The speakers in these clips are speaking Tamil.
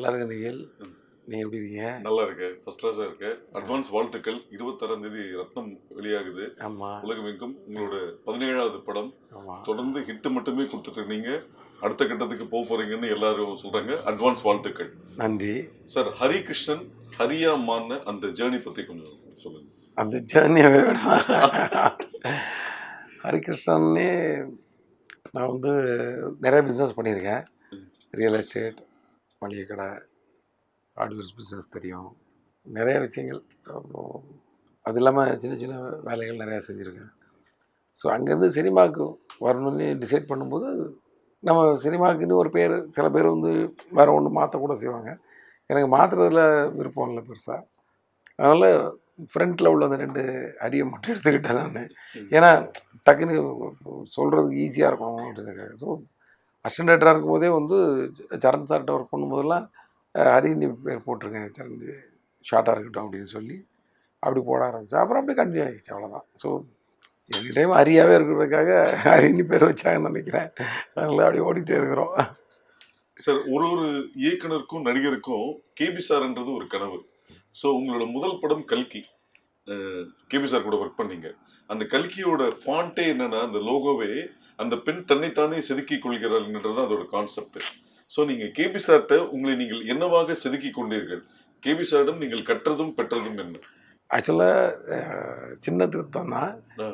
நல்லா இருக்கு நிகழ். நீங்க எப்படி இருக்கீங்க? நல்லா இருக்கு, ஃபர்ஸ்ட் கிளாஸா இருக்கு. அட்வான்ஸ் வாழ்த்துக்கள். 26ஆம் தேதி ரத்னம் வெளியாகுது. ஆமா. உலகமெங்கும் உங்களோட 17வது படம். ஆமா. தொடர்ந்து ஹிட் மட்டுமே கொடுத்துட்டு நீங்க அடுத்த கட்டத்துக்கு போக போறீங்கன்னு எல்லாரும் சொல்றாங்க. அட்வான்ஸ் வாழ்த்துக்கள். நன்றி சார். ஹரிகிருஷ்ணன் ஹரியா மாறின அந்த ஜேர்னி பத்தி கொஞ்சம் சொல்லுங்க. அந்த ஜேர்னியாவே வேணும். ஹரிகிருஷ்ணன்னே நான் வந்து நிறைய பிஸ்னஸ் பண்ணியிருக்கேன். ரியல் எஸ்டேட், மளிகை கடை, ஹார்ட்வேர்ஸ் பிஸ்னஸ் தெரியும், நிறைய விஷயங்கள். அது இல்லாமல் சின்ன சின்ன வேலைகள் நிறையா செஞ்சுருக்கேன். ஸோ அங்கேருந்து சினிமாவுக்கு வரணும்னு டிசைட் பண்ணும்போது நம்ம சினிமாவுக்குன்னு ஒரு பேர், சில பேர் வந்து வேறு ஒன்று மாற்றக்கூட செய்வாங்க. எனக்கு மாற்றுறதுல விருப்பம் இல்லை பெருசாக. அதனால் ஃப்ரண்ட்டில் உள்ள அந்த 2 அரியை மட்டும் எடுத்துக்கிட்டேன் நான். ஏன்னா டக்குன்னு சொல்கிறதுக்கு ஈஸியாக இருக்கும் அப்படின்னு. ஸோ அசிஸ்டன்ட் டேரக்டராக இருக்கும்போதே வந்து சரண் சார்கிட்ட ஒர்க் பண்ணும்போதெல்லாம் ஹரின்னு பேர் போட்டிருக்கேன், சரண் ஷார்ட்டாக இருக்கட்டும் அப்படின்னு சொல்லி அப்படி போட ஆரம்பித்தேன். அப்புறம் அப்படியே கண்டினியூ ஆகிடுச்சு, அவ்வளோதான். ஸோ எனி டைம் ஹரியாவே இருக்கிறதுக்காக ஹரின்னு பேர் வச்சாங்கன்னு நினைக்கிறேன். அதனால அப்படியே ஓடிட்டே இருக்கிறோம். சார், ஒரு இயக்குனருக்கும் நடிகருக்கும் கேபி சார்ன்றது ஒரு கனவு. ஸோ உங்களோட முதல் படம் கல்கி, கேபி சார் கூட ஒர்க் பண்ணீங்க. அந்த கல்கியோட ஃபாண்ட்டே என்னன்னா, அந்த லோகோவே அந்த பெண் தன்னைத்தானே செதுக்கிக் கொள்கிறாள்ன்றது அதோட கான்செப்ட். ஸோ நீங்கள் கேபி சார்கிட்ட உங்களை நீங்கள் என்னவாக செதுக்கிக் கொண்டீர்கள்? கேபி சாரிடம் நீங்கள் கற்றதும் பெற்றதும் என்ன? ஆக்சுவலாக சின்ன திருத்தம் தான்.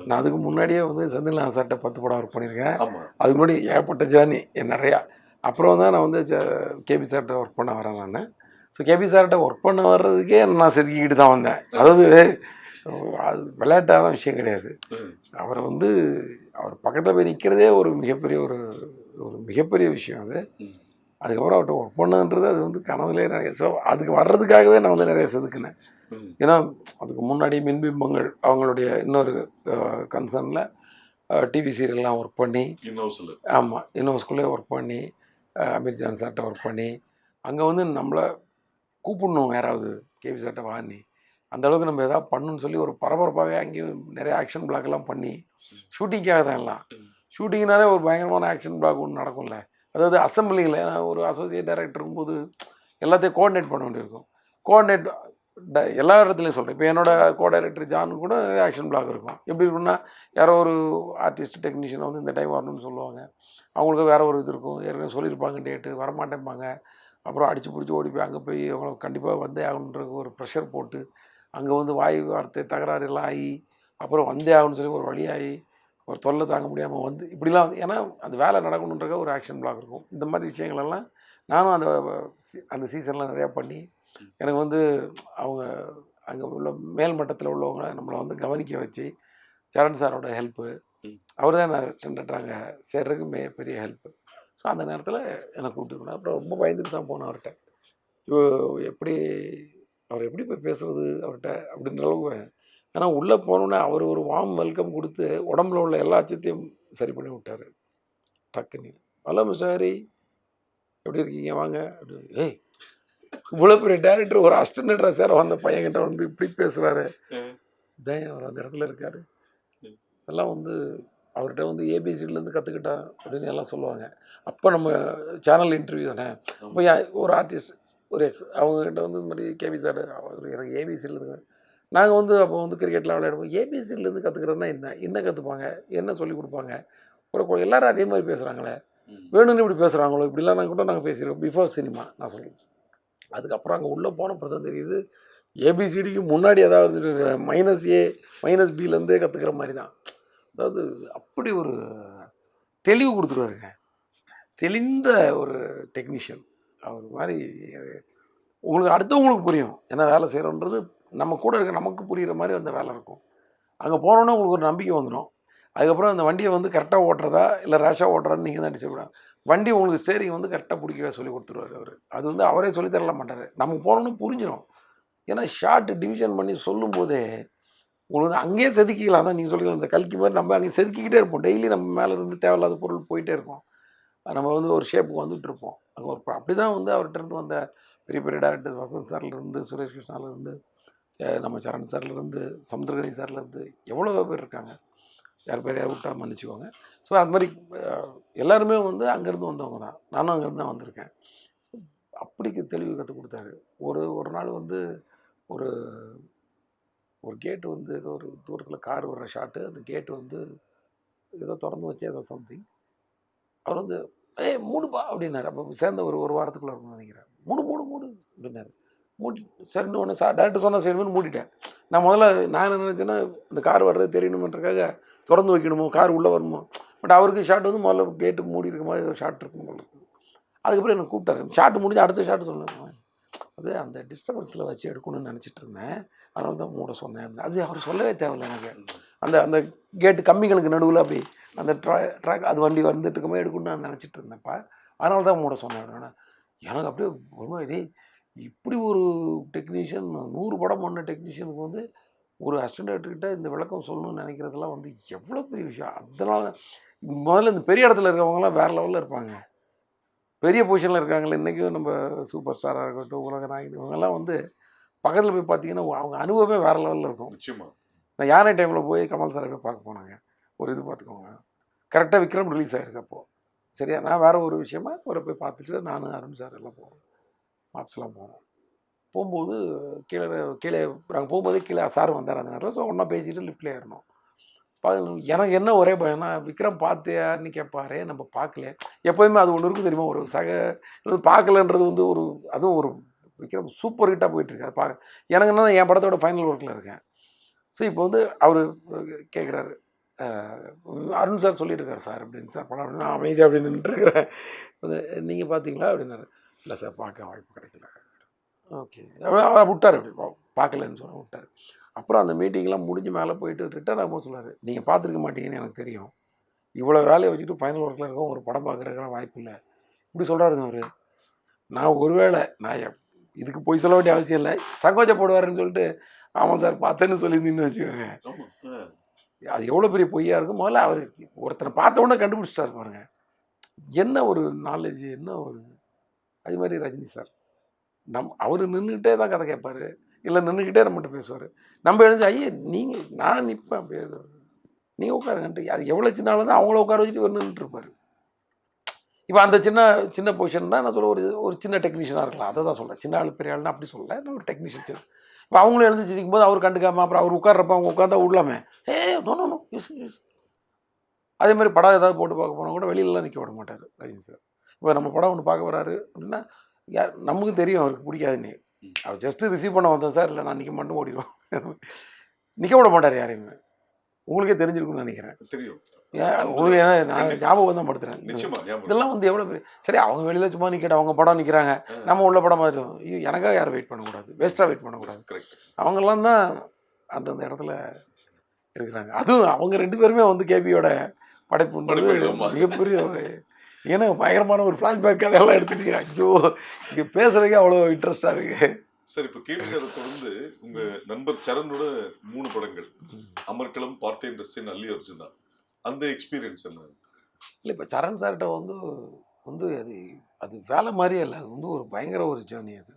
நான் அதுக்கு முன்னாடியே வந்து செந்தில்நாதன் சார்கிட்ட 10 படம் ஒர்க் பண்ணியிருக்கேன். அதுக்கு முன்னாடி ஏகப்பட்ட ஜேர்னி நிறையா. அப்புறம் தான் நான் வந்து கேபி சார்கிட்ட ஒர்க் பண்ண வரேன் நான். ஸோ கேபி சார்கிட்ட ஒர்க் பண்ண வர்றதுக்கே நான் செதுக்கிக்கிட்டு தான் வந்தேன். அதாவது அது விளையாட்டான விஷயம் கிடையாது. அவரை வந்து அவர் பக்கத்தில் போய் நிற்கிறதே ஒரு மிகப்பெரிய விஷயம் அது. அதுக்கப்புறம் அவர்கிட்ட ஒர்க் பண்ணன்றது அது வந்து கனவுலேயே நிறைய. ஸோ அதுக்கு வர்றதுக்காகவே நான் வந்து நிறைய செதுக்கினேன். ஏன்னா அதுக்கு முன்னாடி மின்பிம்பங்கள் அவங்களுடைய இன்னொரு கன்சர்னில் டிவி சீரியல்லாம் ஒர்க் பண்ணி, ஆமாம், இன்னோஸ்குள்ளே ஒர்க் பண்ணி, அமீர் ஜான் சார்கிட்ட ஒர்க் பண்ணி, அங்கே வந்து நம்மளை கூப்பிடணும் யாராவது கேபி சார்கிட்ட வாங்கி, அந்தளவுக்கு நம்ம எதாவது பண்ணணும்னு சொல்லி ஒரு பரபரப்பாகவே அங்கேயும் நிறைய ஆக்ஷன் பிளாக்லாம் பண்ணி, ஷூட்டிங்காக தான் எல்லாம். ஷூட்டிங்னாலே ஒரு பயங்கரமான ஆக்ஷன் பிளாக் ஒன்று நடக்கும்ல. அதாவது அசம்பிளிங்கில் ஒரு அசோசியேட் டைரக்டர் இருக்கும்போது எல்லாத்தையும் கோஆர்டினேட் பண்ண வேண்டியிருக்கும். கோஆர்டினேட் எல்லா இடத்துலையும் சொல்கிறேன். இப்போ என்னோடய கோ டைரக்டர் ஜான் கூட ஆக்ஷன் பிளாக் இருக்கும். எப்படி இருக்குன்னா, யாரோ ஒரு ஆர்டிஸ்ட் டெக்னீஷியனை வந்து இந்த டைம் வரணும்னு சொல்லுவாங்க. அவங்களுக்கு வேறு ஒரு இது இருக்கும், ஏற்கனவே சொல்லியிருப்பாங்க டேட்டு, வரமாட்டேன்பாங்க. அப்புறம் அடித்து பிடிச்சி ஓடி போய் அங்கே போய் அவங்களுக்கு கண்டிப்பாக வந்தே ஆகணுன்ற ஒரு ப்ரெஷர் போட்டு, அங்கே வந்து வாய் வார்த்தை தகராறு எல்லாம் ஆகி, அப்புறம் வந்தே ஆகணும்னு சொல்லி ஒரு வழியாகி, ஒரு தொல்லை தாங்க முடியாமல் வந்து இப்படிலாம் வந்து, ஏன்னா அந்த வேலை நடக்கணுன்றக்க ஒரு ஆக்ஷன் பிளாக் இருக்கும். இந்த மாதிரி விஷயங்களெல்லாம் நானும் அந்த சீசனில் நிறையா பண்ணி, எனக்கு வந்து அவங்க அங்கே உள்ள மேல் மட்டத்தில் உள்ளவங்க நம்மளை வந்து கவனிக்க வச்சு, சரண் சாரோட ஹெல்ப்பு, அவர் தான் நான் ஸ்டாண்டர்ட் அங்கே சேர்றதுக்கு பெரிய ஹெல்ப்பு. ஸோ அந்த நேரத்தில் என்னை கூப்பிட்டு, அப்புறம் ரொம்ப பயந்துட்டு தான் போனேன் அவர்கிட்ட. அவர் எப்படி போய் பேசுகிறது அவர்கிட்ட அப்படின்ற அளவுக்கு. ஏன்னா உள்ளே போனோன்னே அவர் ஒரு வார்ம் வெல்கம் கொடுத்து உடம்புல உள்ள எல்லா அச்சத்தையும் சரி பண்ணி விட்டார் டக்குன்னு. ஹலோ மிஸ்டர் ஹரி, எப்படி இருக்கீங்க, வாங்க அப்படின்னு. ஏய், இவ்வளோ பெரிய டேரக்டர் ஒரு அசிஸ்டன்ட் சார் வந்த பையன்கிட்ட வந்து இப்படி பேசுகிறாரு, இதான் அவர் அந்த இடத்துல இருக்கார். எல்லாம் வந்து அவர்கிட்ட வந்து ஏபிசிலேருந்து கற்றுக்கிட்டா அப்படின்னு எல்லாம் சொல்லுவாங்க. அப்போ நம்ம சேனல் இன்டர்வியூ தானே. அப்போ ஒரு ஆர்டிஸ்ட் ஒரு அவங்ககிட்ட வந்து இந்த மாதிரி கேபி சார் அவர் எனக்கு ஏபிசிலேருந்து, நாங்கள் வந்து அப்போ வந்து கிரிக்கெட்லாம் விளையாடுவோம். ஏபிசிலேருந்து கற்றுக்கிறதுனா என்ன கற்றுப்பாங்க, என்ன சொல்லி கொடுப்பாங்க, ஒரு எல்லோரும் அதே மாதிரி பேசுகிறாங்களே, வேணும்னு இப்படி பேசுகிறாங்களோ, இப்படிலாம் நாங்கள் கூட நாங்கள் பேசிடுவோம் பிஃபோர் சினிமா நான் சொல்லுவேன். அதுக்கப்புறம் அங்கே உள்ளே போன பிரச்சனை தெரியுது, ஏபிசிடிக்கு முன்னாடி ஏதாவது -A -Bலேருந்தே கற்றுக்கிற மாதிரி தான். அதாவது அப்படி ஒரு தெளிவு கொடுத்துருவாருங்க, தெளிந்த ஒரு டெக்னீஷியன் அவர் மாதிரி. உங்களுக்கு அடுத்தவங்களுக்கு புரியும் ஏன்னா வேலை செய்கிறோன்றது, நம்ம கூட இருக்க நமக்கு புரிகிற மாதிரி அந்த வேலை இருக்கும். அங்கே போனோன்னே உங்களுக்கு ஒரு நம்பிக்கை வந்துடும். அதுக்கப்புறம் அந்த வண்டியை வந்து கரெக்டாக ஓட்டுறதா இல்லை ரேஷாக ஓட்டுறான்னு நீங்கள் தான் டிசைட். வண்டி உங்களுக்கு ஸ்டேரிங் வந்து கரெக்டாக பிடிக்கவே சொல்லி கொடுத்துருவார் அவர். அது வந்து அவரே சொல்லித்தரல மாட்டார், நமக்கு போனோன்னு புரிஞ்சிடும். ஏன்னா ஷார்ட் டிவிஷன் பண்ணி சொல்லும்போதே உங்களுக்கு அங்கேயே செதுக்கிக்கலாம் தான். நீங்கள் சொல்லிக்கலாம், இந்த கல்கி மாதிரி நம்ம அங்கே செதுக்கிக்கிட்டே இருப்போம். டெய்லி நம்ம மேலே இருந்து தேவையில்லாத பொருள் போயிட்டே இருக்கும். நம்ம வந்து ஒரு ஷேப்புக்கு வந்துட்டு இருப்போம். அங்கே ஒரு அப்படி தான் வந்து அவர்கிட்ட இருந்து வந்த பெரிய பெரிய டேரக்டர்ஸ், வசந்த் சார்லேருந்து, சுரேஷ் கிருஷ்ணாலேருந்து, நம்ம சரண் சார்லேருந்து, சமுத்திரகனி சார்லேருந்து எவ்வளோ பேர் இருக்காங்க. யார் பேரையா விட்டா மன்னிச்சுக்கோங்க. ஸோ அது மாதிரி எல்லாருமே வந்து அங்கேருந்து வந்தவங்க தான். நானும் அங்கேருந்து தான் வந்திருக்கேன். ஸோ அப்படிக்கு தெளிவு கற்றுக் கொடுத்தாரு. ஒரு நாள் வந்து ஒரு ஒரு கேட்டு வந்து ஏதோ ஒரு தூரத்தில் கார் வர்ற ஷாட்டு, அந்த கேட்டு வந்து ஏதோ திறந்து வச்சு ஏதோ சம்திங் அவர் வந்து ஏய் மூடுப்பா அப்படின்னாரு. அப்போ சேர்ந்த ஒரு வாரத்துக்குள்ள இருக்கும்னு நினைக்கிறேன். மூடு மூடு மூடு அப்படின்னாரு. மூடி சரின்னு ஒன்று டேரக்டர் சொன்னால் சரின்னு மூடிட்டேன். நான் முதல்ல நான் என்ன நினச்சேன்னா இந்த கார் வர்றது தெரியணுமன்றக்காக திறந்து வைக்கணுமோ, கார் உள்ளே வரணுமோ. பட் அவருக்கு ஷாட் வந்து முதல்ல கேட்டு மூடி இருக்க மாதிரி ஏதோ ஷாட் இருக்கும் போல இருக்கு. அதுக்கப்புறம் எனக்கு கூப்பிட்டாரு. ஷாட் முடிஞ்சு அடுத்த ஷாட் சொன்னேன். அது அந்த டிஸ்டர்பன்ஸில் வச்சு எடுக்கணும்னு நினச்சிட்டு இருந்தேன். அதனால தான் மூட சொன்னேன். அது அவர் சொல்லவே தேவையில்லை எனக்கு. அந்த அந்த கேட்டு கம்மிகளுக்கு நடுவில் அப்படி அந்த ட்ராக் அது வண்டி வந்துட்டு இருக்கமே எடுக்கணும்னு நான் நினச்சிட்டு இருந்தேன்ப்பா. அதனால தான் மூட சொன்னேன். எனக்கு அப்படியே ஒரு மாதிரி இப்படி ஒரு டெக்னீஷியன் 100 படம் பண்ண டெக்னீஷியனுக்கு வந்து ஒரு அசிஸ்டன்ட் டைரக்டர்கிட்ட இந்த விளக்கம் சொல்லணும்னு நினைக்கிறதெல்லாம் வந்து எவ்வளோ பெரிய விஷயம். அதனால முதல்ல இந்த பெரிய இடத்துல இருக்கிறவங்களாம் வேறு லெவலில் இருப்பாங்க. பெரிய பொசிஷனில் இருக்காங்களே இன்றைக்கும் நம்ம சூப்பர் ஸ்டாராக இருக்கட்டும், உலக நாயகன் இவங்கெல்லாம் வந்து பக்கத்தில் போய் பார்த்தீங்கன்னா அவங்க அனுபவமே வேறு லெவலில் இருக்கும். நிச்சயமா. நான் யானை டைமில் போய் கமல் சாரை போய் பார்க்க போனாங்க. ஒரு இது பார்த்துக்கோங்க. கரெக்டாக விக்ரம் ரிலீஸ் ஆகிருக்கு அப்போது. சரியா நான் வேறு ஒரு விஷயமா அவரை போய் பார்த்துட்டு நான் அருண் சார் எல்லாம் போவோம். மாப்ஸ்லாம் போனோம். போகும்போது கீழே நாங்கள் போகும்போதே கீழே சார் வந்தார் அந்த நேரத்தில். ஸோ ஒன்றா பேசிட்டு லிஃப்ட்டில் ஏறணும். எனக்கு என்ன ஒரே பயம்னா விக்ரம் பார்த்தியான்னு கேட்பாரு, நம்ம பார்க்கல. எப்போதுமே அது ஒன்று இருக்கும் தெரியுமா, ஒரு பார்க்கலன்றது வந்து ஒரு அதுவும் ஒரு விக்ரம் சூப்பர் ஹிட்டாக போயிட்டுருக்கு. அது எனக்கு என்ன என் படத்தோட ஃபைனல் ஒர்க்கில் இருக்கேன். ஸோ இப்போ வந்து அவர் கேட்குறாரு, அருண் சார் சொல்லியிருக்காரு சார் அப்படின்னு. சார் படம் அப்படின்னு நான் அமைதியாக அப்படின்னு நின்றுருக்கிறேன். நீங்கள் பார்த்தீங்களா அப்படின்னாரு. இல்லை சார் பார்க்க வாய்ப்பு கிடைக்கல. ஓகே அவரை விட்டார். அப்படி பார்க்கலன்னு சொல்ல விட்டார். அப்புறம் அந்த மீட்டிங்லாம் முடிஞ்சு மேலே போயிட்டு ரிட்டர்ன் ஆகும்போது சொன்னார், நீங்கள் பார்த்துருக்க மாட்டீங்கன்னு எனக்கு தெரியும். இவ்வளோ வேலையை வச்சுட்டு ஃபைனல் ஒர்க்கில் இருக்கோம், ஒரு படம் பார்க்குறதுக்கான வாய்ப்பு இல்லை. இப்படி சொல்கிறாருங்க அவர். நான் ஒருவேளை நான் இதுக்கு போய் சொல்ல வேண்டிய அவசியம் இல்லை, சங்கோச்சப்படுவாருன்னு சொல்லிட்டு ஆமாம் சார் பார்த்தேன்னு சொல்லியிருந்தீங்கன்னு வச்சுக்கோங்க. அது எவ்வளோ பெரிய பொய்யா இருக்கும். முதல்ல அவர் ஒருத்தனை பார்த்த உடனே கண்டுபிடிச்சிட்டாரு பாருங்க. என்ன ஒரு நாலேஜ், என்ன ஒரு. அது மாதிரி ரஜினி சார் அவர் நின்றுக்கிட்டே தான் கதை கேட்பார், இல்லை நின்றுக்கிட்டே நம்மகிட்ட பேசுவார். நம்ம எழுந்து ஐயே நீங்கள் நான் நிற்பேன் அப்படியே நீங்கள் உட்காருங்கன்ட்டு. அது எவ்வளோ சின்ன தான் அவங்கள உட்கார வச்சுட்டு இவர் நின்றுட்டுருப்பார். இப்போ அந்த சின்ன பொசிஷன் தான் நான் சொல்ல ஒரு சின்ன டெக்னீஷியனாக இருக்கலாம். அதை தான் சொல்கிறேன். சின்ன ஆள் பெரிய ஆள்னா அப்படி சொல்லலை, நான் ஒரு டெக்னீஷியன். இப்போ அவங்களும் எழுந்துச்சிருக்கும் போது அவர் கண்டுக்காமல் அப்புறம் அவர் உட்கார்றப்ப அவங்க உட்காந்தா விடலாமே. No no no use use. அதே மாதிரி படம் ஏதாவது போட்டு பார்க்க போனால் கூட வெளியிலலாம் நிற்க விட மாட்டார் ரஜினி சார். இப்போ நம்ம படம் ஒன்று பார்க்க வராரு அப்படின்னா நமக்கு தெரியும் அவருக்கு பிடிக்காதுன்னு. அவர் ஜஸ்ட்டு ரிசீவ் பண்ண வந்தேன் சார், இல்லை நான் நிற்க மாட்டேன் ஓடிடுவோம். நிற்க விட மாட்டார் யாரையுமே. உங்களுக்கே தெரிஞ்சிருக்குன்னு நினைக்கிறேன். தெரியும் உங்களுக்கு. ஏன்னா நான் ஞாபகம் தான் படுத்துறேன். இதெல்லாம் வந்து எவ்வளோ பெரிய. சரி அவங்க வெளியில் சும்மா நிற்கட்டும், அவங்க படம் நிற்கிறாங்க, நம்ம உள்ள படம் மாதிரி எனக்காக யாரும் வெயிட் பண்ணக்கூடாது, வேஸ்ட்டாக வெயிட் பண்ணக்கூடாது. அவங்கெல்லாம் தான் அந்தந்த இடத்துல இருக்கிறாங்க. அதுவும் அவங்க 2 பேருமே வந்து கேபியோட படைப்புன்றது மிகப்பெரிய ஒரு ஏன்னா பயங்கரமான ஒரு ஃப்ளாஷ்பேக் அதெல்லாம் எடுத்துட்டு ஐயோ இங்கே பேசுறதுக்கே அவ்வளோ இன்ட்ரெஸ்டாக இருக்கு. சார் இப்போ கேபி சாரை தொடர்ந்து உங்கள் நண்பர் சரணோட 3 படங்கள், அமர்க்களம், பார்த்தேன் ரசிகன், அல்லி அர்ஜுனா, அந்த எக்ஸ்பீரியன்ஸ் என்ன? இல்லை இப்போ சரண் சார்கிட்ட வந்து அது வேலை மாதிரியே இல்லை, அது வந்து ஒரு பயங்கர ஒரு ஜேர்னி. அது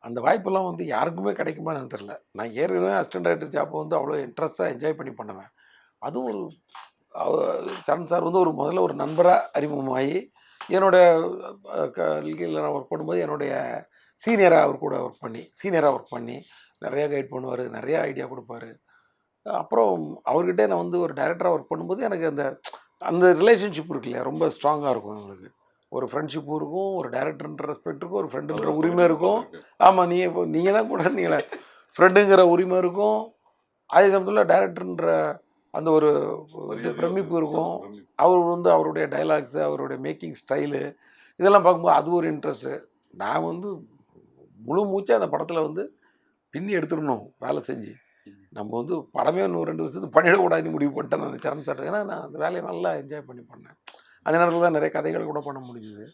அந்த வாய்ப்பெல்லாம் வந்து யாருக்குமே கிடைக்குமா எனக்கு தெரியல. நான் ஏற்கனவே அசிஸ்டன்ட் டைரக்டர் ஜாப்பை வந்து அவ்வளோ இன்ட்ரெஸ்ட்டாக என்ஜாய் பண்ணி பண்ணுவேன். அதுவும் ஒரு சரண் சார் வந்து முதல்ல ஒரு நண்பராக அறிமுகமாகி என்னுடைய கல்கியில் நான் ஒர்க் பண்ணும்போது என்னுடைய சீனியராக ஒர்க் பண்ணி நிறையா கைட் பண்ணுவார், நிறையா ஐடியா கொடுப்பாரு. அப்புறம் அவர்கிட்ட நான் வந்து ஒரு டைரக்டராக ஒர்க் பண்ணும்போது எனக்கு அந்த ரிலேஷன்ஷிப் இருக்கு இல்லையா, ரொம்ப ஸ்ட்ராங்காக இருக்கும். எங்களுக்கு ஒரு ஃப்ரெண்ட்ஷிப்பும் இருக்கும், ஒரு டைரக்டர்ன்ற ரெஸ்பெக்ட் இருக்கும், ஒரு ஃப்ரெண்டுன்ற உரிமை இருக்கும். ஆமாம், நீங்கள் தான் கூட இருந்தீங்களே, ஃப்ரெண்டுங்கிற உரிமை இருக்கும். அதே சமயத்தில் டைரக்டர்ன்ற அந்த ஒரு பிரமிப்பு இருக்கும். அவர் வந்து அவருடைய டைலாக்ஸு, அவருடைய மேக்கிங் ஸ்டைலு இதெல்லாம் பார்க்கும்போது அது ஒரு இன்ட்ரெஸ்ட்டு. நான் வந்து முழு மூச்சாக அந்த படத்தில் வந்து பின்னி எடுத்துடணும் வேலை செஞ்சு. நம்ம வந்து படமே இன்னும் 2 வருஷத்துக்கு பண்ணிடக்கூடாதுன்னு முடிவு பண்ணிட்டேன் நான் சரண் சார். ஏன்னா நான் அந்த வேலையை நல்லா என்ஜாய் பண்ணி பண்ணேன். அந்த நேரத்தில் தான் நிறைய கதைகள் கூட பண்ண முடிஞ்சுது.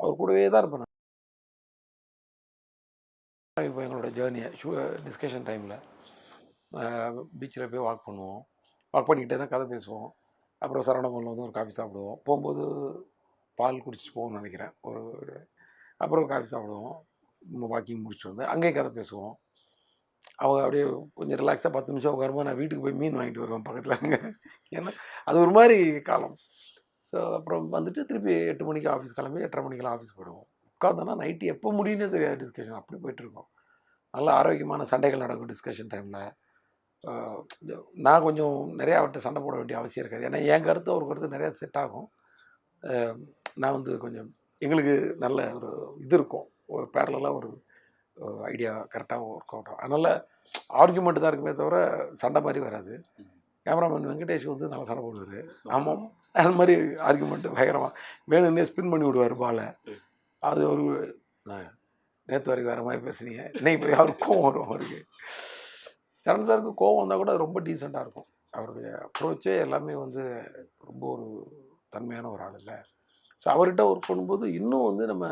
அவர் கூடவே தான் இருப்பேன். இப்போ எங்களோட ஜேர்னியை டிஸ்கஷன் டைமில் பீச்சில் போய் வாக் பண்ணுவோம். வாக் பண்ணிக்கிட்டே தான் கதை பேசுவோம். அப்புறம் சரவணபவனில் வந்து ஒரு காஃபி சாப்பிடுவோம். போகும்போது பால் குடிச்சிட்டு போவோம்னு நினைக்கிறேன். அப்புறம் காஃபி சாப்பிடுவோம். வாக்கிங் முடிச்சுட்டு வந்து அங்கேயும் கதை பேசுவோம். அவங்க அப்படியே கொஞ்சம் ரிலாக்ஸாக 10 நிமிஷம் உட்காரும்போது நான் வீட்டுக்கு போய் மீன் வாங்கிட்டு வருவேன் பக்கத்தில் அங்கே. ஏன்னா அது ஒரு மாதிரி காலம். ஸோ அப்புறம் வந்துட்டு திருப்பி 8 மணிக்கு ஆஃபீஸ் கிளம்பி 8:30 மணிக்கெல்லாம் ஆஃபீஸ் போயிடுவோம். உட்காந்தோன்னா நைட்டு எப்போ முடியுன்னே தெரியாது டிஸ்கஷன் அப்படி போயிட்டுருக்கோம். நல்ல ஆரோக்கியமான சண்டைகள் நடக்கும் டிஸ்கஷன் டைமில். நான் கொஞ்சம் நிறையா அவர்கிட்ட சண்டை போட வேண்டிய அவசியம் இருக்காது. ஏன்னா என் கருத்து ஒரு கருத்து நிறையா செட் ஆகும். நான் வந்து கொஞ்சம் எங்களுக்கு நல்ல ஒரு இது இருக்கும், ஒரு பேரலாக ஒரு ஐடியா கரெக்டாக ஒர்க் அவுட் ஆகும். அதனால் ஆர்கியூமெண்ட் தான் இருக்குமே தவிர சண்டை மாதிரி வராது. கேமராமேன் வெங்கடேஷ் வந்து நல்லா சண்டை போடுவார். ஆமாம், அது மாதிரி ஆர்கியூமெண்ட்டு பயங்கரமாக வேணும்னே ஸ்பின் பண்ணி விடுவார் பாலை. அது ஒரு நேற்று வரைக்கும் வேறு மாதிரி பேசுனீங்க, இன்னைக்கு போய் அவருக்கு கோவம் வரும். அவருக்கு சரண் சாருக்கு கோவம் வந்தால் கூட ரொம்ப டீசெண்டாக இருக்கும். அவருடைய அப்ரோச்சே எல்லாமே வந்து ரொம்ப ஒரு தன்மையான ஒரு ஆள் இல்லை. ஸோ அவர்கிட்ட ஒர்க் பண்ணும்போது இன்னும் வந்து நம்ம,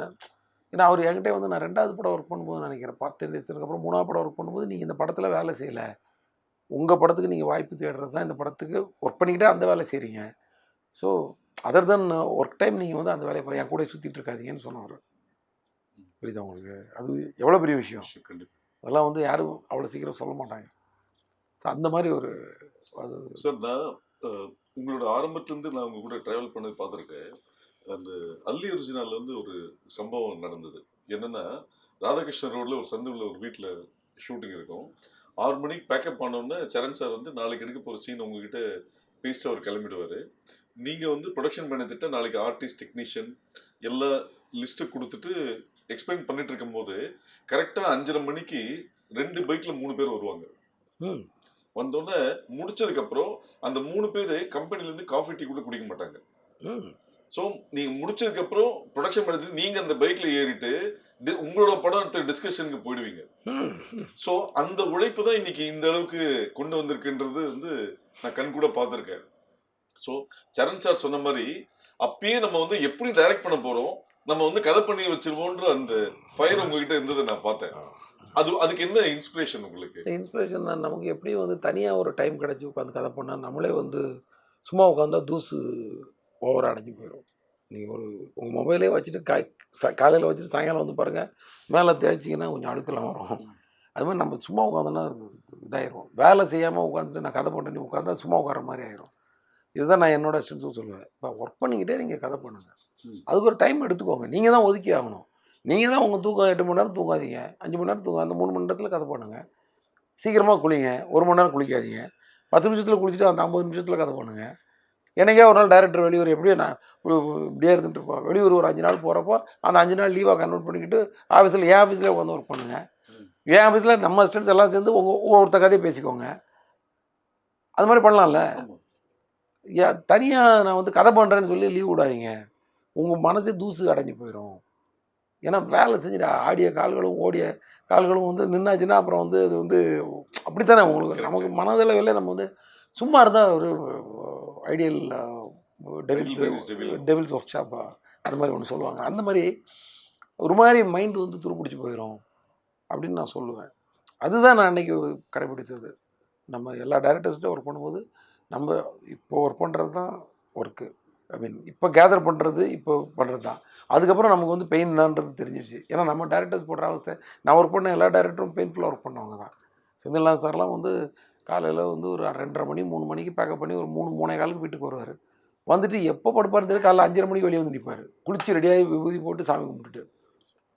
ஏன்னா அவர் என்கிட்ட வந்து நான் 2வது படம் ஒர்க் பண்ணும்போது நினைக்கிறேன், 10 தேசத்துக்கு அப்புறம் 3வது படம் ஒர்க் பண்ணும்போது நீங்கள் இந்த படத்தில் வேலை செய்யலை, உங்கள் படத்துக்கு நீங்கள் வாய்ப்பு தேடுறது தான் இந்த படத்துக்கு ஒர்க் பண்ணிக்கிட்டே அந்த வேலை செய்கிறீங்க. ஸோ அதர் தென் ஒர்க் டைம் நீங்கள் வந்து அந்த வேலையை என் கூட சுற்றிட்டு இருக்காதீங்கன்னு சொன்னவர். புரியுதா உங்களுக்கு? அது எவ்வளோ பெரிய விஷயம். அதெல்லாம் வந்து யாரும் அவ்வளோ சீக்கிரம் சொல்ல மாட்டாங்க. ஸோ அந்த மாதிரி ஒரு அது சார். நான் உங்களோட ஆரம்பத்துலேருந்து நான் உங்க கூட ட்ராவல் பண்ணி பார்த்துருக்கேன். அந்த அல்லி ஒரிஜினல்லேருந்து ஒரு சம்பவம் நடந்தது. என்னென்னா, ராதாகிருஷ்ணன் ரோடில் ஒரு சந்துவில் ஒரு வீட்டில் ஷூட்டிங் இருக்கும். 6 மணிக்கு பேக்கப் ஆனோடனே சரண் சார் வந்து நாளைக்கு எடுக்க போகிற சீன் உங்ககிட்ட பேசிட்டு அவர் கிளம்பிடுவார். நீங்கள் வந்து ப்ரொடக்ஷன் மேனேஜர்கிட்ட நாளைக்கு ஆர்டிஸ்ட், டெக்னீஷியன் எல்லா லிஸ்ட்டு கொடுத்துட்டு எக்ஸ்பிளைன் பண்ணிட்டு இருக்கும்போது கரெக்டாக 5:30 மணிக்கு 2 பைக்கில் 3 பேர் வருவாங்க. வந்தோடனே முடிச்சதுக்கப்புறம் அந்த 3 பேர் கம்பெனிலேருந்து காஃபி டீ கூட குடிக்க மாட்டாங்க. ஸோ நீங்கள் முடிச்சதுக்கப்புறம் ப்ரொடக்ஷன் மேனேஜர் நீங்கள் அந்த பைக்கில் ஏறிட்டு உங்களோட படம் டிஸ்கஷனுக்கு போயிடுவீங்க. ஸோ அந்த உழைப்பு தான் இன்னைக்கு இந்த அளவுக்கு கொண்டு வந்திருக்குன்றது வந்து நான் கண் கூட பார்த்துருக்கேன். ஸோ சரண் சார் சொன்ன மாதிரி அப்பயே நம்ம வந்து எப்படி டைரக்ட் பண்ண போகிறோம், நம்ம வந்து கதை பண்ணி வச்சிருவோன்ற அந்த ஃபயர் உங்ககிட்ட இருந்ததை நான் பார்த்தேன். அதுக்கு என்ன இன்ஸ்பிரேஷன் உங்களுக்கு? இன்ஸ்பிரேஷன் தான், நமக்கு எப்படியும் வந்து தனியாக ஒரு டைம் கிடச்சி உட்காந்து கதை பண்ணால் நம்மளே வந்து சும்மா உட்காந்தா தூசு ஓவராக அடைஞ்சு போயிடும். நீங்கள் ஒரு உங்கள் மொபைலே வச்சுட்டு காலையில் வச்சுட்டு சாயங்காலம் வந்து பாருங்கள், மேலே தேய்ச்சிங்கன்னா கொஞ்சம் அழுக்கெல்லாம் வரும். அது மாதிரி நம்ம சும்மா உட்காந்தோன்னா இதாகிடும். வேலை செய்யாமல் உட்காந்துட்டு நான் கதை பண்ணி உட்காந்தா சும்மா உட்கார மாதிரி ஆயிரும். இதுதான் நான் என்னோட ஸ்டூடெண்ட்ஸும் சொல்லுவேன். இப்போ ஒர்க் பண்ணிக்கிட்டே நீங்கள் கதை பண்ணுங்கள், அதுக்கு ஒரு டைம் எடுத்துக்கோங்க. நீங்கள் தான் ஒதுக்கி ஆகணும். நீங்கள் தான் உங்கள் தூக்கம் 8 மணி நேரம் தூங்காதீங்க, 5 மணி நேரம் தூங்க, அந்த 3 மணி நேரத்தில் கதை பண்ணுங்கள். சீக்கிரமாக குளிங்க, 1 மணி நேரம் குளிக்காதீங்க, 10 நிமிஷத்தில் குளிச்சுட்டு அந்த 50 நிமிஷத்தில் கதை பண்ணுங்கள். எனக்கே ஒரு நாள் டைரக்டர் வெளியூர் எப்படியோ நான் இப்படியே இருந்துட்டு இருப்போம், வெளியூர் ஒரு 5 நாள் போகிறப்போ அந்த 5 நாள் லீவாக கன்வெர்ட் பண்ணிக்கிட்டு ஆஃபீஸில் என் ஆஃபீஸில் உட்காந்து ஒர்க் பண்ணுங்கள். என் ஆஃபீஸில் நம்ம ஸ்டூடெண்ட்ஸ் எல்லாம் சேர்ந்து ஒவ்வொருத்த கதையை பேசிக்கோங்க. அது மாதிரி பண்ணலாம்ல. தனியாக நான் வந்து கதை பண்ணுறேன்னு சொல்லி லீவ் விடாதீங்க, உங்கள் மனசே தூசு அடைஞ்சு போயிடும். ஏன்னா வேலை செஞ்சுட்டு ஆடிய கால்களும் ஓடிய கால்களும் வந்து நின்னாச்சுன்னா அப்புறம் வந்து அது வந்து அப்படித்தானே உங்களுக்கு நமக்கு மனதளவில் நம்ம வந்து சும்மா இருந்தால் ஒரு ஐடியல் டெவில்ஸ் ஒர்க் ஷாப்பா அது மாதிரி ஒன்று சொல்லுவாங்க. அந்த மாதிரி ஒரு மாதிரி மைண்டு வந்து துருப்பிடிச்சி போயிடும் அப்படின்னு நான் சொல்லுவேன். அதுதான் நான் அன்றைக்கி கடைபிடித்தது. நம்ம எல்லா டைரக்டர்ஸ்கிட்ட ஒர்க் பண்ணும்போது நம்ம இப்போ ஒர்க் பண்ணுறது தான் ஒர்க்கு. ஐ மீன் இப்போ கேதர் பண்ணுறது இப்போ பண்ணுறது தான். அதுக்கப்புறம் நமக்கு வந்து பெயின் தான்றது தெரிஞ்சிருச்சு. ஏன்னா நம்ம டேரக்டர்ஸ் போடுற அவஸ்தை, நான் ஒர்க் பண்ண எல்லா டேரக்டரும் பெயின்ஃபுல்லாக ஒர்க் பண்ணவங்க தான். செந்தில்நாத் சார்லாம் வந்து காலையில் வந்து ஒரு 2:30 மணி 3 மணிக்கு பேக்கப் பண்ணி ஒரு 3-3:15 வீட்டுக்கு வருவார். வந்துட்டு எப்போ படுப்பாரு தெரியும், காலைல 5:30 மணிக்கு வெளியே வந்து நிற்பார். குளிச்சு ரெடியாகி விபூதி போட்டு சாமி கும்பிட்டுட்டு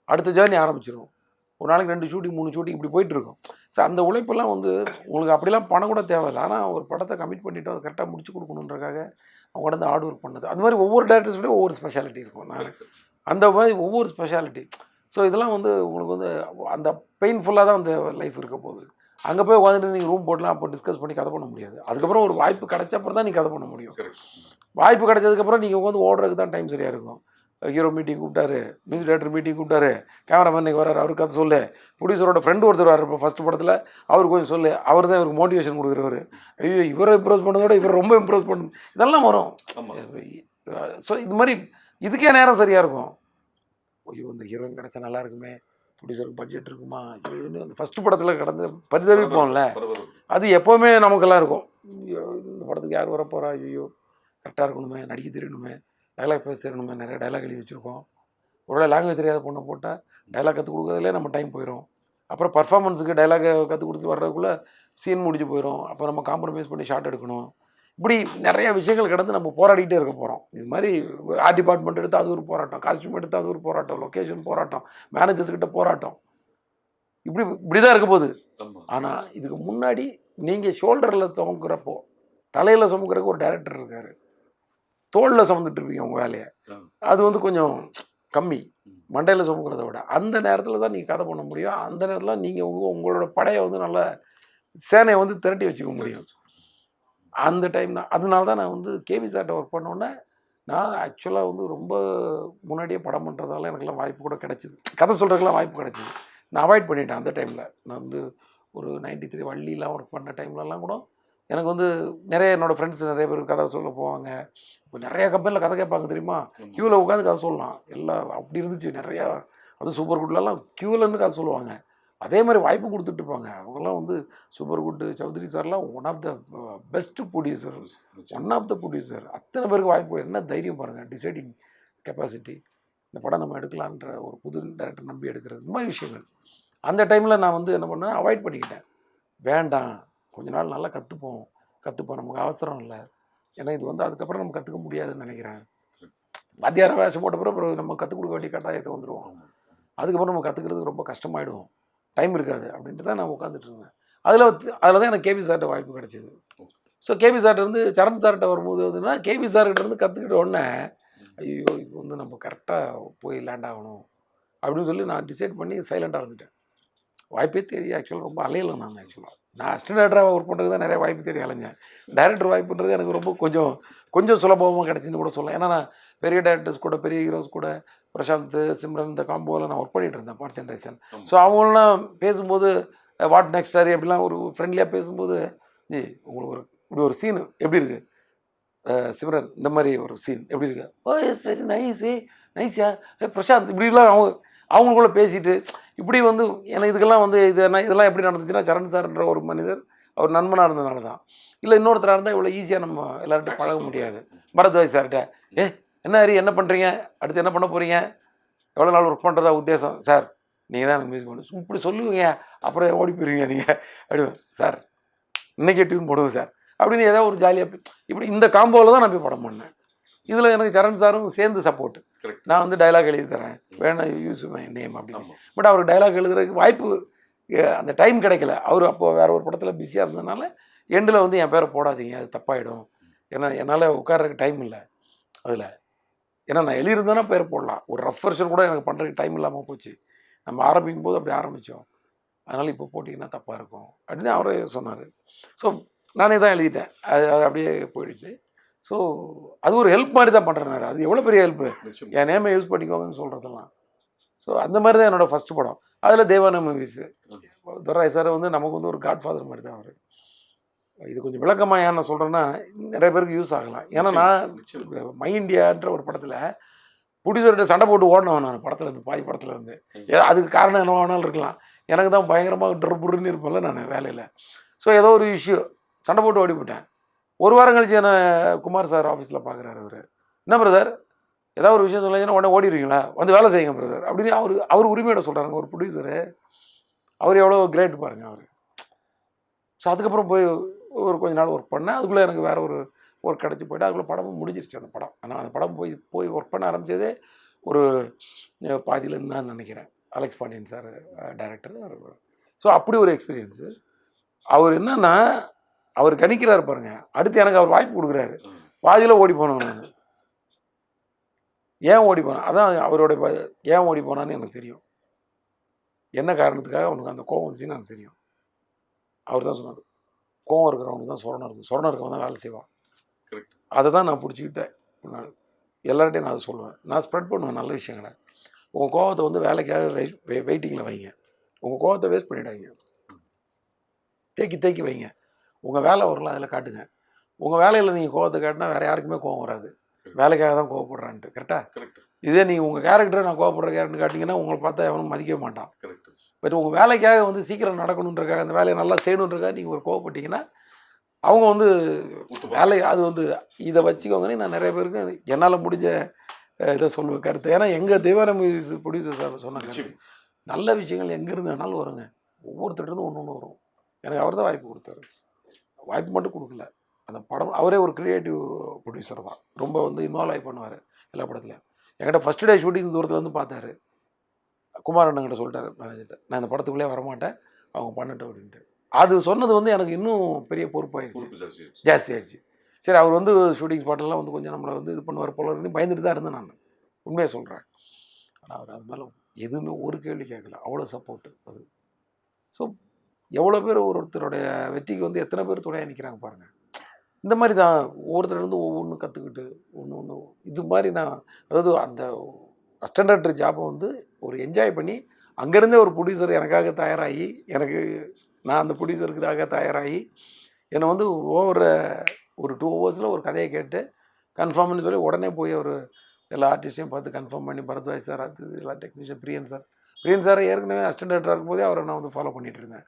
அடுத்த ஜேர்னி ஆரம்பிச்சிடும். ஒரு நாளைக்கு 2 ஷூட்டிங் 3 ஷூட்டிங் இப்படி போயிட்டுருக்கும். ஸோ அந்த உழைப்பெல்லாம் வந்து உங்களுக்கு அப்படிலாம் பணம் கூட தேவையில்லை. ஆனால் ஒரு படத்தை கமிட் பண்ணிவிட்டு அதை கரெக்டாக முடிச்சு கொடுக்கணுன்றக்காக அவங்க வந்து ஹார்ட் ஒர்க் பண்ணது. அது மாதிரி ஒவ்வொரு டேரக்டர்ஸ்லேயும் ஒவ்வொரு ஸ்பெஷாலிட்டி இருக்கும். நான் அந்த மாதிரி ஒவ்வொரு ஸ்பெஷாலிட்டி. ஸோ இதெல்லாம் வந்து உங்களுக்கு வந்து அந்த பெயின்ஃபுல்லாக தான் அந்த லைஃப் இருக்க போகுது. அங்கே போய் உட்காந்துட்டு நீங்கள் ரூம் போடலாம், அப்போ டிஸ்கஸ் பண்ணி கதை பண்ண முடியாது. அதுக்கப்புறம் ஒரு வாய்ப்பு கிடைச்சப்பறம் தான் நீங்கள் கதை பண்ண முடியும். வாய்ப்பு கிடைச்சதுக்கப்புறம் நீங்கள் உட்காந்து ஓடுறதுக்கு தான் டைம் சரியாக இருக்கும். ஹீரோ மீட்டிங் கூப்பிட்டாரு, மியூசிக் டைரக்டர் மீட்டிங் கூப்பிட்டாரு, கேமராமேன் இன்றைக்கி வர்றாரு, அவருக்கு கதை சொல்லு, ப்ரொடியூசரோட ஃப்ரெண்டு ஒருத்தர் வர்றாரு இப்போ ஃபஸ்ட்டு படத்தில், அவருக்கு கொஞ்சம் சொல்லு, அவர் தான் இவருக்கு மோட்டிவேஷன் கொடுக்குறவர். ஐயோ இவரை இம்ப்ரெஸ் பண்ணதோட இவர் ரொம்ப இம்ப்ரெஸ் பண்ணணும், இதெல்லாம் வரும். ஸோ இது மாதிரி இதுக்கே நேரம் சரியாக இருக்கும். ஐயோ இந்த ஹீரோயின் கிடச்சா நல்லா இருக்குமே, ப்ரொடியூசருக்கு பட்ஜெட் இருக்குமா, ஐயோன்னு அந்த ஃபஸ்ட்டு படத்தில் கடந்து பரிதவிப்போம்ல, அது எப்போவுமே நமக்கெல்லாம் இருக்கும். இந்த படத்துக்கு யார் வர போகிறா, ஐயோ கரெக்டாக இருக்கணுமே, நடிக்க தெரியணுமே, டைலாக் பேச தெரியணுமே, நிறைய டைலாக் எழுதி வச்சுருக்கோம். ஒருவேளை லாங்குவேஜ் தெரியாத பொண்ணை போட்டால் டைலாக் கற்றுக் கொடுக்குறதுலே நம்ம டைம் போயிடும். அப்புறம் பர்ஃபார்மன்ஸுக்கு டைலாக் கற்றுக் கொடுத்து வர்றதுக்குள்ளே சீன் முடிஞ்சு போயிடும். அப்போ நம்ம காம்ப்ரமைஸ் பண்ணி ஷார்ட் எடுக்கணும். இப்படி நிறைய விஷயங்கள் கடந்து நம்ம போராடிக்கிட்டே இருக்க போகிறோம். இது மாதிரி ஆர்ட் டிபார்ட்மெண்ட் எடுத்து அது ஒரு போராட்டம், காஸ்டியூம் எடுத்து அது ஒரு போராட்டம், லொக்கேஷன் போராட்டம், மேனேஜர்ஸ் கிட்ட போராட்டம், இப்படிதான் இருக்க போகுது. ஆனால் இதுக்கு முன்னாடி நீங்கள் ஷோல்டரில் சுமக்கிறப்போ, தலையில் சுமக்கிறதுக்கு ஒரு டைரக்டர் இருக்காரு, தோளில் சுமந்துட்டு இருப்பீங்க உங்கள் வேலையை. அது வந்து கொஞ்சம் கம்மி, மண்டையில் சுமக்கிறத விட. அந்த நேரத்தில் தான் நீங்கள் கதை பண்ண முடியும். அந்த நேரத்தில் நீங்கள் உங்களோட படையை வந்து நல்ல சேனையை வந்து திரட்டி வச்சுக்க முடியும். அந்த டைம் தான். அதனால தான் நான் வந்து கேபி சார்ட்ட ஒர்க் பண்ணோன்னே, நான் ஆக்சுவலாக வந்து ரொம்ப முன்னாடியே படம் பண்ணுறதால எனக்குலாம் வாய்ப்பு கூட கிடச்சிது, கதை சொல்கிறதுக்கெலாம் வாய்ப்பு கிடச்சிது. நான் அவாய்ட் பண்ணிட்டேன் அந்த டைமில். நான் வந்து ஒரு 93 வள்ளிலாம் ஒர்க் பண்ண டைம்லலாம் கூட எனக்கு வந்து நிறைய என்னோடய ஃப்ரெண்ட்ஸ் நிறைய பேர் கதை சொல்ல போவாங்க. இப்போ நிறையா கம்பெனியில் கதை கேட்பாங்க தெரியுமா, க்யூவில் உட்காந்து கதை சொல்லலாம். எல்லாம் அப்படி இருந்துச்சு நிறையா. அதுவும் சூப்பர் குட்லலாம் க்யூவில் இருந்து கதை சொல்லுவாங்க. அதே மாதிரி வாய்ப்பு கொடுத்துட்ருப்பாங்க. அவங்கெல்லாம் வந்து சூப்பர் குட் சௌத்ரி சார்லாம் one of the best producer, one of the producer. அத்தனை பேருக்கு வாய்ப்பு, என்ன தைரியம் பாருங்கள், டிசைடிங் கெப்பாசிட்டி. இந்த படம் நம்ம எடுக்கலான்ற ஒரு புது டேரக்டர் நம்பி எடுக்கிறது, இந்த மாதிரி விஷயங்கள். அந்த டைமில் நான் வந்து என்ன பண்ணேன், அவாய்ட் பண்ணிக்கிட்டேன். வேண்டாம், கொஞ்ச நாள் நல்லா கற்றுப்போம், நமக்கு அவசரம் இல்லை. ஏன்னா இது வந்து அதுக்கப்புறம் நம்ம கற்றுக்க முடியாதுன்னு நினைக்கிறேன். வாத்தியார வேஷம் போட்ட பிறகு நம்ம கற்றுக் கொடுக்க வேண்டிய கட்டாயத்தை வந்துடுவோம். அதுக்கப்புறம் நம்ம கற்றுக்கிறதுக்கு ரொம்ப கஷ்டமாயிடும், டைம் இருக்காது அப்படின்ட்டு தான் நான் உட்காந்துட்டு இருந்தேன். அதில் தான் எனக்கு கேபி சார்ட்ட வாய்ப்பு கிடச்சிது. ஸோ கேபி சார்ட்ட இருந்து சரண் சார்கிட்ட வரும்போது வந்துன்னா, கேபி சார்கிட்ட இருந்து கற்றுக்கிட்ட உடனே ஐயோ இப்போ வந்து நம்ம கரெக்டாக போய் லேண்ட் ஆகணும் அப்படின்னு சொல்லி நான் டிசைட் பண்ணி சைலண்டாக இருந்துட்டேன். வாய்ப்பே தேடி ஆக்சுவலாக ரொம்ப அலையலை. நான் அசிஸ்டன்ட் டேரக்டராக ஒர்க் பண்ணுறது தான் நிறைய வாய்ப்பு தேடி அலைஞ்சேன். டைரக்டர் வாய்ப்புன்றது எனக்கு ரொம்ப கொஞ்சம் சுலபமாக கிடச்சின்னு கூட சொல்லலாம். ஏன்னா நான் பெரிய டேரக்டர்ஸ் கூட, பெரிய ஹீரோஸ் கூட, பிரசாந்த், சிம்ரன், இந்த காம்போவில் நான் ஒர்க் பண்ணிகிட்டு இருந்தேன், பார்த்தேன் ரைசன். ஸோ அவங்களாம் பேசும்போது வாட் நெக்ஸ்ட் சார் அப்படிலாம் ஒரு ஃப்ரெண்ட்லியாக பேசும்போது, உங்களுக்கு இப்படி ஒரு சீனு எப்படி இருக்குது சிம்ரன், இந்த மாதிரி ஒரு சீன் எப்படி இருக்குது, ஓ எஸ் வெரி நைஸ், நைஸ்யா பிரசாந்த், இப்படிலாம் அவங்களுக்குள்ள பேசிட்டு இப்படி வந்து எனக்கு இதுக்கெல்லாம் வந்து இதெல்லாம் எப்படி நடந்துச்சுன்னா, சரண் சார்ன்ற ஒரு மனிதர் அவர் நண்பனாக இருந்ததுனால தான். இல்லை இன்னொருத்தராக இருந்தால் இவ்வளோ ஈஸியாக நம்ம எல்லார்கிட்டையும் பழக முடியாது. பரத்வாஜ் சார்கிட்ட என்ன ஹரி என்ன பண்ணுறீங்க, அடுத்து என்ன பண்ண போகிறீங்க, எவ்வளோ நாள் ஒர்க் பண்ணுறதா உத்தேசம், சார் நீங்கள் தான் எனக்கு மியூசிக் பண்ணு இப்படி சொல்லுவீங்க, அப்புறம் ஓடி போயிருவீங்க நீங்கள் அப்படி, சார் இன்னைக்கே டியூன் போடுவோம் சார் அப்படின்னு ஏதாவது ஒரு ஜாலியாக இப்படி இந்த காம்போவில் தான் நான் போய் படம் பண்ணேன். இதில் எனக்கு சரண் சாரும் சேர்ந்து சப்போர்ட். நான் வந்து டைலாக் எழுதி தரேன், வேணா யூஸ் மை நேம் அப்படின்னு. பட் அவருக்கு டைலாக் எழுதுறதுக்கு வாய்ப்பு அந்த டைம் கிடைக்கல. அவர் அப்போது வேறு ஒரு படத்தில் பிஸியாக இருந்ததுனால எண்டில் வந்து என் பேரை போடாதீங்க, அது தப்பாயிடும், ஏன்னா என்னால் உட்கார்றதுக்கு டைம் இல்லை அதில். ஏன்னா நான் எழுதியிருந்தேன்னா பேர் போடலாம், ஒரு ரஃப் வெர்ஷன் கூட எனக்கு பண்ணுறதுக்கு டைம் இல்லாமல் போச்சு. நம்ம ஆரம்பிக்கும் போது அப்படி ஆரம்பித்தோம், அதனால் இப்போ போட்டிங்கன்னா தப்பாக இருக்கும் அப்படின்னு அவரே சொன்னார். ஸோ நானே தான் எழுதிட்டேன், அது அப்படியே போயிடுச்சு. ஸோ அது ஒரு ஹெல்ப் மாதிரி தான் பண்ணுறேன். அது எவ்வளோ பெரிய ஹெல்ப்பு, என் நேமை யூஸ் பண்ணிக்கோங்கன்னு சொல்கிறதெல்லாம். ஸோ அந்த மாதிரி தான் என்னோடய ஃபஸ்ட்டு படம். அதில் தேவான மூவிஸு, துரை சார் வந்து நமக்கு வந்து ஒரு காட்ஃபாதர் மாதிரி தான் அவர். இது கொஞ்சம் விளக்கமாக ஏன் நான் சொல்கிறேன்னா, நிறைய பேருக்கு யூஸ் ஆகலாம். ஏன்னா நான் மை இண்டியான்ற ஒரு படத்தில் ப்ரொடியூசர்கிட்ட சண்டை போட்டு ஓடினவன் நான் படத்தில் இருந்து, பாதி படத்தில் இருந்து. அதுக்கு காரணம் என்ன வேணாலும் இருக்கலாம், எனக்கு தான் பயங்கரமாக ட்ருன்னு இருப்பேன்ல நான் வேலையில். ஸோ ஏதோ ஒரு இஷ்யூ சண்டை போட்டு ஓடி போட்டேன். ஒரு வாரம் கழிச்சு என்ன குமார் சார் ஆஃபீஸில் பார்க்குறாரு. அவர் என்ன பிரதர் ஏதாவது ஒரு விஷயம் சொல்லிங்கன்னா உடனே ஓடிடுவீங்களா, வந்து வேலை செய்யுங்க பிரதர் அப்படின்னு அவர் உரிமையோட சொல்கிறாங்க. ஒரு ப்ரொடியூசரு, அவர் எவ்வளோ கிரேட் பாருங்கள் அவர். ஸோ அதுக்கப்புறம் போய் ஒரு கொஞ்ச நாள் ஒர்க் பண்ணேன். அதுக்குள்ளே எனக்கு வேறு ஒரு ஒர்க் கிடச்சி போய்ட்டு அதுக்குள்ளே படமும் முடிஞ்சிருச்சு அந்த படம். ஆனால் அந்த படம் போய் ஒர்க் பண்ண ஆரம்பித்ததே ஒரு பாதியிலேருந்து தான் நினைக்கிறேன். Alex Pandian sir director. So அப்படி ஒரு எக்ஸ்பீரியன்ஸு. அவர் என்னன்னா அவர் கணிக்கிறார் பாருங்க, அடுத்து எனக்கு அவர் வாய்ப்பு கொடுக்குறாரு. பாதியில் ஓடி போனவன் நான். ஏன் ஓடி போனேன், அதான் அவரோட ஏன் ஓடி போனான்னு எனக்கு தெரியும். என்ன காரணத்துக்காக அவனுக்கு அந்த கோவம் வந்துச்சுன்னு எனக்கு தெரியும். அவர் தான் சொன்னார், கோவம் இருக்கிறவனுக்கு தான் சொரணம் இருக்கும், சொரணம் இருக்கவன் தான் வேலை செய்வான். அதை தான் நான் பிடிச்சிக்கிட்டேன். எல்லார்ட்டையும் நான் அதை சொல்லுவேன், நான் ஸ்ப்ரெட் பண்ணுவேன் நல்ல விஷயங்களை. உங்கள் கோவத்தை வந்து வேலைக்காக வெயிட்டிங்கில் வைங்க, உங்கள் கோவத்தை வேஸ்ட் பண்ணிடாதீங்க, தேக்கி வைங்க. உங்கள் வேலை வரலாம் அதில் காட்டுங்க. உங்கள் வேலையில் நீங்கள் கோவத்தை காட்டினா வேறு யாருக்குமே கோவம் வராது, வேலைக்காக தான் கோவப்படுறான்ட்டு. கரெக்டாக? இதே நீங்கள் உங்கள் கேரக்டரை நான் கோவப்படுற கேரக்டர் காட்டிங்கன்னா உங்களை பார்த்தா எவனும் மதிக்கவே மாட்டான். பட் உங்கள் வேலைக்காக வந்து சீக்கிரம் நடக்கணுன்றக்காக, அந்த வேலையை நல்லா செய்யணுன்றக்காக நீங்கள் ஒரு கோவப்பட்டீங்கன்னா அவங்க வந்து வேலை அது வந்து இதை வச்சுக்கோங்கன்னு நான் நிறைய பேருக்கு என்னால் முடிஞ்ச இதை சொல்லுவேன் கருத்து. ஏன்னா எங்கள் தேவான மூவிஸ் ப்ரொடியூசர் சார் சொன்னாங்க, நல்ல விஷயங்கள் எங்கேருந்து வேணாலும் வருங்க, ஒவ்வொருத்தர்கிட்ட ஒன்று வரும். எனக்கு அவர் தான் வாய்ப்பு கொடுத்தாரு, வாய்ப்பு மட்டும் கொடுக்கல, அந்த படம் அவரே ஒரு க்ரியேட்டிவ் ப்ரொடியூசர் தான், ரொம்ப வந்து இன்வால்வ் ஆகி பண்ணுவார் எல்லா படத்துலையும். என்கிட்ட ஃபஸ்ட்டு டே ஷூட்டிங் தூரத்தில் வந்து பார்த்தாரு. குமார் அண்ணங்கிட்ட சொல்லிட்டாரு மேனேஜர்கிட்ட, நான் இந்த படத்துக்குள்ளே வரமாட்டேன், அவங்க பண்ணட்டும் அப்படின்ட்டு. அது சொன்னது வந்து எனக்கு இன்னும் பெரிய பொறுப்பாகிடுச்சு, ஜாஸ்தி ஆகிடுச்சு. சரி, அவர் வந்து ஷூட்டிங் ஸ்பாட்டெல்லாம் வந்து கொஞ்சம் நம்மளை வந்து இது பண்ணுவார் போல இருக்குன்னு பயந்துட்டு தான் இருந்தேன் நான், உண்மையாக சொல்கிறேன். ஆனால் அவர் அது மேலே எதுவுமே ஒரு கேள்வி கேட்கல, அவ்வளோ சப்போர்ட்டு அது. ஸோ எவ்வளோ பேர் ஒருத்தருடைய வெற்றிக்கு வந்து எத்தனை பேர் துணையாக நிற்கிறாங்க பாருங்கள். இந்த மாதிரி தான் ஒவ்வொருத்தர் ஒவ்வொன்றும் கற்றுக்கிட்டு ஒன்று இது மாதிரி நான், அதாவது அந்த அசிஸ்டன்ட் டைரக்டர் ஜாப்பை வந்து ஒரு என்ஜாய் பண்ணி அங்கேருந்தே ஒரு ப்ரொடியூசர் எனக்காக தயாராகி, நான் அந்த ப்ரொடியூசருக்காக தயாராகி என்னை வந்து ஒரு 2 ஹவர்ஸில் ஒரு கதையை கேட்டு கன்ஃபார்ம்னு சொல்லி உடனே போய் ஒரு எல்லா ஆர்டிஸ்டையும் பார்த்து கன்ஃபார்ம் பண்ணி, பரத்வாஜ் சார், அது எல்லா டெக்னீஷியன், பிரியன் சார் ஏற்கனவே அசிஸ்டன்ட் டைரக்டராக இருக்கும்போதே அவரை நான் வந்து ஃபாலோ பண்ணிகிட்டு இருந்தேன்.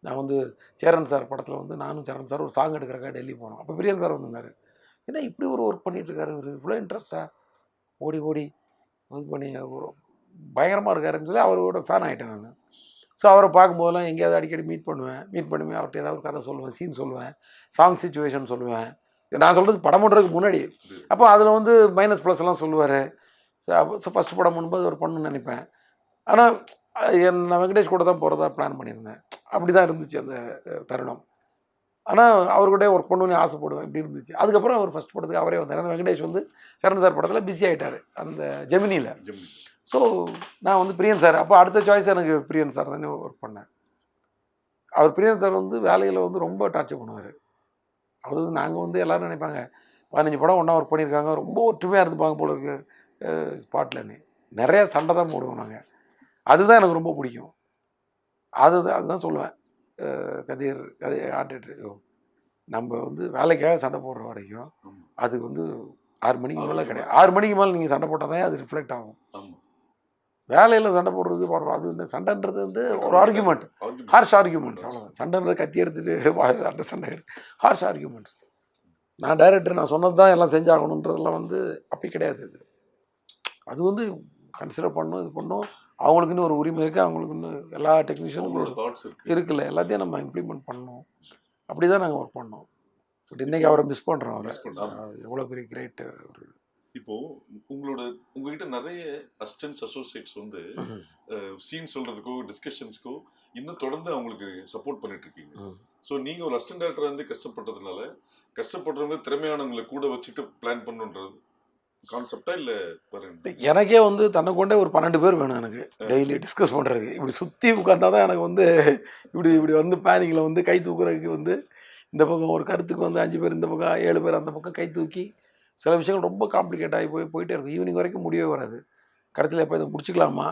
நான் வந்து சேரன் சார் படத்தில் வந்து நானும் சேரன் சார் ஒரு சாங் எடுக்கிறக்காக டெல்லி போனோம். அப்போ பிரியன் சார் வந்திருந்தார். ஏன்னா இப்படி ஒரு ஒர்க் பண்ணிகிட்ருக்காரு, ஒரு இவ்வளோ இன்ட்ரெஸ்ட்டாக ஓடி இது பண்ணி ஒரு பயங்கரமாக இருக்காருன்னு சொல்லி அவரோட ஃபேன் ஆகிட்டேன் நான். ஸோ அவரை பார்க்கும்போதெல்லாம் எங்கேயாவது அடிக்கடி மீட் பண்ணுவேன், அவர்கிட்ட ஏதாவது ஒரு கதை சொல்லுவேன், சீன் சொல்லுவேன், சாங் சிச்சுவேஷன் சொல்லுவேன். நான் சொல்கிறது படம் பண்ணுறதுக்கு முன்னாடி. அப்போ அதில் வந்து மைனஸ் ப்ளஸ்லாம் சொல்லுவார். ஸோ ஃபஸ்ட்டு படம் பண்ணும்போது ஒரு பண்ணணும்னு நினைப்பேன். ஆனால் நான் வெங்கடேஷ் கூட தான் போகிறதா பிளான் பண்ணியிருந்தேன். அப்படி தான் இருந்துச்சு அந்த தருணம். ஆனால் அவர்கிட்டே ஒர்க் பண்ணணும்னு ஆசைப்படுவேன், இப்படி இருந்துச்சு. அதுக்கப்புறம் அவர் ஃபஸ்ட் படத்துக்கு அவரே வந்தார். ஏன்னா வெங்கடேஷ் வந்து சரண் சார் படத்தில் பிஸி ஆகிட்டார் அந்த ஜெமினியில். ஸோ நான் வந்து பிரியன் சார், அப்போ அடுத்த சாய்ஸ் எனக்கு பிரியன் சார் தானே ஒர்க் பண்ணேன். அவர் பிரியன் சார் வந்து வேலையில் வந்து ரொம்ப டார்ச்சர் பண்ணுவார். அதாவது நாங்கள் வந்து எல்லோரும் நினைப்பாங்க 15 படம் ஒன்றா ஒர்க் பண்ணியிருக்காங்க, ரொம்ப ஒற்றுமையாக இருந்துப்பாங்க போல இருக்கு ஸ்பாட்லன்னு. நிறையா சண்டை தான் போடுவோம் நாங்கள். அதுதான் எனக்கு ரொம்ப பிடிக்கும். அதுதான் சொல்லுவேன், கதிர் ஆர்டிஸ்ட் நம்ம வந்து வேலைக்காக சண்டை போடுற வரைக்கும் அது வந்து 6 மணிக்கு மேலே கிடையாது. 6 மணிக்கு மேலே நீங்கள் சண்டை போட்டால் தான் அது ரிஃப்ளெக்ட் ஆகும். வேலையில் சண்டை போடுறது அது இந்த சண்டைன்றது வந்து ஒரு ஆர்கியூமெண்ட், ஹார்ஷ் ஆர்கியூமெண்ட்ஸ், அவ்வளோதான். சண்டைன்றது கத்தி எடுத்துகிட்டு அந்த சண்டை ஹார்ஷ் ஆர்கியூமெண்ட்ஸ். நான் டைரக்டர், நான் சொன்னது தான் எல்லாம் செஞ்சாகணுன்றதெல்லாம் வந்து அப்படி கிடையாது. அது வந்து கன்சிடர் பண்ணணும், இது பண்ணணும். அவங்களுக்குன்னு ஒரு உரிமை இருக்குது, அவங்களுக்குன்னு எல்லா டெக்னீஷியனுக்கும் ஒரு தாட்ஸ் இருக்குல்ல, எல்லாத்தையும் நம்ம இம்ப்ளிமெண்ட் பண்ணணும். அப்படி தான் நாங்கள் ஒர்க் பண்ணோம். பட் இன்றைக்கி அவரை மிஸ் பண்ணுறோம். எவ்வளோ பெரிய கிரேட் ஒரு. இப்போது உங்ககிட்ட நிறைய அசிஸ்டன்ட்ஸ் அசோசியேட்ஸ் வந்து சீன் சொல்கிறதுக்கோ டிஸ்கஷன்ஸ்க்கோ இன்னும் தொடர்ந்து அவங்களுக்கு சப்போர்ட் பண்ணிட்டு இருக்கீங்க. ஸோ நீங்கள் ஒரு அசிஸ்டன்ட் டைரக்டர் வந்து கஷ்டப்பட்டதுனால கஷ்டப்படுறவங்க திறமையானவங்களை கூட வச்சுட்டு பிளான் பண்ணுன்றது கான்செப்டா இல்லை? எனக்கே வந்து தன்னை கொண்டே ஒரு 12 பேர் வேணும் எனக்கு டெய்லி டிஸ்கஸ் பண்ணுறதுக்கு. இப்படி சுற்றி உட்காந்தா தான் எனக்கு வந்து இப்படி வந்து பேனிங்கில் வந்து கை தூக்குறதுக்கு வந்து இந்த பக்கம் ஒரு கருத்துக்கு வந்து 5 பேர் இந்த பக்கம், 7 பேர் அந்த பக்கம் கை தூக்கி சில விஷயங்கள் ரொம்ப காம்ப்ளிகேட் ஆகி போயிட்டே இருக்கும். ஈவினிங் வரைக்கும் முடியவே வராது. கடைசியில் எப்போ இதை முடிச்சுக்கலாமா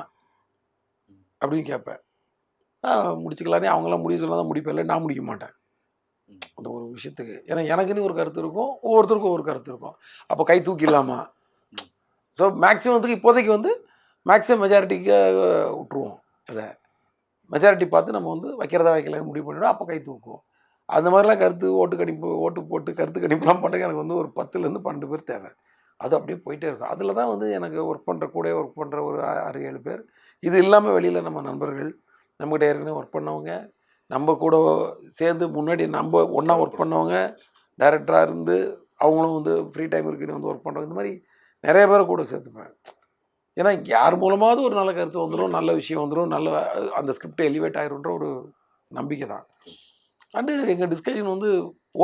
அப்படின்னு கேட்பேன். முடிச்சுக்கலானே அவங்களாம் முடிய சொன்னால் தான் முடிப்பேன், இல்லை நான் முடிக்க மாட்டேன் அந்த ஒரு விஷயத்துக்கு. ஏன்னா எனக்குன்னு ஒரு கருத்து இருக்கும், ஒவ்வொருத்தருக்கும் ஒரு கருத்து இருக்கும். அப்போ கை தூக்கிடலாமா? ஸோ மேக்ஸிமத்துக்கு இப்போதைக்கு வந்து மேக்ஸிமம் மெஜாரிட்டிக்கு விட்ருவோம். அதை மெஜாரிட்டி பார்த்து நம்ம வந்து வைக்கிறதா வைக்கலன்னு முடிவு பண்ணிவிடும். அப்போ கை தூக்குவோம். அந்த மாதிரிலாம் ஓட்டு போட்டு கருத்து கணிப்புலாம் பண்ணுறதுக்கு எனக்கு வந்து ஒரு 10லேருந்து 12 பேர் தேவை. அது அப்படியே போயிட்டே இருக்கும். அதில் தான் வந்து எனக்கு ஒர்க் பண்ணுற ஒரு 6-7 பேர். இது இல்லாமல் வெளியில் நம்ம நண்பர்கள், நம்மகிட்ட ஏற்கனவே ஒர்க் பண்ணவங்க, நம்ம கூட சேர்ந்து முன்னாடி நம்ம ஒன்றா ஒர்க் பண்ணவங்க, டைரக்டராக இருந்து அவங்களும் வந்து ஃப்ரீ டைம் இருக்குன்னு வந்து ஒர்க் பண்ணுறவங்க, இந்த மாதிரி நிறைய பேரை கூட சேர்த்துப்பேன். ஏன்னா யார் மூலமாவது ஒரு நல்ல கருத்து வந்துடும், நல்ல விஷயம் வந்துடும், நல்ல அந்த ஸ்கிரிப்ட் எலிவேட் ஆகிருன்ற ஒரு நம்பிக்கை தான். அண்டு எங்கள் டிஸ்கஷன் வந்து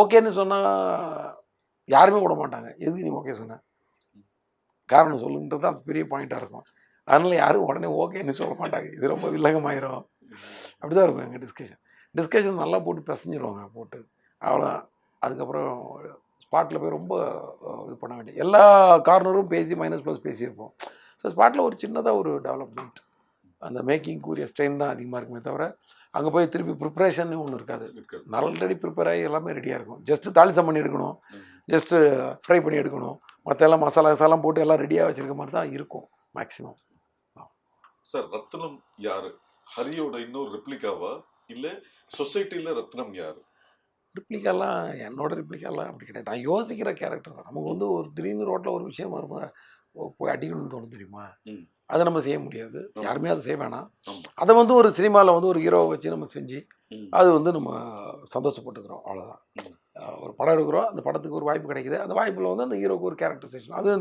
ஓகேன்னு சொன்னால் யாருமே விட மாட்டாங்க. எதுக்கு நீ ஓகே சொன்ன, காரணம் சொல்லுன்றது தான் பெரிய பாயிண்ட்டாக இருக்கும். அதனால் யாரும் உடனே ஓகேன்னு சொல்ல மாட்டாங்க. இது ரொம்ப வில்லங்கமாயிரும். அப்படி தான் இருக்கும் எங்கள் டிஸ்கஷன் நல்லா போட்டு பிசைஞ்சிருவாங்க போட்டு, அவ்வளோதான். அதுக்கப்புறம் ஸ்பாட்டில் போய் ரொம்ப இது பண்ண வேண்டிய எல்லா கார்னரும் பேசி மைனஸ் ப்ளஸ் பேசியிருப்போம். ஸோ ஸ்பாட்டில் ஒரு சின்னதாக ஒரு டெவலப்மெண்ட், அந்த மேக்கிங்குரிய ஸ்ட்ரெயின் தான் அதிகமாக இருக்குமே தவிர அங்கே போய் திருப்பி ப்ரிப்பரேஷன் ஒன்று இருக்காது. ஆல்ரெடி ப்ரிப்பேர் ஆகி எல்லாமே ரெடியாக இருக்கும். ஜஸ்ட்டு தாளிசம் பண்ணி எடுக்கணும், ஜஸ்ட்டு ஃப்ரை பண்ணி எடுக்கணும், மற்ற எல்லாம் மசாலாலாம் போட்டு எல்லாம் ரெடியாக வச்சுருக்க மாதிரி தான் இருக்கும் மேக்ஸிமம். சார், ரத்னம் யார்? ஹரியோட இன்னொரு ரெப்ளிகாவா இல்லை சொசைட்டியில் ரத்னம் யார்? ரிப்ளிகாலாம் என்னோட ரிப்ளிகாலாம் அப்படி கிடையாது. நான் யோசிக்கிற கேரக்டர் தான். நமக்கு வந்து ஒரு திடீர்னு ரோட்டில் ஒரு விஷயம் போய் அடிக்கணும்னு தோணும் தெரியுமா, அதை நம்ம செய்ய முடியாது. யாருமே அதை செய்ய வேணாம். அதை வந்து ஒரு சினிமாவில் வந்து ஒரு ஹீரோவை வச்சு நம்ம செஞ்சு அது வந்து நம்ம சந்தோஷப்பட்டுக்கிறோம், அவ்வளோதான். ஒரு படம் எடுக்கிறோம், அந்த படத்துக்கு ஒரு வாய்ப்பு கிடைக்குது, அந்த வாய்ப்பில் வந்து அந்த ஹீரோக்கு ஒரு கேரக்டரைசேஷன், அது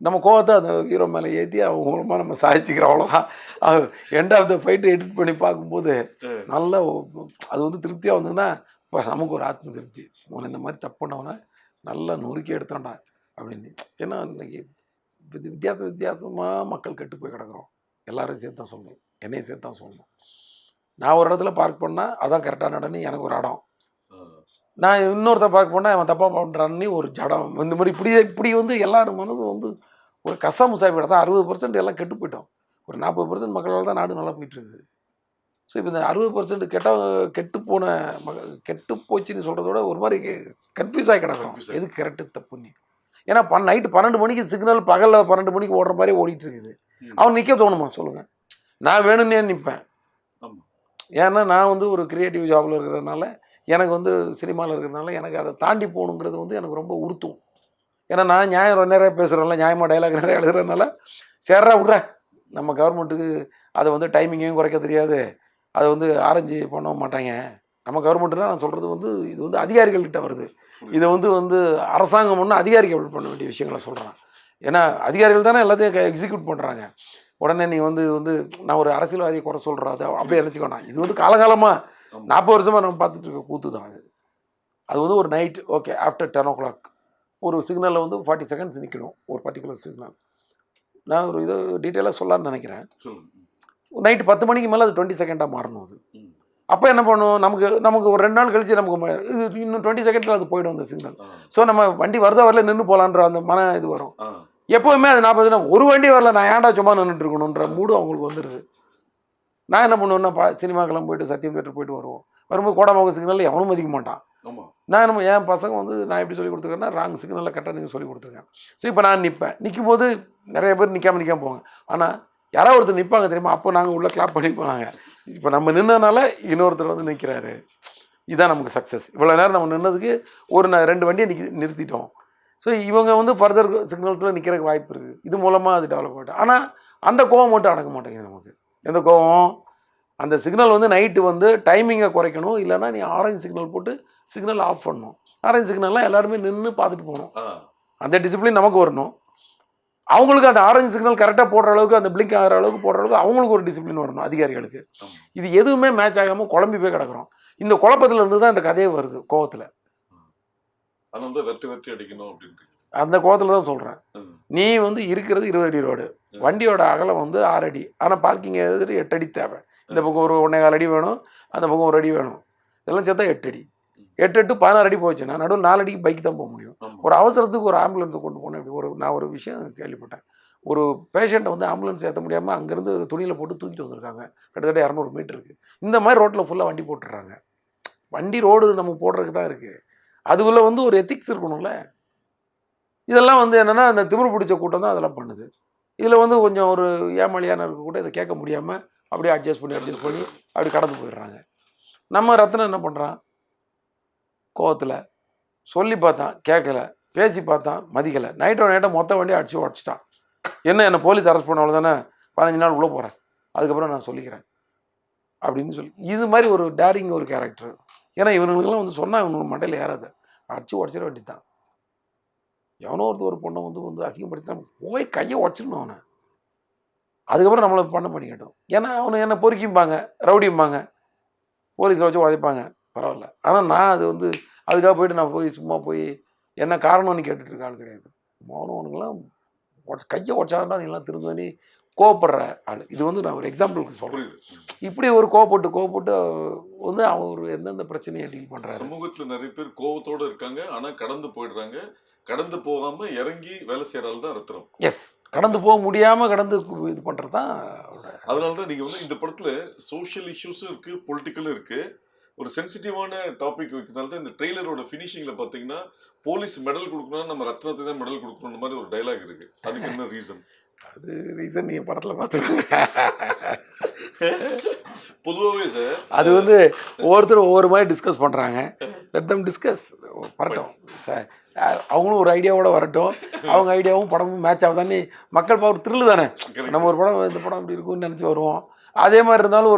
நம்ம கோவத்தை அந்த ஹீரோ மேலே ஏற்றி அவங்க மூலமாக நம்ம சாதிச்சுக்கிறோம், அவ்வளோதான். அது end of the fight edit பண்ணி பார்க்கும்போது நல்ல அது வந்து திருப்தியாக வந்ததுன்னா இப்போ நமக்கு ஒரு ஆத்ம திருப்தி, உன்னை இந்த மாதிரி தப்பு பண்ணவனை நல்லா நொறுக்கி எடுத்தோண்டா அப்படின்னு. ஏன்னா இன்னைக்கு வித்தியாசமாக மக்கள் கெட்டு போய் கிடக்குறோம். எல்லாரும் சேர்த்து தான் சொல்லணும், என்னையும் சேர்த்து தான் சொல்லணும். நான் ஒரு இடத்துல பார்க் பண்ணால் அதான் கரெக்டான இடம்னு எனக்கு ஒரு இடம், நான் இன்னொருத்த பார்க் பண்ணால் அவன் தப்பாக பண்ணுறான்னு ஒரு ஜடம். இந்த மாதிரி இப்படி வந்து எல்லாரும் மனசும் வந்து ஒரு கசாமுசாய் தான். 60% எல்லாம் கெட்டு போயிட்டோம். ஒரு 40% மக்களால் தான் நாடு நல்லா போயிட்டுருக்குது. ஸோ இப்போ இந்த 60% கெட்டு போச்சுன்னு சொல்கிறத விட ஒரு மாதிரி கன்ஃபியூஸ் ஆகி கிடக்கும், எது கரெக்டு தப்புன்னு. ஏன்னா நைட்டு 12 மணிக்கு சிக்னல் பகலில் 12 மணிக்கு ஓடுற மாதிரி ஓடிட்டு இருக்குது. அவன் நிற்க தோணுமா சொல்லுங்கள்? நான் வேணும்னே நிற்பேன். ஏன்னா நான் வந்து ஒரு கிரியேட்டிவ் ஜாபில் இருக்கிறதுனால, எனக்கு வந்து சினிமாவில் இருக்கிறதுனால எனக்கு அதை தாண்டி போகணுங்கிறது வந்து எனக்கு ரொம்ப உறுத்தும். ஏன்னா நான் நியாயம் நிறைய பேசுகிறேன்ல, நியாயமாக டைலாக் நிறைய எழுதுறதுனால சேர்றா விட்ற, நம்ம கவர்மெண்ட்டுக்கு அதை வந்து டைமிங்கையும் குறைக்க தெரியாது, அதை வந்து ஆரஞ்சு பண்ண மாட்டாங்க. நம்ம கவர்மெண்ட்டுனா நான் சொல்கிறது வந்து இது வந்து அதிகாரிகள்கிட்ட வருது, இதை வந்து அரசாங்கம் ஒன்று அதிகாரிகள் பண்ண வேண்டிய விஷயங்களை சொல்கிறேன். ஏன்னா அதிகாரிகள் தானே எல்லாத்தையும் எக்ஸிக்யூட் பண்ணுறாங்க. உடனே நீ வந்து நான் ஒரு அரசியல்வாதியை குறை சொல்கிறேன், அதை அப்படியே நினச்சிக்கோண்ணா. இது வந்து காலகாலமாக 40 வருஷமாக நம்ம பார்த்துட்டு இருக்க கூத்து தான் அது. அது வந்து ஒரு நைட் ஓகே ஆஃப்டர் 10 o'clock ஒரு சிக்னலில் வந்து 40 seconds நிற்கணும், ஒரு பர்டிகுலர் சிக்னல். நான் ஒரு இதை டீட்டெயிலாக சொல்லலான்னு நினைக்கிறேன். நைட்டு 10 மணிக்கு மேலே அது 20 செகண்டாக மாறணும். அது அப்போ என்ன பண்ணுவோம், நமக்கு ஒரு 2 நாள் கழிச்சு நமக்கு இது இன்னும் 20 secondsல அது போயிடும் அந்த சிக்னல். ஸோ நம்ம வண்டி வருதா வரல நின்று போகலான்ற அந்த மன இது வரும். எப்போவுமே அது 40 ஒரு வண்டி வரல, நான் ஏன்டா சும்மா நின்றுட்டு இருக்கணுன்ற மூடு அவங்களுக்கு வந்துடுது. நான் என்ன பண்ணுவேன்னா சினிமாக்கெல்லாம் போயிட்டு சத்தியம் தேட்டர் போயிட்டு வரும்போது கோடம்பாக்கம் சிக்னலில் எவனும் மதிக்க மாட்டான். நான் என் பசங்க வந்து நான் எப்படி சொல்லி கொடுத்துருக்கேன்னா ராங் சிக்னலில் கரெக்டாக நீங்கள் சொல்லி கொடுத்துருக்கேன். ஸோ இப்போ நான் நிற்கும் போது நிறைய பேர் நிற்காம போவாங்க, ஆனால் யாராவது ஒருத்தர் நிற்பாங்க தெரியுமா, அப்போ நாங்கள் உள்ளே கிளாப் பண்ணி போனாங்க. இப்போ நம்ம நின்றனால இன்னொருத்தர் வந்து நிற்கிறாரு, இதுதான் நமக்கு சக்ஸஸ். இவ்வளோ நேரம் நம்ம நின்றதுக்கு ஒரு 2 வண்டியை நிறுத்திட்டோம். ஸோ இவங்க வந்து ஃபர்தர் சிக்னல்ஸில் நிற்கிறதுக்கு வாய்ப்பு இருக்குது. இது மூலமாக அது டெவலப் ஆகிட்டு, ஆனால் அந்த கோவம் மட்டும் அடக்க மாட்டேங்குது நமக்கு. எந்த கோவம், அந்த சிக்னல் வந்து நைட்டு வந்து டைமிங்கை குறைக்கணும், இல்லைன்னா நீ ஆரஞ்சு சிக்னல் போட்டு சிக்னல் ஆஃப் பண்ணணும். ஆரஞ்சு சிக்னல்லாம் எல்லாருமே நின்று பார்த்துட்டு போகணும், அந்த டிசிப்ளின் நமக்கு வரணும். அவங்களுக்கு அந்த ஆரஞ்சு சிக்னல் கரெக்டாக போடுற அளவுக்கு, அந்த பிளிங்க் ஆகிற அளவுக்கு போடுற அளவுக்கு அவங்களுக்கு ஒரு டிசிப்ளின் வரணும் அதிகாரிகளுக்கு. இது எதுவுமே மேட்ச் ஆகாமல் குழம்பி போய் கிடக்குறோம். இந்த குழப்பத்தில் இருந்து தான் இந்த கதையே வருது, கோவத்தில். அந்த கோவத்தில் தான் சொல்கிறேன். நீ வந்து இருக்கிறது 20 அடி ரோடு, வண்டியோட அகலம் வந்து 6 அடி, ஆனால் பார்க்கிங் எதிர்த்து 8 அடி தேவை. இந்த பக்கம் ஒரு 1.25 அடி வேணும், அந்த பக்கம் 1 அடி வேணும், இதெல்லாம் சேர்த்தா 8 அடி. 8 to 16 அடி போச்சுன்னா நடுவில் 4 அடிக்கு பைக் தான் போக முடியும். ஒரு அவசரத்துக்கு ஒரு ஆம்புலன்ஸை கொண்டு போனேன். இப்படி நான் ஒரு விஷயம் கேள்விப்பட்டேன். ஒரு பேஷண்ட்டை வந்து ஆம்புலன்ஸ் ஏற்ற முடியாமல் அங்கேருந்து துணியில் போட்டு தூக்கிட்டு வந்திருக்காங்க, கிட்டத்தட்ட 200 மீட்டருக்கு. இந்த மாதிரி ரோட்டில் ஃபுல்லாக வண்டி போட்டுடுறாங்க. வண்டி ரோடு நம்ம போடுறதுக்கு தான் இருக்குது, அதுக்குள்ளே வந்து ஒரு எத்திக்ஸ் இருக்கணும்ல. இதெல்லாம் வந்து என்னென்னா அந்த திமிரு பிடிச்ச கூட்டம் தான் அதெல்லாம் பண்ணுது. இதில் வந்து கொஞ்சம் ஒரு ஏமாளியான இருக்க கூட இதை கேட்க முடியாமல் அப்படியே அட்ஜஸ்ட் பண்ணி அப்படி கடந்து போயிடுறாங்க. நம்ம ரத்னம் என்ன பண்ணுறான், கோவத்தில் சொல்லி பார்த்தான் கேட்கல, பேசி பார்த்தான் மதிக்கலை, நைட்டை மொத்த வண்டியை அடித்து உடச்சிட்டான். என்னை போலீஸ் அரெஸ்ட் பண்ணவள தானே 15 நாள் உள்ளே போகிறேன், அதுக்கப்புறம் நான் சொல்லிக்கிறேன் அப்படின்னு சொல்லி இது மாதிரி ஒரு டேரிங் ஒரு கேரக்டர். ஏன்னா இவனுங்களுக்கெல்லாம் வந்து சொன்னால் இவனுக்கு மண்டையில் ஏறாது, அடித்து உடச்சிட வேண்டியதான். எவனோ ஒரு பொண்ணை வந்து அசிங்கப்படுத்தினா போய் கையை உடச்சிடணும் அவனை, அதுக்கப்புறம் நம்மளை பண்ண பண்ணிக்கட்டும். ஏன்னா அவனு என்ன பொறுக்கிம்பாங்க, ரவுடிம்பாங்க, போலீஸில் வச்சு உதைப்பாங்க, பரவாயில்ல. ஆனால் நான் அது வந்து அதுக்காக போயிட்டு நான் சும்மா போய் என்ன காரணம்னு கேட்டுட்டு இருக்க ஆள் கிடையாது. அவனுக்கெல்லாம் கையை உடச்சாதான் நீங்களாம் திருந்தனி கோவப்படுற ஆள். இது வந்து நான் ஒரு எக்ஸாம்பிளுக்கு சொல்கிறேன். இப்படி ஒரு கோவப்பட்டு வந்து அவன் ஒரு எந்தெந்த பிரச்சனையை டீல் பண்ணுறாரு. சமூகத்தில் நிறைய பேர் கோவத்தோடு இருக்காங்க, ஆனால் கடந்து போயிடுறாங்க. கடந்து போகாமல் இறங்கி வேலை செய்கிறாள் தான் ரத்னம். எஸ், கடந்து போக முடியாமல் கடந்து இது பண்ணுறது தான். அதனால தான் நீங்கள் வந்து இந்த படத்தில் சோஷியல் இஷ்யூஸும் இருக்குது, பொலிட்டிக்கலும் இருக்குது, ஒரு சென்சிட்டிவான டாபிக் வைக்கிறதுனால தான் இந்த ட்ரெய்லரோட ஃபினிஷிங்கில் பார்த்தீங்கன்னா போலீஸ் மெடல் கொடுக்கணும்னா நம்ம ரத்னத்துக்கு தான் மெடல் கொடுக்கணுன்ற மாதிரி ஒரு டைலாக் இருக்குது. அதுக்கு என்ன ரீசன்? அது ரீசன் நீங்கள் படத்தில் பார்த்துக்கோங்க. பொதுவாகவே சார் அது வந்து ஒவ்வொருத்தரும் ஒவ்வொரு மாதிரி டிஸ்கஸ் பண்ணுறாங்க. லெட் தம் டிஸ்கஸ், வரட்டும் சார், அவங்களும் ஒரு ஐடியாவோட வரட்டும், அவங்க ஐடியாவும் படமும் மேட்ச் ஆகுதானே மக்கள் பார்த்து த்ரில்லு தானே. நம்ம ஒரு படம் இந்த படம் இப்படி இருக்கும்னு நினச்சி வருவோம், அதே மாதிரி இருந்தாலும்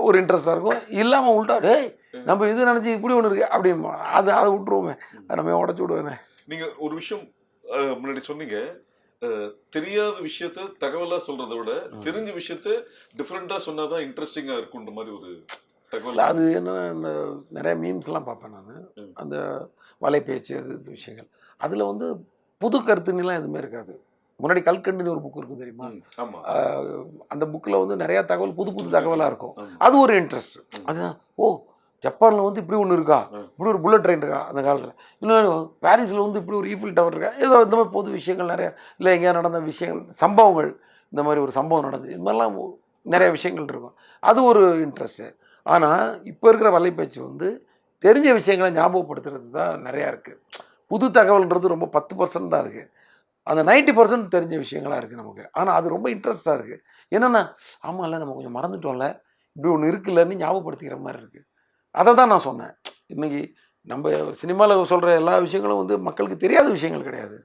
ஒரு இன்ட்ரெஸ்டாக இருக்கும். இல்லாமல் உள்ட்டா டேய் நம்ம இது நினச்சி இப்படி ஒன்று இருக்கு அப்படிமா அதை விட்டுருவோமே, நம்ம உடச்சி விடுவேனே. நீங்கள் ஒரு விஷயம் முன்னாடி சொன்னீங்க, தெரியாத விஷயத்த தகவலா சொல்றதை விட தெரிஞ்ச விஷயத்த டிஃப்ரெண்டா சொன்னாதான் இன்ட்ரெஸ்டிங்கா இருக்குன்ற மாதிரி ஒரு தகவல். அது என்னன்னா இந்த நிறைய மீம்ஸ்லாம் பார்ப்பேன் நான். அந்த வலைப்பேச்சு அது இது விஷயங்கள் அதில் வந்து புது கருத்துலாம் எதுவுமே இருக்காது. முன்னாடி கல்கண்டுன்னு ஒரு புக் இருக்கும் தெரியுமா? அந்த புக்கில் வந்து நிறையா தகவல் புது புது தகவலாக இருக்கும். அது ஒரு இன்ட்ரெஸ்ட். அதுதான் ஓ ஜப்பானில் வந்து இப்படி ஒன்று இருக்கா, இப்படி ஒரு புல்லட் ட்ரெயின் இருக்கா அந்த காலத்தில், இன்னும் பாரிஸில் வந்து இப்படி ஒரு ஈஃபில் டவர் இருக்கா, ஏதோ இந்த மாதிரி பொது விஷயங்கள் நிறையா, இல்லை எங்கேயா நடந்த விஷயங்கள் சம்பவங்கள், இந்த மாதிரி ஒரு சம்பவம் நடந்தது, இது மாதிரிலாம் நிறைய விஷயங்கள் இருக்கும். அது ஒரு இன்ட்ரெஸ்ட்டு. ஆனால் இப்போ இருக்கிற வலைப்பேச்சு வந்து தெரிஞ்ச விஷயங்களை ஞாபகப்படுத்துறது தான் நிறையா இருக்குது. புது தகவல்ன்றது ரொம்ப 10% தான் இருக்குது. அந்த 90% தெரிஞ்ச விஷயங்களாக இருக்குது நமக்கு. ஆனால் அது ரொம்ப இன்ட்ரெஸ்டாக இருக்குது. என்னென்னா ஆமாம்ல நம்ம கொஞ்சம் மறந்துட்டோம்ல, இப்படி ஒன்று இருக்குல்லன்னு ஞாபகப்படுத்திக்கிற மாதிரி இருக்குது. அதை தான் நான் சொன்னேன். இன்றைக்கி நம்ம சினிமாவில் சொல்கிற எல்லா விஷயங்களும் வந்து மக்களுக்கு தெரியாத விஷயங்கள் கிடையாது.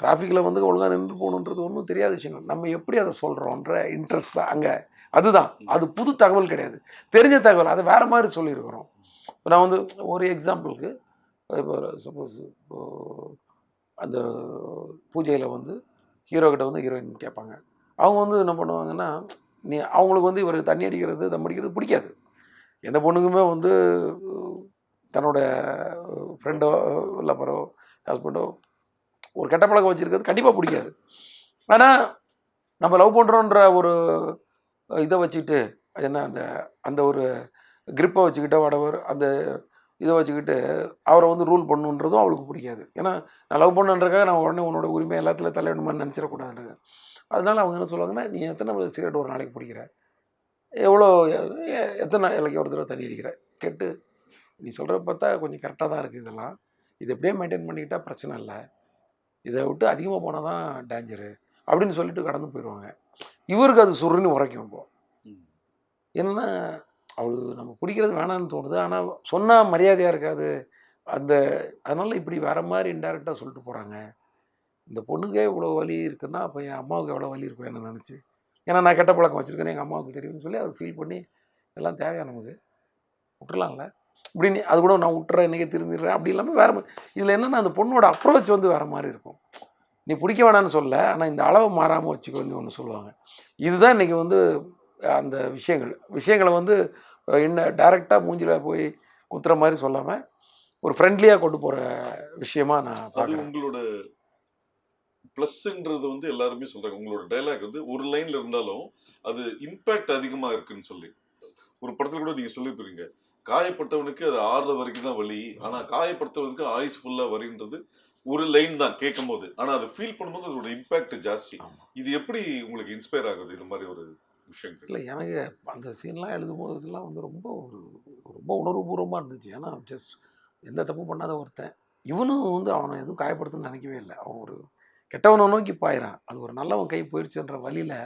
டிராஃபிக்கில் வந்து ஒழுங்காக நின்று போகணுன்றது ஒன்றும் தெரியாத விஷயங்கள். நம்ம எப்படி அதை சொல்கிறோன்ற இன்ட்ரெஸ்ட் தான் அங்கே. அதுதான் அது புது தகவல் கிடையாது, தெரிஞ்ச தகவல். அதை வேறு மாதிரி சொல்லியிருக்கிறோம். இப்போ நான் வந்து ஒரு எக்ஸாம்பிளுக்கு, இப்போ சப்போஸ் அந்த பூஜையில் வந்து ஹீரோக்கிட்ட வந்து ஹீரோயின் கேட்பாங்க. அவங்க வந்து என்ன பண்ணுவாங்கன்னா, அவங்களுக்கு வந்து இவர் தண்ணி அடிக்கிறது தம் அடிக்கிறது பிடிக்காது. எந்த பொண்ணுக்குமே வந்து தன்னோட ஃப்ரெண்டோ லவ்வரோ ஹஸ்பண்டோ ஒரு கெட்ட பழக்கம் வச்சுருக்கிறது கண்டிப்பாக பிடிக்காது. ஆனால் நம்ம லவ் பண்ணுறோன்ற ஒரு இதை வச்சுக்கிட்டு, அது என்ன அந்த அந்த ஒரு கிரிப்பை வச்சுக்கிட்டோ வடவர் அந்த இதை வச்சுக்கிட்டு அவரை வந்து ரூல் பண்ணுன்றதும் அவளுக்கு பிடிக்காது. ஏன்னா நான் லவ் பண்ணுன்றக்காக நான் உடனே உன்னோட உரிமை எல்லாத்துலையும் தலையிடணுமான்னு நினச்சிடக்கூடாதுன்னு. அதனால அவங்க என்ன சொல்லுவாங்கன்னா, நீ எத்தனை சிகரெட் ஒரு நாளைக்கு பிடிக்கிற, எவ்வளோ எத்தனை நாளைக்கு ஒரு தடவை தண்ணி அடிக்கிற கேட்டு, நீ சொல்கிறத பார்த்தா கொஞ்சம் கரெக்டாக தான் இருக்குது, இதெல்லாம் இதை எப்படியே மெயின்டைன் பண்ணிக்கிட்டால் பிரச்சனை இல்லை, இதை விட்டு அதிகமாக போனால் தான் டேஞ்சரு அப்படின்னு சொல்லிட்டு கடந்து போயிடுவாங்க. இவருக்கு அது சுருன்னு உரைக்கும். இப்போ என்னென்னா அவளுக்கு நம்ம பிடிக்கிறது வேணான்னு தோணுது, ஆனால் சொன்னால் மரியாதையாக இருக்காது. அதனால் இப்படி வேறு மாதிரி இன்டெரக்டாக சொல்லிட்டு போகிறாங்க. இந்த பொண்ணுக்கே இவ்வளோ வலி இருக்குன்னா அப்போ என் அம்மாவுக்கு எவ்வளோ வலி இருக்கும் என்ன நினச்சி. ஏன்னா நான் கெட்ட பழக்கம் வச்சுருக்கேன்னு எங்கள் அம்மாவுக்கு தெரியும்னு சொல்லி அவர் ஃபீல் பண்ணி எல்லாம் தேவையா நமக்கு விட்டுறலாம்ல அப்படின்னு. அது கூட நான் விட்டுறேன், இன்றைக்கி திருந்திடுறேன் அப்படி இல்லாமல் வேறு. இதில் என்னென்னா அந்த பொண்ணோட அப்ரோச் வந்து வேறு மாதிரி இருக்கும். நீ பிடிக்க வேணான்னு சொல்ல, ஆனால் இந்த அளவை மாறாமல் வச்சுக்கோன்னு ஒன்று சொல்லுவாங்க. இதுதான் இன்றைக்கி வந்து அந்த விஷயங்களை வந்து இன்னும் டைரெக்டாக மூஞ்சில் போய் குத்துற மாதிரி சொல்லாமல் ஒரு ஃப்ரெண்ட்லியாக கொண்டு போகிற விஷயமா நான் பார்க்குறேன். உங்களோட ப்ளஸ்ன்றது வந்து எல்லாருமே சொல்கிறாங்க, உங்களோட டைலாக் வந்து ஒரு லைனில் இருந்தாலும் அது இம்பேக்ட் அதிகமாக இருக்குன்னு சொல்லி. ஒரு படத்தில் கூட நீங்கள் சொல்லியிருப்பீங்க, காயப்பட்டவனுக்கு அது ஆறுற வரைக்கும் தான் வலி, ஆனால் காயப்படுத்தவனுக்கு ஆயுஸ் ஃபுல்லாக வரின்றது ஒரு லைன் தான் கேட்கும் போது, ஆனால் அதை ஃபீல் பண்ணும்போது அதோட இம்பேக்ட் ஜாஸ்தி. இது எப்படி உங்களுக்கு இன்ஸ்பயர் ஆகுது இந்த மாதிரி ஒரு விஷயங்கள்? இல்லை, எனக்கு அந்த சீன்லாம் எழுதும்போது இதெல்லாம் வந்து ரொம்ப ரொம்ப உணர்வுபூர்வமாக இருந்துச்சு. ஏன்னா ஜஸ்ட் எந்த தப்பும் பண்ணாத ஒருத்தன், இவனும் வந்து அவனை எதுவும் காயப்படுத்தணும்னு நினைக்கவே இல்லை. அவன் ஒரு கெட்டவனை நோக்கி பாயிறான். அது ஒரு நல்லவன் கை போயிடுச்சுன்ற வழியில்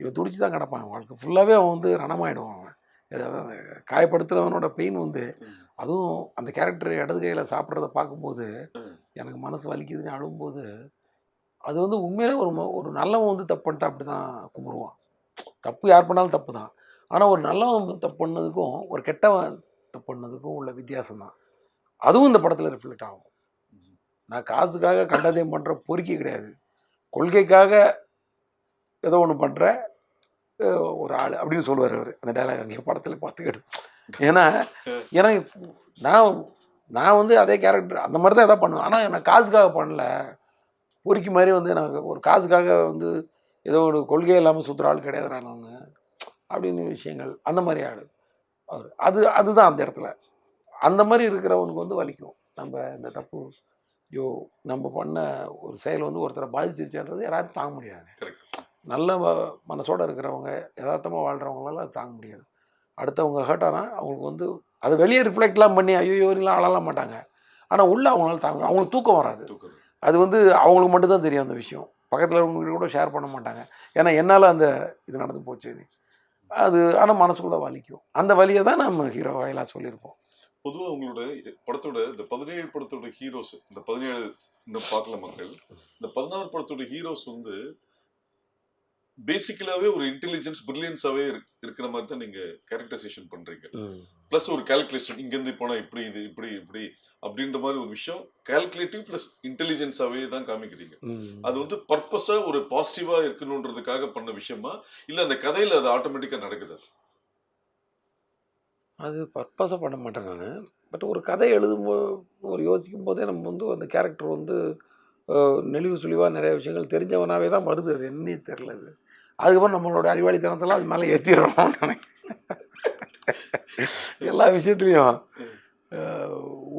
இவன் துடிச்சு தான் கிடப்பான். வாழ்க்கை ஃபுல்லாகவே அவன் வந்து ரணமாயிடுவான். அவன் ஏதாவது காயப்படுத்துகிறவனோட பெயின் வந்து, அதுவும் அந்த கேரக்டர் இடது கையில் சாப்பிட்றத பார்க்கும்போது எனக்கு மனசு வலிக்குதுன்னு அழும்போது, அது வந்து உண்மையிலே ஒரு நல்லவன் வந்து தப்பு பண்ணிட்டா அப்படி தான் கும்பிடுவான். தப்பு யார் பண்ணாலும் தப்பு தான். ஆனால் ஒரு நல்லவன் தப்பு பண்ணதுக்கும் ஒரு கெட்டவன் தப்பு பண்ணதுக்கும் உள்ள வித்தியாசம் தான். அதுவும் இந்த படத்தில் ரிஃப்ளெக்ட் ஆகும். நான் காசுக்காக கண்டதையும் பண்ணுற பொறுக்கி கிடையாது, கொள்கைக்காக ஏதோ ஒன்று பண்ணுற ஒரு ஆள் அப்படின்னு சொல்லுவார் அவர். அந்த டைலாக் அங்கே படத்தில் பார்த்துக்கிட்டு. ஏன்னா எனக்கு நான் வந்து அதே கேரக்டர் அந்த மாதிரி தான் எதாவது பண்ணுவேன். ஆனால் நான் காசுக்காக பண்ணல, பொறுக்கி மாதிரி வந்து எனக்கு ஒரு காசுக்காக வந்து ஏதோ ஒரு கொள்கையே இல்லாமல் சுற்றுற ஆள் கிடையாது நான் அப்படின்னு விஷயங்கள். அந்த மாதிரி ஆள் அவர். அதுதான் அந்த இடத்துல அந்த மாதிரி இருக்கிறவனுக்கு வந்து வலிக்கும். நம்ம இந்த தப்பு நம்ம பண்ண ஒரு செயல் வந்து ஒருத்தரை பாதிச்சிருச்சுன்றது யாராலும் தாங்க முடியாது. நல்ல மனசோடு இருக்கிறவங்க, யதார்த்தமாக வாழ்கிறவங்களால அது தாங்க முடியாது. அடுத்தவங்க ஹர்ட் ஆனால் அவங்களுக்கு வந்து அதை வெளியே ரிஃப்ளெக்ட்லாம் பண்ணி ஐயோலாம் அழலாம் மாட்டாங்க. ஆனால் உள்ளே அவங்களால தாங்க, அவங்களுக்கு தூக்கம் வராது. அது வந்து அவங்களுக்கு மட்டும்தான் தெரியும் அந்த விஷயம். பக்கத்தில் இருக்கவங்ககிட்ட கூட ஷேர் பண்ண மாட்டாங்க. ஏன்னா என்னால் அந்த இது நடந்து போச்சு அது. ஆனால் மனசுக்குள்ளே வலிக்கும். அந்த வலியை தான் நம்ம ஹீரோ வாயிலாக சொல்லியிருப்போம். பொதுவாக உங்களோட படத்தோட இந்த 17 படத்தோட ஹீரோஸ், இந்த 17 இன்னும் பார்க்கல மக்கள், இந்த 16 படத்தோட ஹீரோஸ் வந்து பேசிக்கலாவே ஒரு இன்டெலிஜென்ஸ் பிரில்லியன்ஸாவே இருக்கிற மாதிரி தான் நீங்க கேரக்டரைசேஷன் பண்றீங்க. பிளஸ் ஒரு கால்குலேஷன், இங்க இருந்து போனா இப்படி இது இப்படி இப்படி அப்படின்ற மாதிரி ஒரு விஷயம் கால்குலேட்டிவ் பிளஸ் இன்டெலிஜென்ஸாவே தான் காமிக்கிறீங்க. அது வந்து பர்பஸா ஒரு பாசிட்டிவா இருக்கணும்ன்றதுக்காக பண்ண விஷயமா இல்ல அந்த கதையில அது ஆட்டோமேட்டிக்கா நடக்குது? அது பர்பஸாக பண்ண மாட்டேன் நான். பட் ஒரு கதை எழுதும்போது ஒரு யோசிக்கும் போதே நம்ம வந்து அந்த கேரக்டர் வந்து நெளிவு சுழிவாக நிறைய விஷயங்கள் தெரிஞ்சவனாவே தான் வருது. அது என்னன்னே தெரில. அது அதுக்கப்புறம் நம்மளோட அறிவாளித்தனத்தெல்லாம் அது மேலே ஏற்றிடுறோம் நினைக்கிறேன். எல்லா விஷயத்துலையும்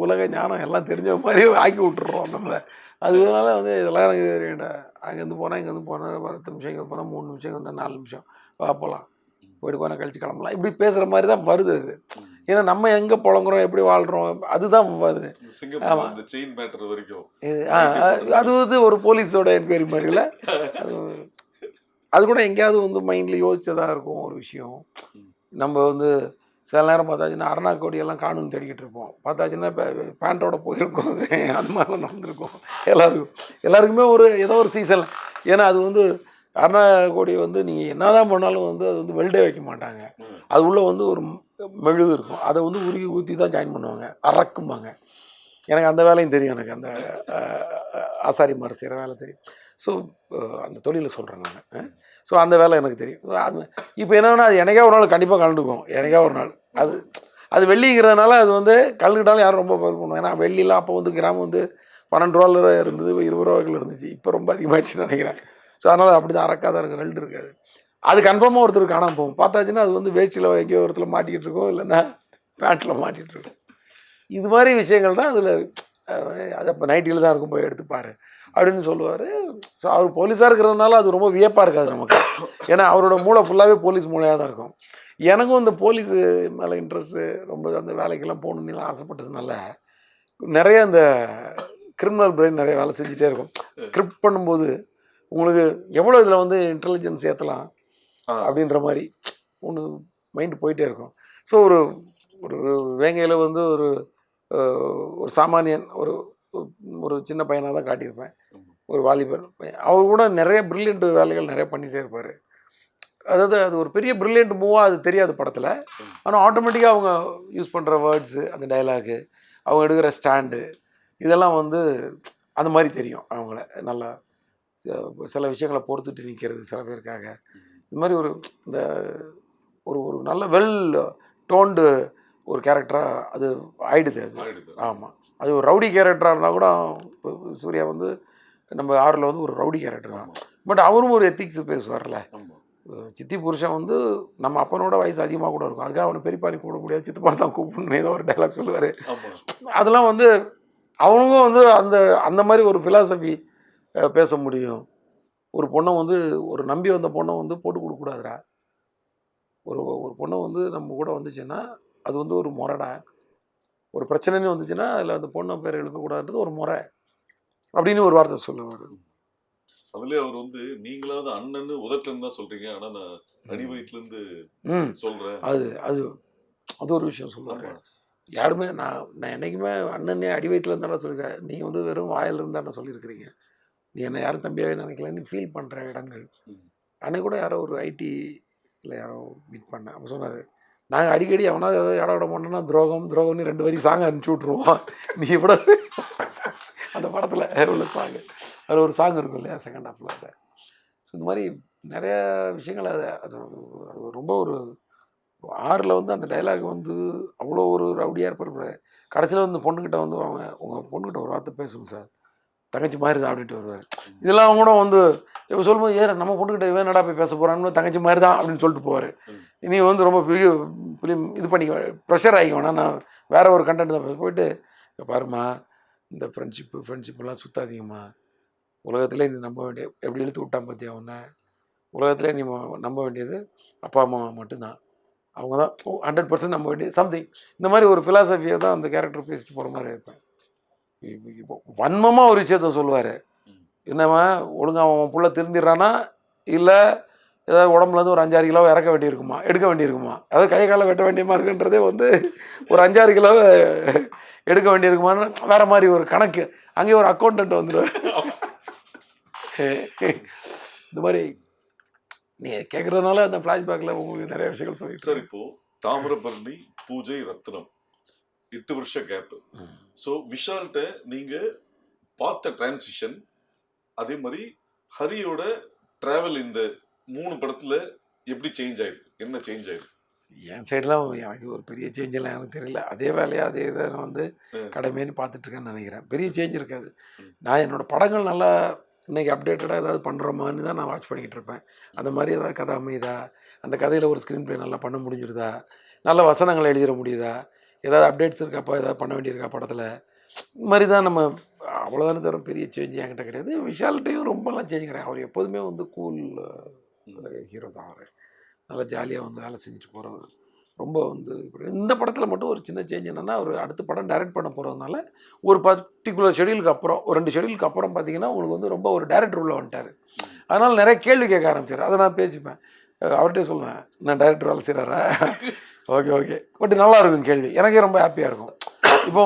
உலக ஞானம் எல்லாம் தெரிஞ்ச மாதிரியே ஆக்கி விட்டுறோம் நம்மளை. அதனால வந்து இதெல்லாம் எனக்கு தெரியண்டா. அங்கேருந்து போனால் இங்கேருந்து போனால் 10 நிமிஷம், இங்கே போனால் 3 நிமிஷம், இங்கே 4 நிமிஷம் போகலாம், போயிட்டு போனால் கழிச்சு கிளம்பலாம், இப்படி பேசுகிற மாதிரி தான் வருது அது. ஏன்னா நம்ம எங்கே புழங்குறோம், எப்படி வாழ்கிறோம், அதுதான் வருது. ஆமாம், அது வந்து ஒரு போலீஸோட என்கொயரி மாதிரில. அது கூட எங்கேயாவது வந்து மைண்டில் யோசிச்சதாக இருக்கும் ஒரு விஷயம். நம்ம வந்து சில நேரம் பார்த்தாச்சுன்னா அருணாக்கோடியெல்லாம் காணுன்னு தேடிக்கிட்டு இருப்போம். பார்த்தாச்சுன்னா இப்போ பேண்ட்டோட போயிருக்கோம். அது மாதிரிலாம் நடந்திருக்கும் எல்லாருக்குமே ஒரு ஏதோ ஒரு சீசன். ஏன்னா அது வந்து அருணாக்கோடி வந்து நீங்கள் என்ன தான் பண்ணாலும் வந்து அது வந்து வெல்டே வைக்க மாட்டாங்க. அது உள்ளே வந்து ஒரு மெழுகு இருக்கும், அதை வந்து உருகி ஊற்றி தான் ஜாயின் பண்ணுவாங்க, அறக்கும்பாங்க. எனக்கு அந்த வேலையும் தெரியும். எனக்கு அந்த ஆசாரி மாதிரி செய்கிற வேலை தெரியும். ஸோ அந்த தொழிலை சொல்கிறேன் நான். ஸோ அந்த வேலை எனக்கு தெரியும். அது இப்போ என்னன்னா அது எனக்கே ஒரு நாள் கண்டிப்பாக கலந்துக்கும். எனக்கே ஒரு நாள் அது வெள்ளிங்கிறதுனால அது வந்து கலந்துக்கிட்டாலும் யாரும் ரொம்ப பேர் பண்ணுவோம். ஏன்னா வெள்ளிலாம் அப்போ வந்து கிராமம் வந்து 12 ரூபாவில் இருந்தது, 20 ரூபாய்கள் இருந்துச்சு. இப்போ ரொம்ப அதிகமாகிடுச்சுன்னு நினைக்கிறேன். ஸோ அதனால் அப்படி தான் அறக்காதான் இருக்குது, வெல்டு இருக்காது. அது கன்ஃபார்மாக ஒருத்தர் காணாமல் போகும். பார்த்தாச்சுன்னா அது வந்து வேஸ்ட்டில் எங்கேயோ ஒருத்தர் மாட்டிக்கிட்டு இருக்கோம், இல்லைன்னா பேண்ட்டில் மாட்டிகிட்டு இருக்கோம். இது மாதிரி விஷயங்கள் தான் அதில். அது அப்போ நைட்டில் தான் இருக்கும், போய் எடுத்துப்பார் அப்படின்னு சொல்லுவார். ஸோ அவர் போலீஸாக இருக்கிறதுனால அது ரொம்ப வியப்பாக இருக்காது நமக்கு. ஏன்னா அவரோட மூளை ஃபுல்லாகவே போலீஸ் மூளையாக தான் இருக்கும். எனக்கும் இந்த போலீஸு மேலே இன்ட்ரெஸ்ட்டு ரொம்ப, அந்த வேலைக்கெல்லாம் போகணுன்னு ஆசைப்பட்டதுனால நிறைய இந்த கிரிமினல் பிரெயின் நிறைய வேலை செஞ்சுட்டே இருக்கும். ஸ்கிரிப்ட் பண்ணும்போது உங்களுக்கு எவ்வளோ இதில் வந்து இன்டெலிஜென்ஸ் ஏற்றலாம் அப்படின்ற மாதிரி ஒன்று மைண்டு போயிட்டே இருக்கும். ஸோ ஒரு ஒரு வேங்கையில் வந்து ஒரு சாமானியன், ஒரு சின்ன பையனாக தான் காட்டியிருப்பேன், ஒரு வாலிபன் பையன். அவர் கூட நிறைய ப்ரில்லியண்ட் வேலைகள் நிறைய பண்ணிகிட்டே இருப்பார். அதாவது அது ஒரு பெரிய ப்ரில்லியண்ட் மூவாக அது தெரியாது படத்தில். ஆனால் ஆட்டோமேட்டிக்காக அவங்க யூஸ் பண்ணுற வேர்ட்ஸு, அந்த டைலாகு, அவங்க எடுக்கிற ஸ்டாண்டு, இதெல்லாம் வந்து அந்த மாதிரி தெரியும் அவங்கள. நல்லா சில விஷயங்களை பொறுத்துட்டு நிற்கிறது சில பேருக்காக. இது மாதிரி இந்த ஒரு நல்ல வெல் டோன்டு ஒரு கேரக்டராக அது ஆயிடுது அது. ஆமாம், அது ஒரு ரவுடி கேரக்டராக இருந்தால் கூட சூர்யா வந்து நம்ம 6ல் வந்து ஒரு ரவுடி கேரக்டர் தான். பட் அவரும் ஒரு எத்திக்ஸ் பேசுவார்ல. சித்தி புருஷன் வந்து நம்ம அப்பனோட வயசு அதிகமாக கூட இருக்கும், அதுக்காக அவனை பெரியப்பாரி கூப்பிட முடியாது, சித்தப்பா தான் கூப்பிடணும், ஏதோ ஒரு டைலாக் சொல்லுவார். அதெல்லாம் வந்து அவனுக்கும் வந்து அந்த மாதிரி ஒரு ஃபிலாசபி பேச முடியும். ஒரு பொண்ணை வந்து ஒரு நம்பி வந்த பொண்ணை வந்து போட்டு கொடுக்கக்கூடாதுடா. ஒரு பொண்ணை வந்து நம்ம கூட வந்துச்சுன்னா அது வந்து ஒரு முறைடா. ஒரு பிரச்சனைன்னு வந்துச்சுன்னா அதில் அந்த பொண்ணை பேர் எழுப்பக்கூடாதுன்றது ஒரு முறை அப்படின்னு ஒரு வார்த்தை சொல்லுவார். அதுலேயே அவர் வந்து நீங்களாவது அண்ணன்னு உதட்டுன்னு தான் சொல்கிறீங்க, ஆனால் நான் அடி வயிற்றுலேருந்து சொல்கிறேன். அது ஒரு விஷயம் சொல்லுவாங்க. யாருமே நான் என்றைக்குமே அண்ணனே அடி வயிற்றுல இருந்தாலும் சொல்லியிருக்கேன். நீங்கள் வந்து வெறும் வாயில் இருந்தாலும் சொல்லியிருக்கிறீங்க. நீ என்னை யாரும் தம்பியாகவே நினைக்கலன்னு ஃபீல் பண்ணுற இடங்கள். அன்னைக்கு கூட யாரோ ஒரு ஐடியில் யாரோ மீட் பண்ணேன். அப்போ சொன்னார், நாங்கள் அடிக்கடி எவனா ஏதோ இடம் விட மாட்டோம்னா துரோகம்னு 2 வரி சாங் அனுப்பிச்சி விட்ருவோம். நீ இப்பட அந்த படத்தில் உள்ள சாங்கு, அதில் ஒரு சாங் இருக்கும் இல்லையா செகண்ட் ஹாஃபில். அதை ஸோ இந்த மாதிரி நிறைய விஷயங்கள் அது ரொம்ப ஒரு 6ல் வந்து அந்த டைலாக் வந்து அவ்வளோ ஒரு ரவுடியாக இருப்பார். கடைசியில் வந்து பொண்ணுக்கிட்ட வந்து அவங்க உங்கள் பொண்ணுக்கிட்ட ஒரு வார்த்தை பேசுங்க சார், தங்கச்சி மாதிரி தான் அப்படின்ட்டு வருவார். இதெல்லாம் கூட வந்து இப்போ சொல்லும்போது நம்ம பொண்ணுக்கிட்ட இவன் என்னடா போய் பேச போகிறான்னு, தங்கச்சி மாதிரி தான் அப்படின்னு சொல்லிட்டு போவார். நீ வந்து ரொம்ப பெரிய இது பண்ணி ப்ரெஷர் ஆகிக்கோனா, நான் வேறு ஒரு கண்டென்ட் தான் போயிட்டு பாருமா, இந்த ஃப்ரெண்ட்ஷிப்லாம் சுத்தாதீங்கம்மா, உலகத்தில் நீ நம்ப வேண்டிய எப்படி இழுத்து விட்டான் பார்த்தியா உன்னை, உலகத்தில் நீ நம்ப வேண்டியது அப்பா அம்மா மட்டும்தான், அவங்க தான் 100% நம்ப வேண்டியது சம்திங். இந்த மாதிரி ஒரு ஃபிலாசபியை தான் அந்த கேரக்டர் பேசிட்டு போகிற மாதிரி இருப்பேன். இப்போ வன்மமாக ஒரு விஷயத்த சொல்லுவார், என்னம்மா ஒழுங்காக அவன் புள்ள திருந்திடுறானா, இல்லை ஏதாவது உடம்புலேருந்து ஒரு 5-6 கிலோ எடுக்க வேண்டியிருக்குமா, அதாவது கை காலை வெட்ட வேண்டியமா இருக்குன்றதே வந்து ஒரு 5-6 கிலோ எடுக்க வேண்டியிருக்குமான்னு வேறு மாதிரி ஒரு கணக்கு. அங்கேயே ஒரு அக்கௌண்டன்ட் வந்துடுவார். இந்த மாதிரி நீ கேட்குறதுனால அந்த ஃப்ளாஷ்பேக்கில் உங்களுக்கு நிறைய விஷயங்கள் சொல்லிட்டு சார் இப்போ தாமிரபரணி, பூஜை, ரத்னம் 8 வருஷ கேப். ஸோ விஷால்கிட்ட நீங்க பார்த்த டிரான்சிஷன், அதே மாதிரி ஹரியோட டிராவல் இந்த 3 படத்துல எப்படி சேஞ்ச் ஆயிருக்கு, என்ன சேஞ்ச் ஆயிருக்கு? என் சைடெலாம் எனக்கு ஒரு பெரிய சேஞ்செல்லாம் எனக்கு தெரியல. அதே வேலையாக அதே இதை நான் வந்து கடமைன்னு பார்த்துட்ருக்கேன்னு நினைக்கிறேன். பெரிய சேஞ்ச் இருக்காது. நான் என்னோடய படங்கள் நல்லா இன்றைக்கி அப்டேட்டடாக ஏதாவது பண்ணுறோமான்னு தான் நான் வாட்ச் பண்ணிக்கிட்டு இருப்பேன். அந்த மாதிரி ஏதாவது கதை அமையுதா, அந்த கதையில் ஒரு ஸ்க்ரீன் ப்ளே நல்லா பண்ண முடிஞ்சிருதா, நல்ல வசனங்களை எழுதிட முடியுதா, ஏதாவது அப்டேட்ஸ் இருக்காப்பா, ஏதாவது பண்ண வேண்டியிருக்கா படத்தில், இந்த மாதிரி தான் நம்ம. அவ்வளோதானே தவிர பெரிய சேஞ்ச் என்கிட்ட கிடையாது. விஷால்கிட்டையும் ரொம்பலாம் சேஞ்ச் கிடையாது. அவர் எப்போதுமே வந்து கூல் ஹீரோ தான். அவர் நல்லா ஜாலியாக வந்து வேலை செஞ்சுட்டு போகிறவர். ரொம்ப வந்து இந்த படத்தில் மட்டும் ஒரு சின்ன சேஞ்ச் என்னென்னா, அவர் அடுத்த படம் டைரக்ட் பண்ண போகிறதுனால ஒரு பர்டிகுலர் ஷெடியூலுக்கு அப்புறம், ஒரு 2 ஷெடியூலுக்கு அப்புறம் பார்த்தீங்கன்னா உங்களுக்கு வந்து ரொம்ப ஒரு டேரக்டர் உள்ள வந்துட்டார். அதனால் நிறைய கேள்வி கேட்க ஆரம்பிச்சார். அதை நான் பேசிப்பேன், அவர்கிட்டே சொல்லுவேன், நான் டைரக்டர் வேலை செய்கிறாரா, ஓகே ஓகே, பட் நல்லா இருக்கும் கேள்வி, எனக்கே ரொம்ப ஹாப்பியாக இருக்கும். இப்போ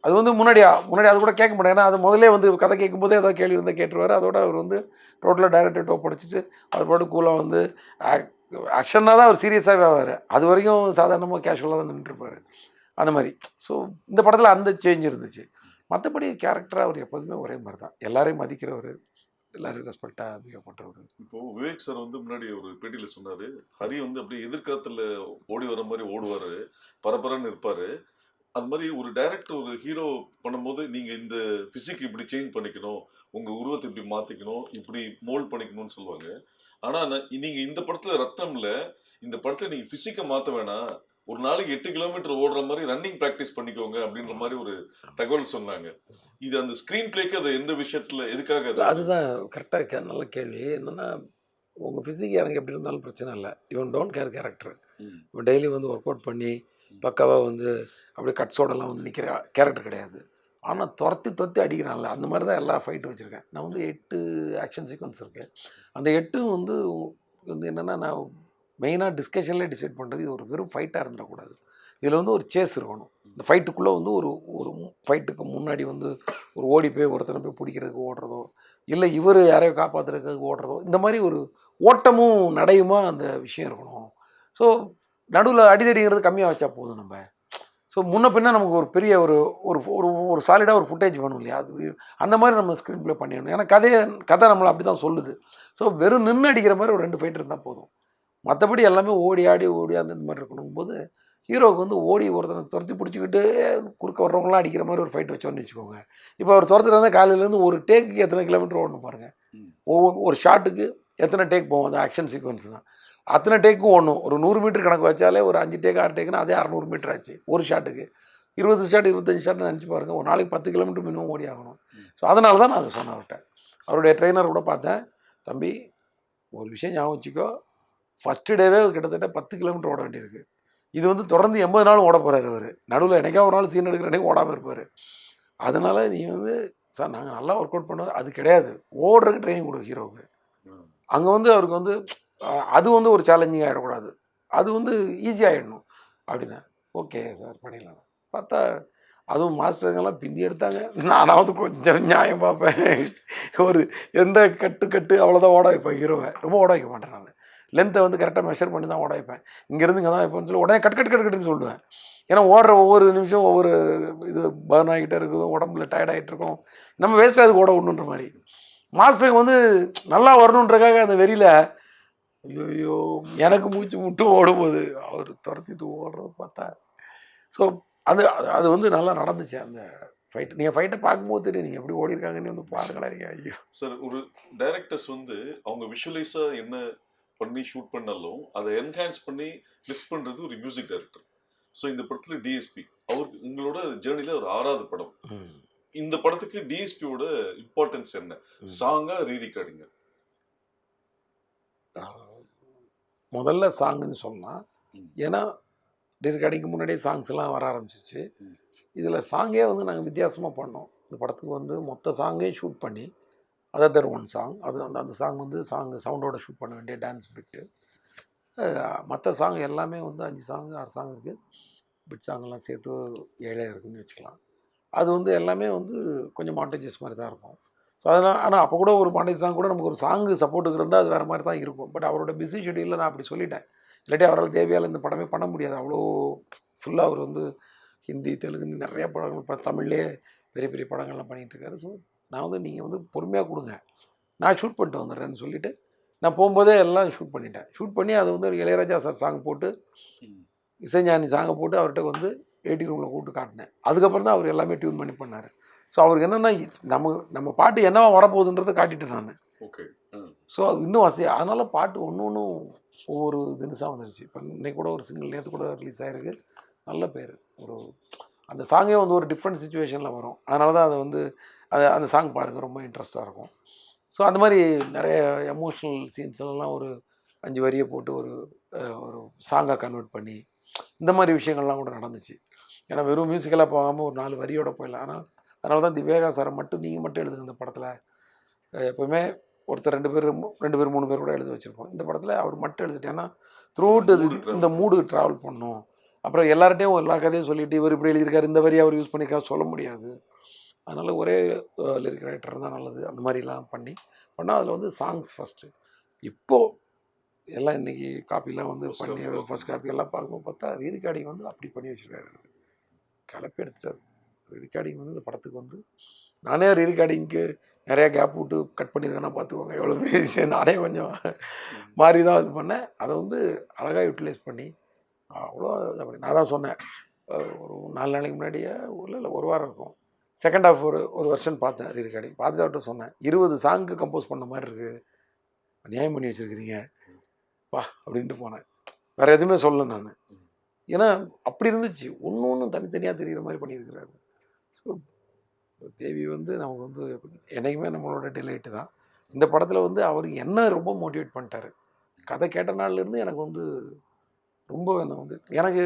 அது வந்து முன்னாடி அது கூட கேட்க மாட்டேன். ஏன்னா அது முதலே வந்து கதை கேட்கும்போதே ஏதாவது கேள்வி இருந்தால் கேட்டுருவார். அதோட அவர் வந்து டோட்டலாக டைரக்டர் படிச்சுட்டு அவர் பாட்டு கூலாக வந்து ஆக்ஷனாக தான் அவர் சீரியஸாகவே ஆவார். அது வரைக்கும் சாதாரணமாக கேஷுவலாக தான் நின்றுருப்பார் அந்த மாதிரி. ஸோ இந்த படத்தில் அந்த சேஞ்ச் இருந்துச்சு. மற்றபடி கேரக்டராக அவர் எப்போதுமே ஒரே மாதிரி தான், எல்லாரையும் மதிக்கிறவர், எல்லாரும் ரெஸ்பெக்டாக பிஹேவ் பண்ணுறவர். இப்போ விவேக் சார் வந்து முன்னாடி ஒரு பேட்டியில் சொன்னார், ஹரி வந்து அப்படியே எதிர்காலத்தில் ஓடி வர மாதிரி ஓடுவார், பரபரன்னு இருப்பார். அது மாதிரி ஒரு டைரக்டர் ஒரு ஹீரோ பண்ணும்போது நீங்கள் இந்த ஃபிசிக் இப்படி சேஞ்ச் பண்ணிக்கணும், உங்கள் உருவத்தை இப்படி மாற்றிக்கணும், இப்படி மோல்ட் பண்ணிக்கணும்னு சொல்லுவாங்க. ஆனால் நீங்கள் இந்த படத்தில் ரத்னமில் இந்த படத்தில் நீங்கள் ஃபிசிக்கை மாற்ற வேணாம், ஒரு நாளைக்கு 8 கிலோமீட்டர் ஓடுற மாதிரி ரன்னிங் ப்ராக்டிஸ் பண்ணிக்கோங்க அப்படின்ற மாதிரி ஒரு தகவல் சொன்னாங்க. இது அந்த ஸ்க்ரீன் பிளேக்கு அது எந்த விஷயத்தில் எதுக்காக? அதுதான் கரெக்டாக நல்ல கேள்வி. என்னென்னா உங்கள் ஃபிசிக் எனக்கு எப்படி இருந்தாலும் பிரச்சனை இல்லை, இவன் டோன்ட் கேர் கேரக்டர். இவன் டெய்லி வந்து ஒர்க் அவுட் பண்ணி பக்காவாக வந்து அப்படியே கட்ஸோடலாம் வந்து நிற்கிற கேரக்டர் கிடையாது. ஆனால் துரத்தி அடிக்கிறான்ல, அந்த மாதிரி தான் எல்லா ஃபைட்டும் வச்சுருக்கேன். நான் வந்து 8 ஆக்ஷன் சீக்வன்ஸ் இருக்குது. அந்த 8ம் வந்து என்னென்னா, நான் மெயினாக டிஸ்கஷன்லேயே டிசைட் பண்ணுறது, இது ஒரு வெறும் ஃபைட்டாக இருந்துடக்கூடாது. இதில் வந்து ஒரு சேஸ் இருக்கணும். இந்த ஃபைட்டுக்குள்ளே வந்து ஒரு ஃபைட்டுக்கு முன்னாடி வந்து ஒரு ஓடி போய் ஒருத்தனை போய் பிடிக்கிறதுக்கு ஓடுறதோ, இல்லை இவர் யாரையோ காப்பாற்றுறதுக்கு ஓடுறதோ, இந்த மாதிரி ஒரு ஓட்டமும் நடையுமா அந்த விஷயம் இருக்கணும். ஸோ நடுவில் அடிதடிங்கிறது கம்மியாக வச்சா போதும் நம்ம. ஸோ முன்ன பின்ன நமக்கு ஒரு பெரிய ஒரு ஒரு ஒரு சாலிடாக ஒரு ஃபுட்டேஜ் வேணும் இல்லையா, அது அந்த மாதிரி நம்ம ஸ்க்ரீன் ப்ளே பண்ணிடணும். ஏன்னா கதை நம்மளை அப்படி தான் சொல்லுது. ஸோ வெறும் நின்று அடிக்கிற மாதிரி ஒரு 2 ஃபைட் இருந்தால் போதும். மற்றபடி எல்லாமே ஓடி அந்த மாதிரி இருக்கணும் போது, ஹீரோவுக்கு வந்து ஓடி ஒருத்தனை துரத்தி பிடிச்சிக்கிட்டு குறுக்க வர்றவங்களாம் அடிக்கிற மாதிரி ஒரு ஃபைட் வச்சோன்னு வச்சுக்கோங்க. இப்போ அவர் துரத்துட்டு இருந்தால் காலையிலேருந்து ஒரு டேக்குக்கு எத்தனை கிலோமீட்டர் ஓடணும் பாருங்கள். ஒரு ஷாட்டுக்கு எத்தனை டேக் போகும், அந்த ஆக்ஷன் சீக்வன்ஸ் தான். அத்தனை டேக்கும் ஓடணும். ஒரு 100 மீட்டர் கணக்கு வச்சாலே ஒரு 5 டேக் 6 டேக்குன்னா அதே 600 மீட்டர் ஆச்சு ஒரு ஷாட்டுக்கு. 20 ஷாட் 25 ஷாட்னு நினச்சி பாருங்கள், ஒரு நாளைக்கு 10 கிலோமீட்டர் மினிமம் ஓடி ஆகணும். ஸோ அதனால தான் நான் அதை சொன்னேன் அவர்கிட்ட. அவருடைய ட்ரெயினர் கூட பார்த்தேன், தம்பி ஒரு விஷயம் ஞாபகம் வச்சுக்கோ, ஃபஸ்ட்டு டேவே கிட்டத்தட்ட 10 கிலோமீட்டர் ஓட வேண்டியிருக்கு. இது வந்து தொடர்ந்து 80 நாளும் ஓட போகிறார் அவர். நடுவில் என்னைக்கா ஒரு நாள் சீன் எடுக்கிற அன்றைக்கி ஓடாமல் இருப்பார். அதனால் நீ வந்து சார் நாங்கள் நல்லா ஒர்க் அவுட் பண்ணுவோம், அது கிடையாது, ஓடுறதுக்கு ட்ரைனிங் கொடு ஹீரோவுக்கு. அங்கே வந்து அவருக்கு வந்து அது வந்து ஒரு சேலஞ்சிங் ஆகிடக்கூடாது, அது வந்து ஈஸியாகிடணும் அப்படின்னா ஓகே சார் பண்ணிடலாம். பார்த்தா அதுவும் மாஸ்டருங்கெல்லாம் பின்னி எடுத்தாங்க. நானாவது கொஞ்சம் நியாயம் பார்ப்பேன். ஒரு எந்த கட்டு அவ்வளோதான் ஓட வைப்பேன் ஹீரோவை, ரொம்ப ஓட வைக்க மாட்டேன் நான். லென்த்தை வந்து கரெக்டாக மெஷர் பண்ணி தான் ஓட வைப்பேன். இங்கேருந்து இங்கே தான் வைப்பேன்னு சொல்லி உடனே கட்டுன்னு சொல்லுவேன். ஏன்னா ஓடுற ஒவ்வொரு நிமிஷம் ஒவ்வொரு இது பர்ன் ஆகிட்டே இருக்குது, உடம்புல டயர்டாகிட்டு இருக்கும், நம்ம வேஸ்ட்டாக அதுக்கு ஓட விடணுன்ற மாதிரி. மாஸ்டருக்கு வந்து நல்லா வரணுன்றக்காக அந்த வெறியில் ஐயோ எனக்கு மூச்சு முட்டு ஓடும்போது அவர் துரத்திட்டு ஓடுறது பார்த்தா. ஸோ அது அது வந்து நல்லா நடந்துச்சு அந்த ஃபைட். நீங்கள் ஃபைட்டை பார்க்கும்போது தெரியும், நீங்கள் எப்படி ஓடி இருக்காங்கன்னு வந்து பாருங்களேன். ஐயோ சார், ஒரு டைரக்டர்ஸ் வந்து அவங்க விஷுவலைஸாக என்ன பண்ணி ஷூட் பண்ணாலும் அதை என்ஹான்ஸ் பண்ணி லிஃப்ட் பண்ணுறது ஒரு மியூசிக் டைரக்டர். ஸோ இந்த படத்தில் டிஎஸ்பி அவருக்கு உங்களோட ஜேர்னியில் ஒரு 6வது படம். இந்த படத்துக்கு டிஎஸ்பியோட இம்பார்ட்டன்ஸ் என்ன? சாங்கா ரீரிகார்டிங்க? முதல்ல சாங்குன்னு சொல்லலாம். ஏன்னா ரீரிகார்டிங்க்கு முன்னாடியே சாங்ஸ் எல்லாம் வர ஆரம்பிச்சிச்சு. இதில் சாங்கே வந்து நாங்கள் வித்தியாசமாக பண்ணோம். இந்த படத்துக்கு வந்து மொத்த சாங்கே ஷூட் பண்ணி அதர் ஒன் சாங், அது அந்த சாங் வந்து சவுண்டோட ஷூட் பண்ண வேண்டிய டான்ஸ் பிட்டு. மற்ற சாங் எல்லாமே வந்து 5 சாங் 6 சாங் இருக்குது. பிட் சாங்கெல்லாம் சேர்த்து 7 இருக்குதுன்னு வச்சுக்கலாம். அது வந்து எல்லாமே வந்து கொஞ்சம் மாண்டேஜஸ் மாதிரி தான் இருக்கும். ஸோ அதனால் ஆனால் அப்போ கூட ஒரு பாண்டிய சாங் கூட நமக்கு ஒரு சாங்கு சப்போர்ட்டுக்கு இருந்தால் அது வேறு மாதிரி தான் இருக்கும். பட் அவரோட பிஸி ஷெட்யூலில் நான் அப்படி சொல்லிட்டேன். இல்லாட்டி அவரால் தேவையால் இந்த படமே பண்ண முடியாது. அவ்வளோ ஃபுல்லாக அவர் வந்து ஹிந்தி, தெலுங்கு நிறைய படங்கள் இப்போ தமிழ்லேயே பெரிய பெரிய படங்கள்லாம் பண்ணிகிட்ருக்காரு. ஸோ நான் வந்து நீங்கள் வந்து பொறுமையாக கொடுங்க, நான் ஷூட் பண்ணிட்டு வந்துடுறேன்னு சொல்லிவிட்டு நான் போகும்போதே எல்லாம் ஷூட் பண்ணிட்டேன். ஷூட் பண்ணி அது வந்து இளையராஜா சார் சாங் போட்டு, இசைஞானி சாங்கை போட்டு அவர்கிட்ட வந்து ஏடி ரூமில் கூப்பிட்டு காட்டினேன். அதுக்கப்புறம் தான் அவர் எல்லாமே டியூன் பண்ணி பண்ணார். ஸோ அவருக்கு என்னென்னா நம்ம பாட்டு என்னவா வரப்போகுதுன்றதை காட்டிட்டேன் நான். ஓகே. ஸோ அது இன்னும் வசதியாக, அதனால் பாட்டு ஒன்று ஒவ்வொரு தினசாக வந்துருச்சு. இப்போ இன்னைக்கு கூட ஒரு சிங்கிள் நேற்று கூட ரிலீஸ் ஆகிருக்கு. நல்ல பேர். ஒரு அந்த சாங்கே வந்து ஒரு டிஃப்ரெண்ட் சுச்சுவேஷனில் வரும். அதனால தான் அதை வந்து அந்த சாங் பாருங்கள், ரொம்ப இன்ட்ரெஸ்ட்டாக இருக்கும். ஸோ அந்த மாதிரி நிறைய எமோஷ்னல் சீன்ஸ்லாம் ஒரு 5 வரியை போட்டு ஒரு சாங்காக கன்வெர்ட் பண்ணி இந்த மாதிரி விஷயங்கள்லாம் கூட நடந்துச்சு. ஏன்னா வெறும் மியூசிக்கலாக போகாமல் ஒரு 4 வரியோடு போயிடலாம். அதனால தான் திவேகா சாரை மட்டும் நீங்கள் மட்டும் எழுதுங்க இந்த படத்தில். எப்போவுமே ஒருத்தர் 2 பேர் 3 பேர் கூட எழுத வச்சுருப்போம். இந்த படத்தில் அவர் மட்டும் எழுதிட்டேன்னா த்ரூ அவுட் இந்த மூடு ட்ராவல் பண்ணணும். அப்புறம் எல்லார்ட்டையும் எல்லா கதையும் சொல்லிவிட்டு இவர் இப்படி எழுதியிருக்காரு, இந்த வரி அவர் யூஸ் பண்ணிக்கா சொல்ல முடியாது. அதனால் ஒரே லிரிக் ரைட்டர் தான் நல்லது. அந்த மாதிரிலாம் பண்ணால் அதில் வந்து சாங்ஸ் ஃபஸ்ட்டு. இப்போது எல்லாம் இன்றைக்கி காப்பிலாம் வந்து பண்ணி ஃபஸ்ட் காப்பி எல்லாம் பார்க்கும்போது பார்த்தா ரீரிகார்டிங் வந்து அப்படி பண்ணி வச்சுருக்காரு. கலப்பி எடுத்துட்டார். ரீரிகார்டிங் வந்து இந்த படத்துக்கு வந்து நானே ரீரிகார்டிங்க்கு நிறையா கேப் விட்டு கட் பண்ணியிருக்கேன்னா பார்த்துக்கோங்க எவ்வளோ பேசி. நானே கொஞ்சம் மாறி தான் இது பண்ணேன். அதை வந்து அழகாக யூட்டிலைஸ் பண்ணி அவ்வளோ நான் தான் சொன்னேன். ஒரு 4 நாளைக்கு முன்னாடியே இல்லை ஒரு வாரம் இருக்கும். செகண்ட் ஹாஃப் ஒரு வருஷன் பார்த்தேன் ரீரிகார்டிங். பார்த்துட்டு அவர்கிட்ட சொன்னேன், 20 சாங்க்கு கம்போஸ் பண்ண மாதிரி இருக்குது, நியாயம் பண்ணி வச்சுருக்கிறீங்க வா அப்படின்ட்டு போனேன். வேறு எதுவுமே சொல்லலை நான். ஏன்னா அப்படி இருந்துச்சு. ஒன்றும் தனித்தனியாக தெரிகிற மாதிரி பண்ணியிருக்கிறாரு. ஸோ தேவி வந்து நமக்கு வந்து என்றைக்குமே நம்மளோட டிலைட்டு தான். இந்த படத்தில் வந்து அவர் என்ன ரொம்ப மோட்டிவேட் பண்ணிட்டாரு. கதை கேட்ட நாள்லேருந்து எனக்கு வந்து ரொம்ப எனக்கு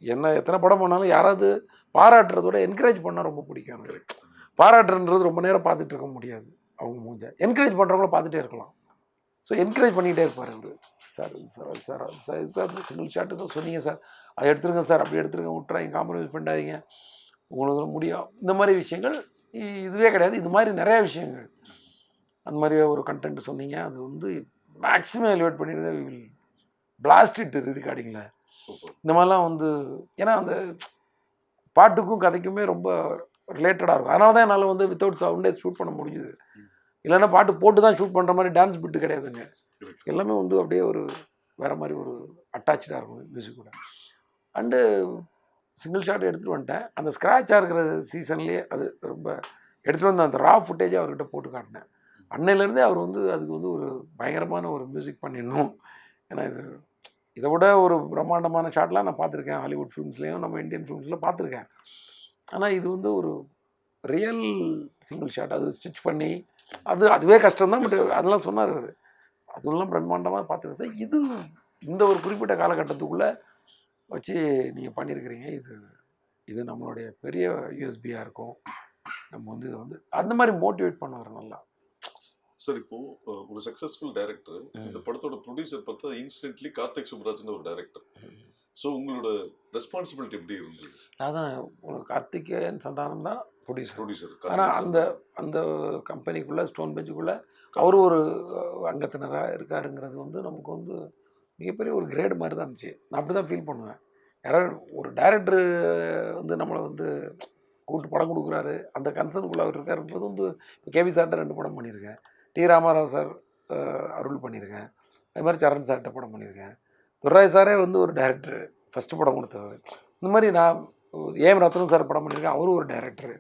என்ன எத்தனை படம் பண்ணாலும் யாராவது பாராட்டுறதோட என்கரேஜ் பண்ணால் ரொம்ப பிடிக்கும் எனக்கு. பாராட்டுன்றது ரொம்ப நேரம் பார்த்துட்டு இருக்க முடியாது அவங்க மூஞ்ச. என்கரேஜ் பண்ணுறவங்கள பார்த்துட்டே இருக்கலாம். ஸோ என்கரேஜ் பண்ணிகிட்டே இருப்பார் அவர். Sir sir sir sir sir single shot தான் சொன்னீங்க சார், அதை எடுத்துருங்க சார், அப்படி எடுத்துருங்க, விட்டுறாங்க, காம்ப்ரமைஸ் பண்ணாதீங்க, உங்களுக்கு முடியும். இந்த மாதிரி விஷயங்கள் இதுவே கிடையாது. இது மாதிரி நிறையா விஷயங்கள் அந்த மாதிரி ஒரு கண்டென்ட் சொன்னீங்க. அது வந்து மேக்ஸிமம் எலிவேட் பண்ணிடுங்க. வில் பிளாஸ்ட் இட் ரீரிகார்டிங்கில். இந்த மாதிரிலாம் வந்து ஏன்னா அந்த பாட்டுக்கும் கதைக்குமே ரொம்ப ரிலேட்டடாக இருக்கும். அதனால தான் என்னால் வந்து வித்தவுட் சவுண்டே ஷூட் பண்ண முடியுது. இல்லைன்னா பாட்டு போட்டு தான் ஷூட் பண்ணுற மாதிரி டான்ஸ் பிட்டு கிடையாதுங்க. எல்லாமே வந்து அப்படியே ஒரு வேறு மாதிரி ஒரு அட்டாச்சாக இருக்கும் மியூசிக்கோட. அண்டு சிங்கிள் ஷாட் எடுத்துகிட்டு வந்துட்டேன். அந்த ஸ்க்ராட்சாக இருக்கிற சீசன்லேயே அது ரொம்ப எடுத்துகிட்டு வந்து அந்த ரா ஃபுட்டேஜை அவர்கிட்ட போட்டு காட்டினேன். அன்னையிலேருந்தே அவர் வந்து அதுக்கு வந்து ஒரு பயங்கரமான ஒரு மியூசிக் பண்ணிடணும். ஏன்னா இதை விட ஒரு பிரம்மாண்டமான ஷாட்லாம் நான் பார்த்துருக்கேன். ஹாலிவுட் ஃபிலிம்ஸ்லேயும் நம்ம இந்தியன் ஃபிலிம்ஸில் பார்த்துருக்கேன். ஆனால் இது வந்து ஒரு ரியல் சிங்கிள் ஷாட். அது ஸ்டிச் பண்ணி அதுவே கஷ்டம்தான். பட் அதெல்லாம் சொன்னார் அவர். அதெல்லாம் பிரம்மாண்டமாக பார்த்துருக்கேன். இது இந்த ஒரு குறிப்பிட்ட காலகட்டத்துக்குள்ளே வச்சு நீங்கள் பண்ணியிருக்கிறீங்க. இது நம்மளுடைய பெரிய யூஎஸ்பியாக இருக்கும். நம்ம வந்து இதை வந்து அந்த மாதிரி மோட்டிவேட் பண்ணுவார் நல்லா. சார் இப்போ ஒரு சக்ஸஸ்ஃபுல் டைரக்டர், இந்த படத்தோட ப்ரொடியூசர் பார்த்தா இன்ஸ்டன்ட்லி கார்த்திக் சுப்ராஜ்னு ஒரு டைரக்டர். ஸோ உங்களோட ரெஸ்பான்சிபிலிட்டி எப்படி இருந்தது? அதான் கார்த்திகேயன் சந்தானம் தான் ப்ரொடியூசர். ஆனால் அந்த கம்பெனிக்குள்ளே ஸ்டோன் பெஞ்சுக்குள்ளே அவர் ஒரு அங்கத்தினராக இருக்காருங்கிறது வந்து நமக்கு வந்து மிகப்பெரிய ஒரு கிரேடு மாதிரி தான் இருந்துச்சு. நான் அப்படி தான் ஃபீல் பண்ணுவேன். யாராவது ஒரு டைரக்டர் வந்து நம்மளை வந்து கூப்பிட்டு படம் கொடுக்குறாரு, அந்த கன்சர்னுக்குள்ளே அவர் இருக்காருன்றது வந்து இப்போ கேபி சார்கிட்ட 2 படம் பண்ணியிருக்கேன், டி ராமாராவ் சார் அருள் பண்ணியிருக்கேன், அது மாதிரி சரண் சார்கிட்ட படம் பண்ணியிருக்கேன், துர்ராய் சாரே வந்து ஒரு டைரக்டர் ஃபஸ்ட்டு படம் கொடுத்தவர். இந்த மாதிரி நான் ஏஎம் ரத்னம் சார் படம் பண்ணியிருக்கேன், அவரும் ஒரு டைரக்டர்.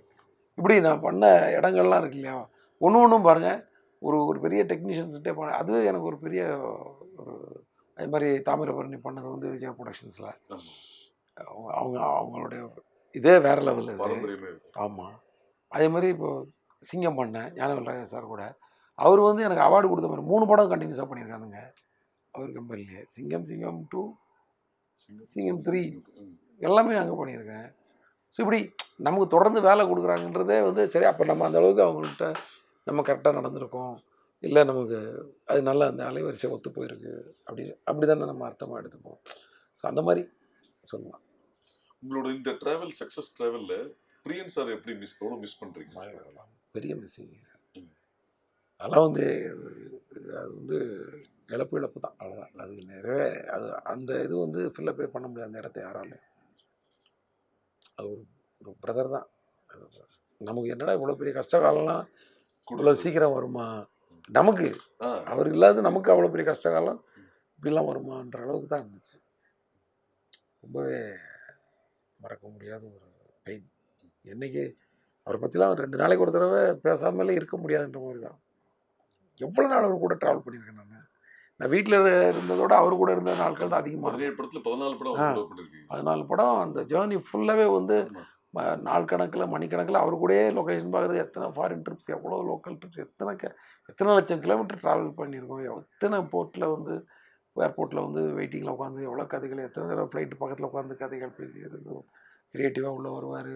இப்படி நான் பண்ண இடங்கள்லாம் இருக்கு இல்லையா, ஒன்றும் பாருங்கள் ஒரு பெரிய டெக்னீஷியன்ஸ்கிட்டே பண்ண. அது எனக்கு ஒரு பெரிய ஒரு அது மாதிரி தாமிரபரணி பண்ணது வந்து விஜயா ப்ரொடக்ஷன்ஸில் அவங்களுடைய இதே வேறு லெவலில். ஆமாம். அதே மாதிரி இப்போது சிங்கம் பண்ணேன் ஞானவேல் சார் கூட. அவர் வந்து எனக்கு அவார்டு கொடுத்த மாதிரி 3 படம் கண்டினியூஸாக பண்ணியிருக்கானுங்க அவர் கம்பெனிலே. சிங்கம் 2, சிங்கம் 3 எல்லாமே அங்கே பண்ணியிருக்கேன். ஸோ இப்படி நமக்கு தொடர்ந்து வேலை கொடுக்குறாங்கன்றதே வந்து சரி, அப்போ நம்ம அந்த அளவுக்கு அவங்கள்ட்ட நம்ம கரெக்டாக நடந்திருக்கோம், இல்லை நமக்கு அது நல்லா அந்த அலைவரிசை ஒத்து போயிருக்கு, அப்படி தானே நம்ம அர்த்தமாக எடுத்துப்போம். ஸோ அந்த மாதிரி சொல்லலாம். உங்களோட இந்த ட்ராவல் சக்ஸஸ் ட்ராவலில் பிரியன் சார் எப்படி எவ்வளோ மிஸ் பண்ணுறீங்க? பெரிய மிஸ்ஸிங். அதெல்லாம் வந்து அது வந்து இழப்பு தான், அவ்வளோதான். அது நிறைவே அது அந்த இது வந்து ஃபில்லப்பே பண்ண முடியாது அந்த இடத்த யாராலும். அது ஒரு ஒரு பிரதர் தான். நமக்கு என்னடா இவ்வளோ பெரிய கஷ்ட காலம்லாம் இவ்வளோ சீக்கிரம் வருமா நமக்கு, அவர் இல்லாத நமக்கு அவ்வளோ பெரிய கஷ்ட காலம் இப்படிலாம் வருமான்ற அளவுக்கு தான் இருந்துச்சு. ரொம்பவே மறக்க முடியாத ஒரு பெயின். என்னைக்கு அவரை பற்றிலாம் 2 நாளைக்கு ஒரு தடவை பேசாமலே இருக்க முடியாதுன்ற மாதிரி தான். எவ்வளோ நாள் அவர் கூட ட்ராவல் பண்ணியிருக்கேன் நான் வீட்டில் இருந்ததோட அவர் கூட இருந்த நாட்கள் தான் அதிகமாக. 17 படத்தில் 14 படம் 14 படம். அந்த ஜேர்னி ஃபுல்லாகவே வந்து நாள் கணக்கில் மணிக்கணக்கில் அவர் கூடயே லொக்கேஷன் பார்க்குறது. எத்தனை ஃபாரின் ட்ரிப், எவ்வளோ லோக்கல் ட்ரிப், எத்தனை லட்சம் கிலோமீட்டர் ட்ராவல் பண்ணியிருக்கோம். எத்தனை போர்ட்டில் வந்து ஏர்போர்ட்டில் வந்து வெயிட்டிங்கில் உட்காந்து எவ்வளோ கதைகள், எத்தனை தடவை ஃப்ளைட்டு பக்கத்தில் உட்காந்து கதைகள் பேசி க்ரியேட்டிவாக உள்ளே வருவார்.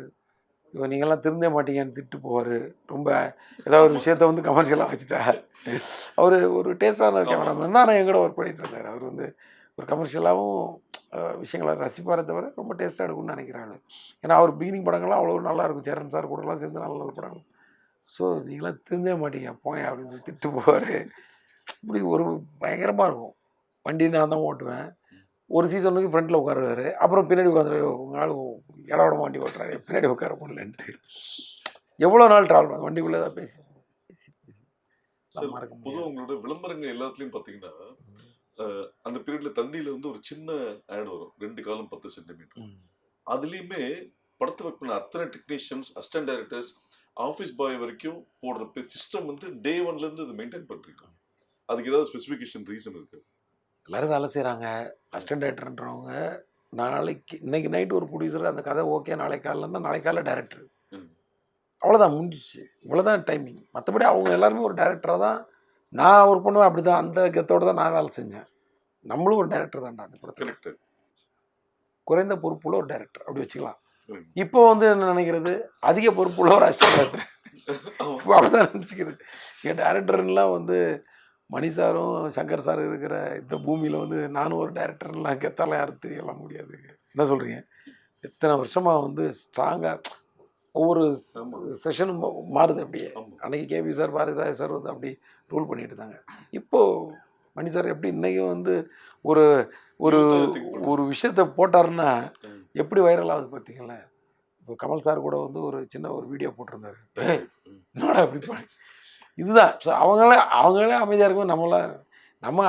இவன் நீங்கள்லாம் திருந்தே மாட்டீங்கன்னு திட்டு போவார். ரொம்ப ஏதாவது ஒரு விஷயத்த வந்து கமர்ஷியலாக வச்சுட்டா. அவர் ஒரு டேஸ்டான கேமராமேன் தான். நான் எங்கூட ஒர்க் பண்ணிட்டு இருந்தார். அவர் வந்து ஒரு கமர்ஷியலாகவும் விஷயங்களை ரசிப்பாரே தவிர ரொம்ப டேஸ்ட்டாக எடுக்கும்னு நினைக்கிறாங்க. ஏன்னா அவர் பிகினிங் படங்கள்லாம் அவ்வளோ நல்லாயிருக்கும். சேரன் சார் கூடலாம் சேர்ந்து நல்ல நல்ல படங்கள். ஸோ நீங்களாம் திருந்தே மாட்டீங்க போங்க அப்படின்னு சொல்லி திட்டு போவார். இப்படி ஒரு பயங்கரமாக இருக்கும். வண்டி நான் தான் ஓட்டுவேன். ஒரு சீசனுக்கு ஃப்ரண்ட்டில் உட்காருவார். அப்புறம் பின்னாடி உட்காந்து உங்கள் ஆள் இடவிட வண்டி ஓட்டுறாரு, பின்னாடி உட்கார முடியலன்ட்டு. எவ்வளோ நாள் ட்ராவல் பண்ண வண்டிக்குள்ளே தான் பேசி பொதுவாக உங்களோட விளம்பரங்கள் எல்லாத்துலேயும் பார்த்தீங்கன்னா அந்த பீரியட்ல தந்தியில வந்து ஒரு சின்ன ஆட் வரும், 2 காலம் 10 சென்டிமீட்டர். அதுலேயுமே படத்தை ஒர்க் பண்ண அத்தனை technicians, assistant directors, office boy வரைக்கும் போடுற சிஸ்டம் வந்து டே 1லேருந்து இது மெயின்டைன் பண்ணிருக்கோம். அதுக்கு ஏதாவது ஸ்பெசிஃபிகேஷன் ரீசன் இருக்கு? எல்லோரும் வேலை செய்கிறாங்க. அசிஸ்டன்ட் டைரக்டர்ன்றவங்க நாளைக்கு இன்னைக்கு நைட்டு ஒரு ப்ரொடியூசர் அந்த கதை ஓகே, நாளைக்கு காலைலன்னா நாளைக்கு காலைல டைரக்டர், அவ்வளோதான் முடிஞ்சிச்சு. இவ்வளோதான் டைமிங். மற்றபடி அவங்க எல்லாருமே ஒரு டைரக்டராக தான். நான் ஒர்க் பண்ணுவேன் அப்படி தான். அந்த கத்தோடு தான் நான் வேலை செஞ்சேன். நம்மளும் ஒரு டைரக்டர் தான்டா அந்த படத்தில். குறைந்த பொறுப்புள்ள ஒரு டைரக்டர் அப்படி வச்சுக்கலாம். இப்போ வந்து என்ன நினைக்கிறது, அதிக பொறுப்புள்ள ஒரு அசிஸ்டன்ட் டைரக்டர் அப்படிதான் நினச்சிக்கிறது. என் டைரக்டர்லாம் வந்து மணி சாரும் சங்கர் சார் இருக்கிற இந்த பூமியில் வந்து நானும் ஒரு டைரக்டர்லாம் கெத்தாலாம் யாரும் தெரியலாம் முடியாது. என்ன சொல்கிறீங்க? எத்தனை வருஷமாக வந்து ஸ்ட்ராங்காக ஒவ்வொரு செஷனும் மாறுது அப்படியே. அன்றைக்கி கேபி சார், பாரதிராஜ் சார் வந்து அப்படி ரூல் பண்ணிட்டு இருந்தாங்க. இப்போது மணி சார் எப்படி இன்றைக்கும் வந்து ஒரு ஒரு ஒரு விஷயத்தை போட்டாருன்னா எப்படி வைரல் ஆகுது பார்த்தீங்களா? இப்போ கமல் சார் கூட வந்து ஒரு சின்ன ஒரு வீடியோ போட்டிருந்தாரு. என்னடா அப்படி இதுதான். ஸோ அவங்களே அமைதியாக இருக்கும். நம்ம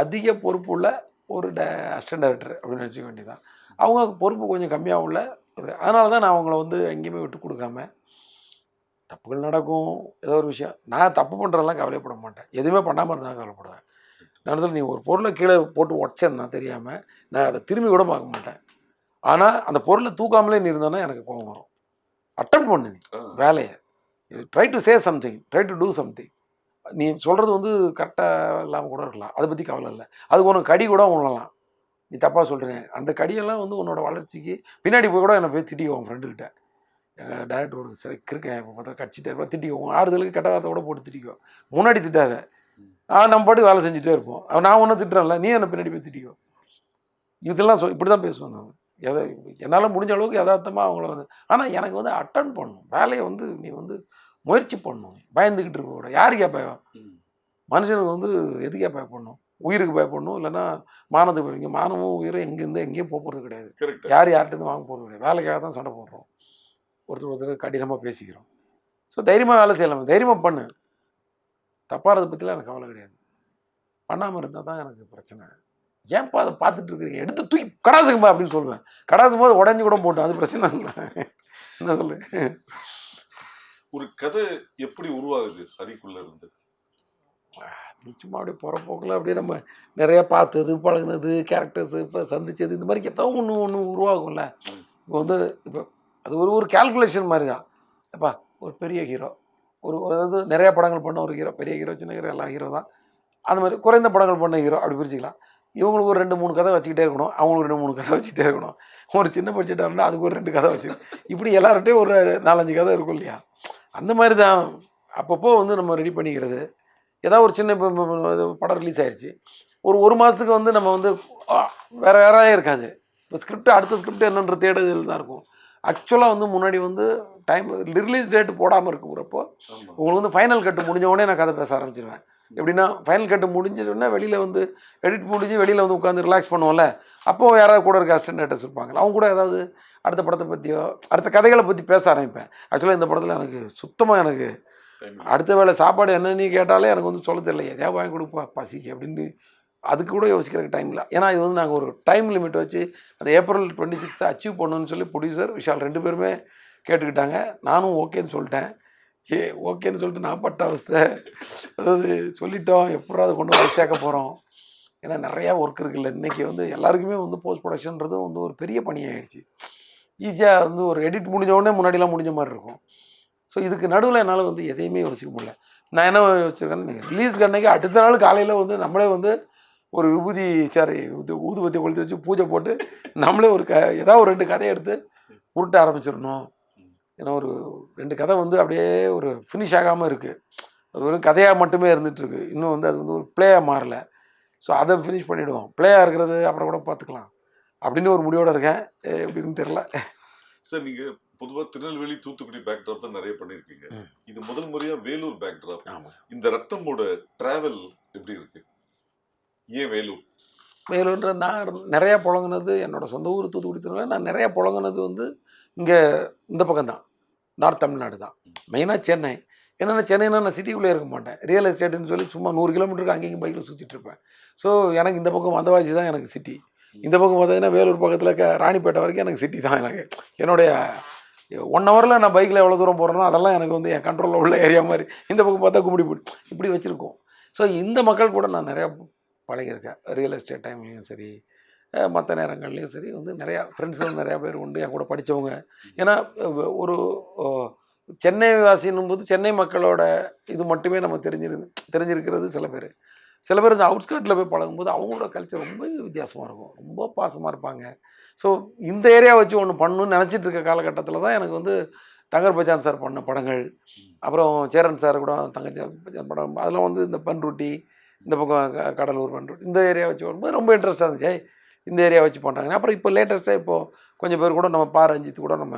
அதிக பொறுப்பு உள்ள ஒரு அசிஸ்டன்ட் டைரக்டர் அப்படின்னு நினச்சிக்க வேண்டியதான். அவங்க பொறுப்பு கொஞ்சம் கம்மியாக உள்ள. அதனால தான் நான் அவங்கள வந்து எங்கேயுமே விட்டு கொடுக்காம, தப்புகள் நடக்கும் ஏதோ ஒரு விஷயம், நான் தப்பு பண்ணுறதெல்லாம் கவலைப்பட மாட்டேன். எதுவுமே பண்ணாமல் இருந்தால் கவலைப்படுவேன். நான் நீ ஒரு பொருளை கீழே போட்டு உடச்சேன்னா தெரியாமல் நான் அதை திரும்பி கூட பார்க்க மாட்டேன். ஆனால் அந்த பொருளை தூக்காமலே நீ இருந்தோன்னா எனக்கு கோபம் வரும். அட்டம் பண்ணு நீ வேலையை. Try to say something, try to do something. நீ சொல்கிறது வந்து கரெக்டாக இல்லாமல் கூட இருக்கலாம், அதை பற்றி கவலை இல்லை. அதுக்கு உனக்கு கடி கூட உணரலாம். நீ தப்பாக சொல்கிறேன், அந்த கடியெல்லாம் வந்து உன்னோட வளர்ச்சிக்கு பின்னாடி போய் கூட என்னை போய் திட்டிக்கோ. உன் ஃப்ரெண்டுக்கிட்ட எங்கள் டேரக்டர் ஒரு சரி இருக்கேன் இப்போ பார்த்தா கடிச்சிட்டே இருப்போம், திட்டிக்கோ. ஆறுதலுக்கு கெட்ட வார்த்தை கூட போட்டு திட்டிக்கோ. முன்னாடி திட்டாத, நம்ம பாட்டு வேலை செஞ்சுட்டே இருப்போம். நான் ஒன்றும் திட்டுறேன்ல, நீ என்னை பின்னாடி போய் திட்டிக்கோ. இதெல்லாம் இப்படி தான் பேசுவேன் நான். என்னால் முடிஞ்ச அளவுக்கு யதார்த்தமாக அவங்கள வந்து. ஆனால் எனக்கு வந்து அட்டன் பண்ணணும் வேலையை வந்து. நீ வந்து முயற்சி பண்ணணும், பயந்துக்கிட்டு இருக்க கூட. யாருக்கே பயம்? மனுஷனுக்கு வந்து எதுக்கே பயப்படணும்? உயிருக்கு பயப்படணும், இல்லைன்னா மானத்துக்கு பயப்பீங்க. மானமும் உயிரும் எங்கேருந்து எங்கேயும் போகிறது கிடையாது. யார்கிட்டருந்து வாங்க போகிறது கிடையாது. வேலைக்காக தான் சண்டை போடுறோம், ஒருத்தர் கடினமாக பேசிக்கிறோம். ஸோ தைரியமாக வேலை செய்யலாம், தைரியமாக பண்ணு. தப்பாகிறத பற்றிலாம் எனக்கு கவலை கிடையாது. பண்ணாமல் இருந்தால் தான் எனக்கு பிரச்சனை. ஏன்ப்பா அதை பார்த்துட்டு இருக்கிறீங்க, எடுத்து தூக்கி கடாசுங்கப்பா அப்படின்னு சொல்லுவேன். கடாசும் போது உடஞ்சி கூட போட்டோம், அது பிரச்சனை இல்லை. என்ன சொல்லு, ஒரு கதை எப்படி உருவாகுது ஹரிக்குள்ள இருந்து? சும்மா அப்படியே போகிற அப்படியே நம்ம நிறையா பார்த்தது, பழகுனது, கேரக்டர்ஸு, இப்போ சந்திச்சது, இந்த மாதிரி ஏதோ ஒன்று உருவாகும்ல. இப்போ வந்து இப்போ அது ஒரு கேல்குலேஷன் மாதிரி தான். அப்பா ஒரு பெரிய ஹீரோ, அதாவது நிறையா படங்கள் பண்ண ஒரு ஹீரோ, பெரிய ஹீரோ சின்ன ஹீரோ எல்லாம் ஹீரோ தான். அந்த மாதிரி குறைந்த படங்கள் பண்ண ஹீரோ அப்படி பிரிச்சுக்கலாம். இவங்களுக்கு ஒரு 2-3 கதை வச்சுக்கிட்டே இருக்கணும், அவங்களுக்கு 2-3 கதை வச்சுக்கிட்டே இருக்கணும். ஒரு சின்ன பட்ஜெட்டாக இருந்தால் அதுக்கு ஒரு 2 கதை வச்சுக்கணும். இப்படி எல்லார்ட்டையும் ஒரு 4-5 கதை இருக்கும் இல்லையா? அந்த மாதிரி தான் அப்பப்போ வந்து நம்ம ரெடி பண்ணிக்கிறது. ஏதாவது ஒரு சின்ன படம் ரிலீஸ் ஆகிடுச்சு, ஒரு மாதத்துக்கு வந்து நம்ம வந்து வேறு இருக்காது. இப்போ ஸ்கிரிப்ட், அடுத்த ஸ்கிரிப்ட் என்னன்ற தேடுதல் தான் இருக்கும். ஆக்சுவலாக வந்து முன்னாடி வந்து டைம் ரிலீஸ் டேட் போடாமல் இருக்கிறப்போ உங்களுக்கு வந்து ஃபைனல் கட்டு முடிஞ்ச உடனே நான் கதை பேச ஆரம்பிச்சிடுவேன். எப்படின்னா ஃபைனல் கட்டு முடிஞ்சோடனே வெளியில் வந்து எடிட் முடிஞ்சு வெளியில் வந்து உட்காந்து ரிலாக்ஸ் பண்ணுவோம்ல, அப்போது யாராவது கூட இருக்க அசிஸ்டன்ட் டேரக்டர்ஸ் இருப்பாங்க, அவங்க கூட ஏதாவது அடுத்த படத்தை பற்றியோ அடுத்த கதைகளை பற்றி பேச ஆரம்பிப்பேன். ஆக்சுவலாக இந்த படத்தில் எனக்கு சுத்தமாக எனக்கு அடுத்த வேளை சாப்பாடு என்னன்னு கேட்டாலே எனக்கு வந்து சொல்ல தெரியல, எதையா வாங்கி கொடுப்பா பசிக்கு அப்படின்ட்டு அதுக்கு கூட யோசிக்கிறதுக்கு டைம் இல்லை. ஏன்னா இது வந்து நாங்கள் ஒரு டைம் லிமிட் வச்சு அந்த ஏப்ரல் 26 அச்சீவ் பண்ணணும்னு சொல்லி ப்ரொடியூசர் விஷால் 2 பேருமே கேட்டுக்கிட்டாங்க. நானும் ஓகேன்னு சொல்லிட்டேன். ஓகேன்னு சொல்லிட்டு நான் பட்ட அவஸ்தை, அதாவது சொல்லிட்டோம் எப்படா அதை கொண்டு வந்து சேர்க்க போகிறோம். ஏன்னா நிறையா ஒர்க் இருக்குல்ல, இன்றைக்கி வந்து எல்லாருக்குமே வந்து போஸ்ட் ப்ரொடக்ஷன்றது வந்து ஒரு பெரிய பணியாகிடுச்சு. ஈஸியாக வந்து ஒரு எடிட் முடிஞ்ச உடனே முன்னாடிலாம் முடிஞ்ச மாதிரி இருக்கும். ஸோ இதுக்கு நடுவில் என்னால் வந்து எதையுமே யோசிக்க முடியல. நான் என்ன வச்சுருக்கேன்னு ரிலீஸ்க்கு அன்றைக்கி அடுத்த நாள் காலையில் வந்து நம்மளே வந்து ஒரு விபூதி ஊதுபத்தி கொளுத்தி வச்சு பூஜை போட்டு நம்மளே ஒரு ஏதாவது ஒரு 2 கதையை எடுத்து உருட்ட ஆரம்பிச்சிடணும். ஏன்னா ஒரு 2 கதை வந்து அப்படியே ஒரு ஃபினிஷ் ஆகாமல் இருக்குது, அது ஒரு கதையாக மட்டுமே இருந்துகிட்ருக்கு, இன்னும் வந்து அது வந்து ஒரு பிளேயாக மாறல. ஸோ அதை ஃபினிஷ் பண்ணிவிடுவோம், பிளேயாக இருக்கிறது அப்புறம் கூட பார்த்துக்கலாம் அப்படின்னு ஒரு முடிவோடு இருக்கேன். எப்படின்னு தெரில சார். நீங்கள் பொதுவாக திருநெல்வேலி தூத்துக்குடி பேக்ட்ராப் தான் நிறைய பண்ணியிருக்கீங்க. இது முதல் முறையாக வேலூர் பேக்ட்ராப். இந்த ரத்தமோட டிராவல் எப்படி இருக்கு? ஏன் வேலூர்? வேலூர்ன்ற நான் நிறையா புழங்கினது என்னோட சொந்த ஊர் தூத்துக்குடி திருநெல்வேலி. நான் நிறையா புழங்கினது வந்து இங்கே இந்த பக்கம் தான், நார்த் தமிழ்நாடு தான், மெயினாக சென்னை. என்னென்னா சென்னைனா நான் சிட்டிக்குள்ளே இருக்க மாட்டேன், ரியல் எஸ்டேட்டுன்னு சொல்லி சும்மா 100 கிலோமீட்டருக்கு அங்கேயும் பைக்கில் சுற்றிட்டு இருப்பேன். ஸோ எனக்கு இந்த பக்கம் வந்தவாசி தான் எனக்கு சிட்டி. இந்த பக்கம் பார்த்தீங்கன்னா வேலூர் பக்கத்தில் ராணிப்பேட்டை வரைக்கும் எனக்கு சிட்டி தான். எனக்கு என்னுடைய 1 ஹவரில் நான் பைக்கில் எவ்வளோ தூரம் போகிறேனோ அதெல்லாம் எனக்கு வந்து என் கண்ட்ரோலில் உள்ள ஏரியா மாதிரி. இந்த பக்கம் பார்த்தா கும்மிடிப்பூடி இப்படி வச்சுருக்கோம். ஸோ இந்த மக்கள் கூட நான் நிறையா பழகியிருக்கேன், ரியல் எஸ்டேட் டைம்லேயும் சரி மற்ற நேரங்கள்லேயும் சரி. வந்து நிறையா ஃப்ரெண்ட்ஸும் நிறையா பேர் உண்டு என் கூட படித்தவங்க. ஏன்னா ஒரு சென்னை வாசின்னும் போது சென்னை மக்களோட இது மட்டுமே நம்ம தெரிஞ்சிருக்கிறது சில பேர் இந்த அவுட்ஸ்கர்ட்டில் போய் பழகும்போது அவங்களோட கல்ச்சர் ரொம்ப வித்தியாசமாக இருக்கும், ரொம்ப பாசமாக இருப்பாங்க. ஸோ இந்த ஏரியா வச்சு ஒன்று பண்ணணும்னு நினச்சிட்டு இருக்க காலகட்டத்தில் தான் எனக்கு வந்து தங்கர் பச்சான் சார் பண்ண படங்கள், அப்புறம் சேரன் சார் கூட தங்கச்சி பச்சான் படம், அதெல்லாம் வந்து இந்த பன்ருட்டி இந்த பக்கம் கடலூர் பன்ருட்டி இந்த ஏரியா வச்சு வரும்போது ரொம்ப இன்ட்ரெஸ்ட்டாக இருந்துச்சு. இந்த ஏரியா வச்சு பண்ணுறாங்க. அப்புறம் இப்போ லேட்டஸ்ட்டாக இப்போது கொஞ்சம் பேர் கூட நம்ம ரஞ்சித் கூட நம்ம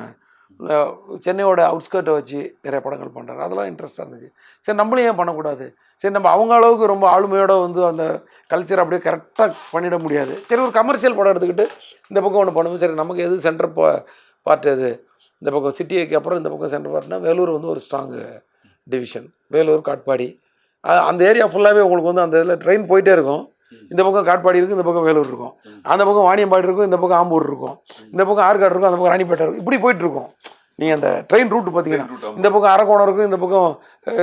சென்னையோட அவுட்ஸ்கர்ட்டை வச்சு நிறைய படங்கள் பண்ணுறாரு, அதெல்லாம் இன்ட்ரெஸ்ட்டாக இருந்துச்சு. சரி நம்மளும் ஏன் பண்ணக்கூடாது, சரி நம்ம அவங்க அளவுக்கு ரொம்ப ஆளுமையோடு வந்து அந்த கல்ச்சர் அப்படியே கரெக்டாக பண்ணிட முடியாது, சரி ஒரு கமர்ஷியல் படம் எடுத்துக்கிட்டு இந்த பக்கம் ஒன்று பண்ணுவோம். சரி நமக்கு எது சென்டர் பார்ட் எது, இந்த பக்கம் சிட்டிக்கு அப்புறம் இந்த பக்கம் சென்டர் பார்ட்னா வேலூர் வந்து ஒரு ஸ்ட்ராங்கு டிவிஷன், வேலூர் காட்பாடி அந்த ஏரியா ஃபுல்லாகவே உங்களுக்கு வந்து அந்த இதில் ட்ரெயின் போயிட்டே இருக்கும். இந்த பக்கம் காட்பாடி இருக்குது, இந்த பக்கம் வேலூர் இருக்கும், அந்த பக்கம் வாணியம்பாடி இருக்கும், இந்த பக்கம் ஆம்பூர் இருக்கும், இந்த பக்கம் ஆற்காடு இருக்கும், அந்த பக்கம் ராணிப்பேட்டை இருக்கும், இப்படி போயிட்டுருக்கும். நீங்கள் அந்த ட்ரெயின் ரூட்டு பார்த்தீங்கன்னா இந்த பக்கம் அரக்கோணம் இருக்கும், இந்த பக்கம்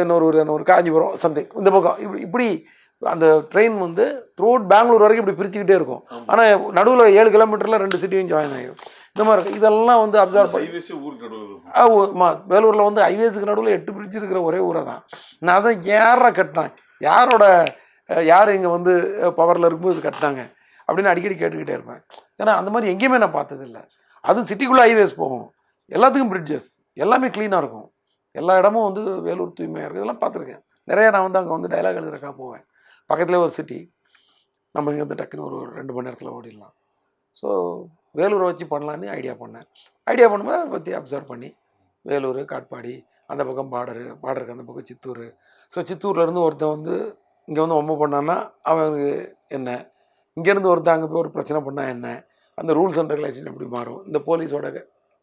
இன்னொரு காஞ்சிபுரம் சம்திங், இந்த பக்கம் இப்படி அந்த ட்ரெயின் வந்து த்ரூட் பெங்களூர் வரைக்கும் இப்படி பிரிச்சுக்கிட்டே இருக்கும். ஆனால் நடுவில் 7 கிலோமீட்டரில் 2 சிட்டியும் ஜாயின் ஆகிடும். இந்த மாதிரி இருக்கும். இதெல்லாம் வந்து அப்சர்வ் பண்ணி வேலூரில் வந்து ஹைவேஸுக்கு நடுவில் 8 பிரிட்ஜ் இருக்கிற ஒரே ஊரை தான். நான் அதை யாரை கட்டினேன், யார் இங்கே வந்து பவரில் இருக்கும்போது இது கட்டினாங்க அப்படின்னு அடிக்கடி கேட்டுக்கிட்டே இருப்பேன். ஏன்னா அந்த மாதிரி எங்கேயுமே நான் பார்த்ததில்லை. அதுவும் சிட்டிக்குள்ளே ஹைவேஸ் போகும், எல்லாத்துக்கும் பிரிட்ஜஸ், எல்லாமே க்ளீனாக இருக்கும், எல்லா இடமும் வந்து வேலூர் தூய்மையாக இருக்குது, இதெல்லாம் பார்த்துருக்கேன். நிறையா நான் வந்து அங்கே வந்து டைலாக் எழுதுறக்கா போவேன். பக்கத்துலேயே ஒரு சிட்டி, நம்ம இங்கே வந்து டக்குன்னு ஒரு 2 மணி நேரத்தில் ஓடிடலாம். ஸோ வேலூரை வச்சு பண்ணலான்னு ஐடியா பண்ணும்போது அதை பற்றி அப்சர்வ் பண்ணி வேலூர் காட்பாடி அந்த பக்கம் பார்டருக்கு அந்த பக்கம் சித்தூர். ஸோ சித்தூர்லேருந்து ஒருத்தன் வந்து இங்கே வந்து ஒம்பு பண்ணான்னா அவனுக்கு என்ன, இங்கேருந்து ஒருத்தன் அங்கே போய் ஒரு பிரச்சனை பண்ணால் என்ன, அந்த ரூல்ஸ் அண்ட் ரெகுலேஷன் எப்படி மாறும், இந்த போலீஸோட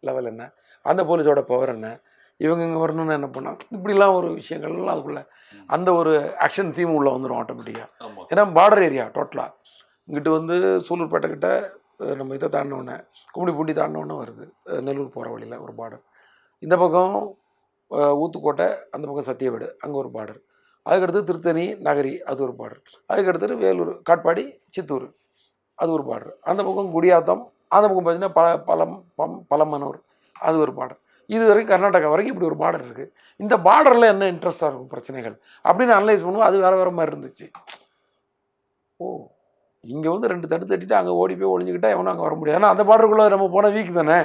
லெவல் என்ன, அந்த போலீஸோட பவர் என்ன, இவங்க இங்கே வரணும்னு என்ன பண்ணால், இப்படிலாம் ஒரு விஷயங்கள்லாம் அதுக்குள்ளே அந்த ஒரு ஆக்ஷன் தீம் உள்ளே வந்துடும் ஆட்டோமேட்டிக்காக. ஏன்னா பார்டர் ஏரியா டோட்டலாக இங்கிட்டு வந்து சூலூர்பேட்டை கிட்ட நம்ம இதை தாண்டினோடனே கும்மிடிப்பூண்டி தாண்டினோடனே வருது நெல்லூர் போகிற வழியில் ஒரு பார்டர், இந்த பக்கம் ஊத்துக்கோட்டை, அந்த பக்கம் சத்தியவேடு அங்கே ஒரு பார்டர், அதுக்கடுத்து திருத்தணி நகரி அது ஒரு பார்டர், அதுக்கடுத்து வேலூர் காட்பாடி சித்தூர் அது ஒரு பார்டர், அந்த பக்கம் குடியாத்தம், அந்த பக்கம் பார்த்தீங்கன்னா பழமனூர் அது ஒரு பார்டர், இது வரைக்கும் கர்நாடகா வரைக்கும் இப்படி ஒரு பார்டர் இருக்குது. இந்த பார்டரில் என்ன இன்ட்ரெஸ்ட்டாக இருக்கும் பிரச்சனைகள் அப்படின்னு அனலைஸ் பண்ணுவோம். அது வேறு மாதிரி இருந்துச்சு. ஓ இங்கே வந்து 2 தட்டிட்டு அங்கே ஓடி போய் ஒழிஞ்சிக்கிட்டா எவனும் அங்கே வர முடியாது. ஏன்னா அந்த பார்டருக்குள்ளே நம்ம போன வீக் தானே,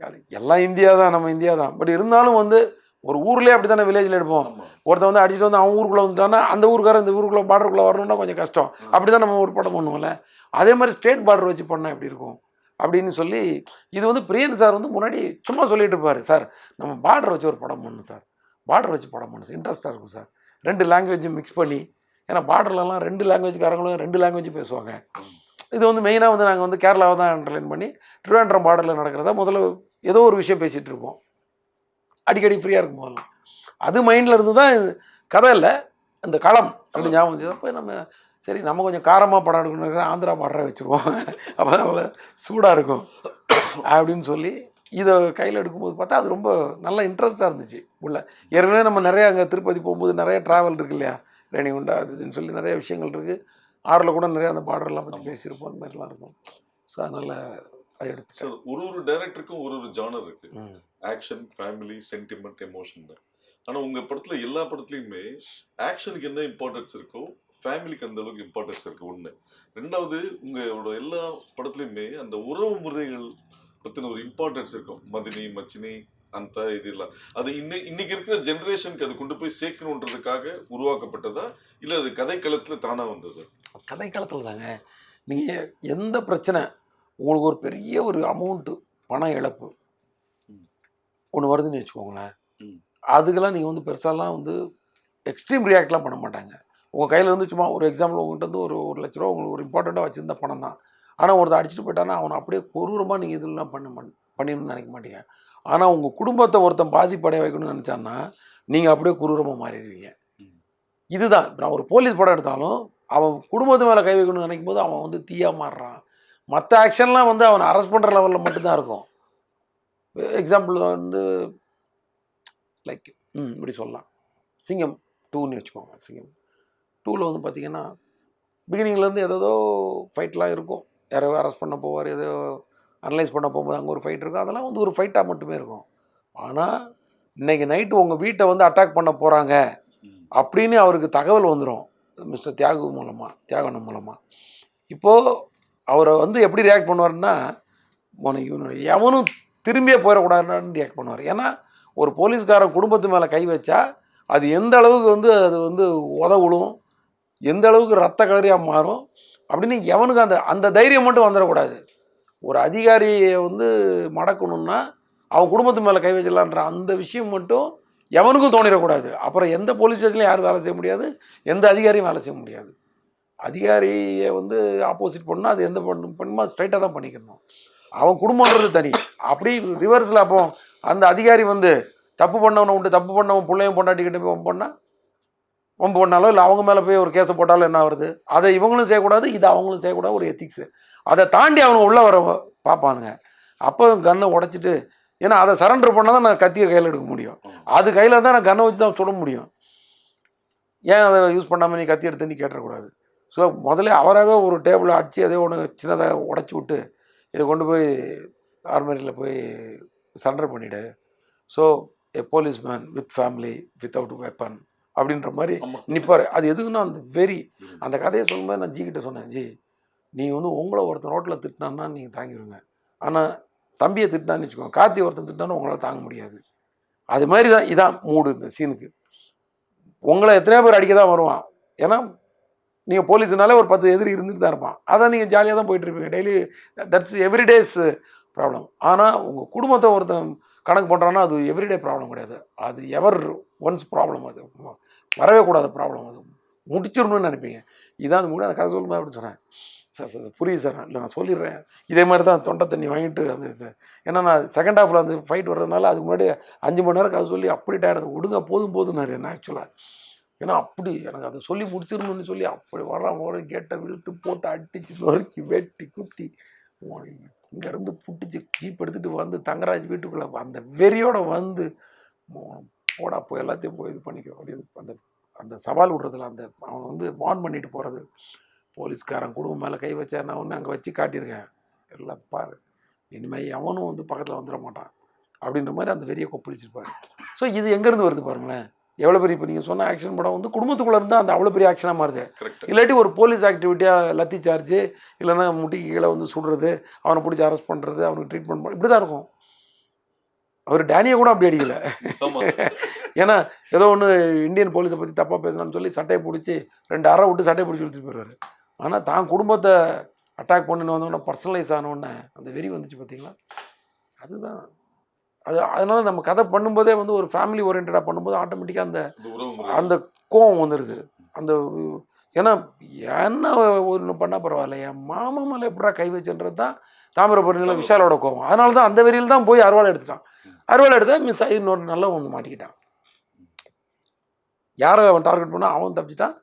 அது எல்லாம் இந்தியா தான், நம்ம இந்தியா தான். பட் இருந்தாலும் வந்து ஒரு ஊர்லேயே அப்படி தானே வில்லேஜில் எடுப்போம். ஒருத்தன் வந்து அடிச்சுட்டு வந்து அவன் ஊருக்குள்ளே வந்துட்டான்னா அந்த ஊருக்காரன் இந்த ஊருக்குள்ளே பார்டருக்குள்ளே வரணும்னா கொஞ்சம் கஷ்டம். அப்படி தான் நம்ம ஒரு படம் பண்ணுவோம்ல. அதே மாதிரி ஸ்டேட் பார்டர் வச்சு பண்ணால் எப்படி இருக்கும் அப்படின்னு சொல்லி இது வந்து பிரியன் சார் வந்து முன்னாடி சும்மா சொல்லிட்டு இருப்பார், சார் நம்ம பார்டர் வச்சு ஒரு படம் பண்ணணும் சார், பார்டர் வச்சு படம் பண்ணணும் சார், இன்ட்ரெஸ்ட்டாக இருக்கும் சார், 2 லாங்குவேஜும் மிக்ஸ் பண்ணி, ஏன்னா பார்டர்லலாம் 2 லாங்குவேஜ்காரங்களும் 2 லாங்குவேஜ் பேசுவாங்க. இது வந்து மெயினாக வந்து நாங்கள் வந்து கேரளாவை தான் அண்டர்லைன் பண்ணி திருவனந்தபுரம் பார்டரில் நடக்கிறதா முதல்ல ஏதோ ஒரு விஷயம் பேசிகிட்டு இருப்போம், அடிக்கடி ஃப்ரீயாக இருக்கும் போதெல்லாம். அது மைண்டில் இருந்து தான் கதை இல்லை, அந்த களம் அப்படின்னு ஞாபகம் வச்சு அப்போ நம்ம சரி நம்ம கொஞ்சம் காரமாக படம் எடுக்கணும், ஆந்திரா பார்டரை வச்சுருவோம், அப்போ நல்லா சூடாக இருக்கும் அப்படின்னு சொல்லி இதை கையில் எடுக்கும்போது பார்த்தா அது ரொம்ப நல்ல இன்ட்ரெஸ்ட்டாக இருந்துச்சு உள்ள. ஏற்கனவே நம்ம நிறையா அங்கே திருப்பதி போகும்போது நிறைய ட்ராவல் இருக்கு இல்லையா, ரேணிகுண்டா அதுன்னு சொல்லி நிறைய விஷயங்கள் இருக்குது. ஆறில் கூட நிறையா அந்த பார்டர்லாம் பற்றி பேசியிருப்போம், அந்த மாதிரிலாம் இருக்கும். ஸோ அதனால் அதை எடுத்து சார் ஒரு டைரக்டருக்கும் ஒரு ஜானர் இருக்கு, ஆக்ஷன், ஃபேமிலி, சென்டிமெண்ட், எமோஷன். ஆனால் உங்கள் படத்தில் எல்லா படத்துலையுமே ஆக்ஷனுக்கு என்ன இம்பார்ட்டன்ஸ் இருக்கோ ஃபேமிலிக்கு அந்த அளவுக்கு இம்பார்ட்டன்ஸ் இருக்குது ஒன்று. ரெண்டாவது உங்களோட எல்லா படத்துலையுமே அந்த உறவு முறைகள் பற்றின ஒரு இம்பார்ட்டன்ஸ் இருக்கும், மதினி, மச்சினி, அந்த இதெல்லாம். அது இன்னைக்கு இருக்கிற ஜென்ரேஷனுக்கு அது கொண்டு போய் சேர்க்கணுன்றதுக்காக உருவாக்கப்பட்டதா இல்லை அது கதைக்களத்தில் தானாக வந்தது? கதைக்களத்தில் தாங்க. நீங்கள் எந்த பிரச்சனை உங்களுக்கு ஒரு பெரிய ஒரு அமௌண்ட்டு பண இழப்பு ஒன்று வருதுன்னு வச்சுக்கோங்களேன், அதுக்கெல்லாம் நீங்கள் வந்து பெருசாலாம் வந்து எக்ஸ்ட்ரீம் ரியாக்ட்லாம் பண்ண மாட்டாங்க. உங்கள் கையில் இருந்து சும்மா ஒரு எக்ஸாம்பிள் உங்கள்கிட்ட வந்து ஒரு 1 லட்ச ரூபா உங்களுக்கு ஒரு இம்பார்ட்டண்ட்டாக வச்சுருந்த பணம் தான். ஆனால் ஒருத்தர் அடிச்சுட்டு போயிட்டானா அவனை அப்படியே கொடூரமாக நீங்கள் இதெல்லாம் பண்ணிடணும்னு நினைக்க மாட்டீங்க. ஆனால் உங்கள் குடும்பத்தை ஒருத்தன் பாதிப்படைய வைக்கணும்னு நினச்சான்னா நீங்கள் அப்படியே கொடூரமாக மாறிடுவீங்க. இதுதான் இப்போ நான் ஒரு போலீஸ் படம் எடுத்தாலும் அவன் குடும்பத்து மேலே கை வைக்கணும்னு நினைக்கும் போது அவன் வந்து தீயாக மாறுறான். மற்ற ஆக்ஷன்லாம் வந்து அவனை அரெஸ்ட் பண்ணுற லெவலில் மட்டும்தான் இருக்கும். எக்ஸாம்பிள் வந்து லைக் இப்படி சொல்லலாம், சிங்கம் 2ன்னு வச்சுக்கோங்க. சிங்கம் 2ல் வந்து பார்த்திங்கன்னா பிகினிங்லேருந்து ஏதோ ஃபைட்லாம் இருக்கும், யாரோ அரெஸ்ட் பண்ண போவார், ஏதோ அனலைஸ் பண்ண போகும்போது அங்கே ஒரு ஃபைட் இருக்கும், அதெல்லாம் வந்து ஒரு ஃபைட்டாக மட்டுமே இருக்கும். ஆனால் இன்றைக்கி நைட்டு உங்கள் வீட்டை வந்து அட்டாக் பண்ண போகிறாங்க அப்படின்னு அவருக்கு தகவல் வந்துடும் மிஸ்டர் தியாகவனம் மூலமாக. இப்போது அவரை வந்து எப்படி ரியாக்ட் பண்ணுவார்னா, இவனுடைய எவனும் திரும்பியே போயிடக்கூடாதுன்னு ரியாக்ட் பண்ணுவார். ஏன்னா ஒரு போலீஸ்காரன் குடும்பத்து மேலே கை வச்சா அது எந்த அளவுக்கு வந்து அது வந்து உதவுடும், எந்த அளவுக்கு ரத்த கலரியாக மாறும் அப்படின்னு எவனுக்கு அந்த தைரியம் மட்டும் வந்துடக்கூடாது. ஒரு அதிகாரியை வந்து மடக்கணும்னா அவன் குடும்பத்து மேலே கை வச்சிடலான்ற அந்த விஷயம் மட்டும் எவனுக்கும் தோணிடக்கூடாது. அப்புறம் எந்த போலீஸ் ஸ்டேஷன்லையும் யாரும் வேலை செய்ய முடியாது, எந்த அதிகாரியும் வேலை செய்ய முடியாது. அதிகாரியை வந்து ஆப்போசிட் பண்ணால் அது எந்த பண்ணுமா ஸ்ட்ரைட்டாக தான் பண்ணிக்கணும். அவன் குடும்பன்றது தனி. அப்படி ரிவர்ஸில் அப்போ அந்த அதிகாரி வந்து தப்பு பண்ணவனை உண்டு, தப்பு பண்ணவன் பிள்ளையும் பொண்டாட்டிக்கிட்ட போய் ஒம்பு பண்ணாலோ இல்லை அவங்க மேலே போய் ஒரு கேஸை போட்டாலும் என்ன வருது, அதை இவங்களும் செய்யக்கூடாது, இது அவங்களும் செய்யக்கூடாது, ஒரு எத்திக்ஸு. அதை தாண்டி அவனுக்கு உள்ளே வர பார்ப்பானுங்க. அப்போ கன்னை உடச்சிட்டு, ஏன்னா அதை சரண்டர் பண்ணால் தான் நான் கத்தியை கையில் எடுக்க முடியும், அது கையில் தான் நான் கன்னை வச்சு தான் சுட முடியும். ஏன் அதை யூஸ் பண்ணாமல் நீ கத்தி எடுத்து நீ கேட்டக்கூடாது. ஸோ முதல்ல அவராகவே ஒரு டேபிளை அடித்து அதே ஒன்று சின்னதாக உடச்சி விட்டு இதை கொண்டு போய் ஆர்மரியில் போய் சரண்டர் பண்ணிவிடு. So a policeman with family without weapon அப்படின்ற மாதிரி நிற்பார். அது எதுக்குன்னா அந்த அந்த கதையை சொல்லும்போது நான் ஜிக்கிட்ட சொன்னேன், ஜி நீ வந்து உங்களை ஒருத்தன் ரோட்டில் திட்டினான்னா நீங்கள் தாங்கிடுங்க, ஆனால் தம்பியை திட்டினான்னு வச்சுக்கோங்க, கார்த்தி ஒருத்தன் திட்டினான்னு உங்களால் தாங்க முடியாது. அது மாதிரி தான் இதான் மூடு இந்த சீனுக்கு. உங்களை எத்தனையோ பேர் அடிக்க தான் வருவான், ஏன்னா நீங்கள் போலீஸ்னாலே ஒரு 10 எதிரி இருந்துட்டு தான் இருப்பான், அதான் நீங்கள் ஜாலியாக தான் போயிட்டுருப்பீங்க டெய்லி, தட்ஸ் எவ்ரிடேஸ் ப்ராப்ளம். ஆனால் உங்கள் குடும்பத்தை ஒருத்தன் கணக்கு பண்ணுறான்னா அது எவ்ரிடே ப்ராப்ளம் கிடையாது, அது எவர் ஒன்ஸ் ப்ராப்ளம், அது வரவே கூடாத ப்ராப்ளம், அது முடிச்சிடணும்னு நினைப்பீங்க. இதான் அது கூட அந்த கதை சொல்லுமா அப்படின்னு சொன்னேன். சார் புரியுது சார், இல்லை நான் சொல்லிடுறேன். இதே மாதிரி தான் தொண்டை தண்ணி வாங்கிட்டு அந்த ஏன்னா நான் செகண்ட் ஹாஃபில் அந்த ஃபைட் வர்றதுனால அதுக்கு முன்னாடி 5 மணி நேரம் கதை சொல்லி அப்படி டயர்டு விடுங்க போதும்னாரு என்ன ஆக்சுவலாக. ஏன்னா அப்படி எனக்கு அதை சொல்லி முடிச்சிடணும்னு சொல்லி அப்படி வர கேட்டை விழுத்து போட்டு அடித்து நொறுக்கி வெட்டி குத்தி இங்கேருந்து புட்டிச்சு ஜீப் எடுத்துகிட்டு வந்து தங்கராஜ் வீட்டுக்குள்ளே அந்த வெறியோட வந்து போடா போய் எல்லாத்தையும் போய் இது பண்ணிக்கோ அப்படின்னு அந்த சவால் விடுறதுல அந்த அவன் வந்து வார்ன் பண்ணிட்டு போகிறது. போலீஸ்காரன் குடும்பம் மேலே கை வச்சா நான் ஒன்று அங்கே வச்சு காட்டியிருக்கேன், எல்லாம் பாரு இனிமேல் எவனும் வந்து பக்கத்தில் வந்துட மாட்டான் அப்படின்ற மாதிரி அந்த வெறியை கொப்பளிச்சிருப்பாரு. ஸோ இது எங்கேருந்து வருது பாருங்களேன், எவ்வளோ பெரிய இப்போ நீங்கள் சொன்ன ஆக்ஷன் படம் வந்து குடும்பத்துக்குள்ளே இருந்தால் அந்த அவ்வளோ பெரிய ஆக்ஷனாக மாறுது. இல்லாட்டி ஒரு போலீஸ் ஆக்டிவிட்டியாக லத்தி சார்ஜ் இல்லைன்னா முட்டிக்கு கீழே வந்து சுடுறது, அவனை பிடிச்சி அரெஸ்ட் பண்ணுறது, அவனுக்கு ட்ரீட்மெண்ட் பண்ண இப்படி தான் இருக்கும். அவர் டேனியை கூட அப்படி அடிக்கலை. ஏன்னா ஏதோ ஒன்று இந்தியன் போலீஸை பற்றி தப்பாக பேசணும்னு சொல்லி சட்டையை பிடிச்சி 2 அறை விட்டு சட்டையை பிடிச்சி இழுத்துட்டு போயிடுவார். ஆனால் தான் குடும்பத்தை அட்டாக் பண்ணின்னு வந்தோடனே பர்சனலைஸ் ஆனோடனே அந்த வெறி வந்துச்சு பார்த்தீங்களா, அதுதான் அது. அதனால் நம்ம கதை பண்ணும்போதே வந்து ஒரு ஃபேமிலி ஓரியன்டாக பண்ணும்போது ஆட்டோமேட்டிக்காக அந்த அந்த கோவம் வந்துடுது. அந்த ஏன்னா என்ன ஒன்று பண்ணால் பரவாயில்ல, என் மாமா மேலே எப்படா கை வச்சுன்றது தான் தாமிரபரணியில் விஷாலோட கோவம். அதனால தான் அந்த வெறியில் தான் போய் அருவாள் எடுத்துட்டான். அருவாள் எடுத்தா மிஸ் ஆகி இன்னொரு நல்லவன் வந்து மாட்டிக்கிட்டான். யாரை அவன் டார்கெட் பண்ணால் அவன் தப்பிச்சிட்டான்,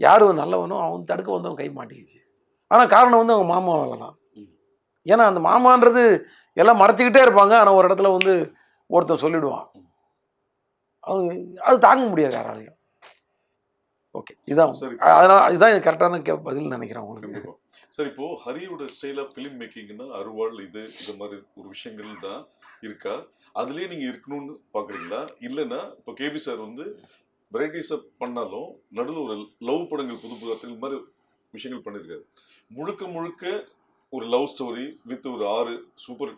யார் நல்லவனோ அவன் தடுக்க வந்தவன் கை மாட்டிக்கிச்சு. ஆனால் காரணம் வந்து அவங்க மாமாவால் தான். ஏன்னா அந்த மாமான்றது எல்லாம் மறைச்சிக்கிட்டே இருப்பாங்க, ஆனால் ஒரு இடத்துல வந்து ஒருத்தன் சொல்லிவிடுவான், அது தாங்க முடியாது யாராலையும். ஓகே, இதான் அதனால் இதுதான் கரெக்டான பதில் நினைக்கிறேன் உங்களுக்கு. சார், இப்போ ஹரியோட ஸ்டைல் ஆஃப் ஃபிலிம் மேக்கிங்னா அருவாள் இது மாதிரி ஒரு விஷயங்கள் தான் இருக்கா? அதுலேயே நீங்கள் இருக்கணும்னு பார்க்குறீங்களா? இல்லைன்னா இப்போ கேபி சார் வந்து வெரைட்டிஸை பண்ணாலும் நடுவில் ஒரு லவ் படங்கள் புது புது மாதிரி விஷயங்கள் பண்ணியிருக்காரு. முழுக்க முழுக்க ஒரு லவ் ஸ்டோரி வித் ஒரு 6 சூப்பர்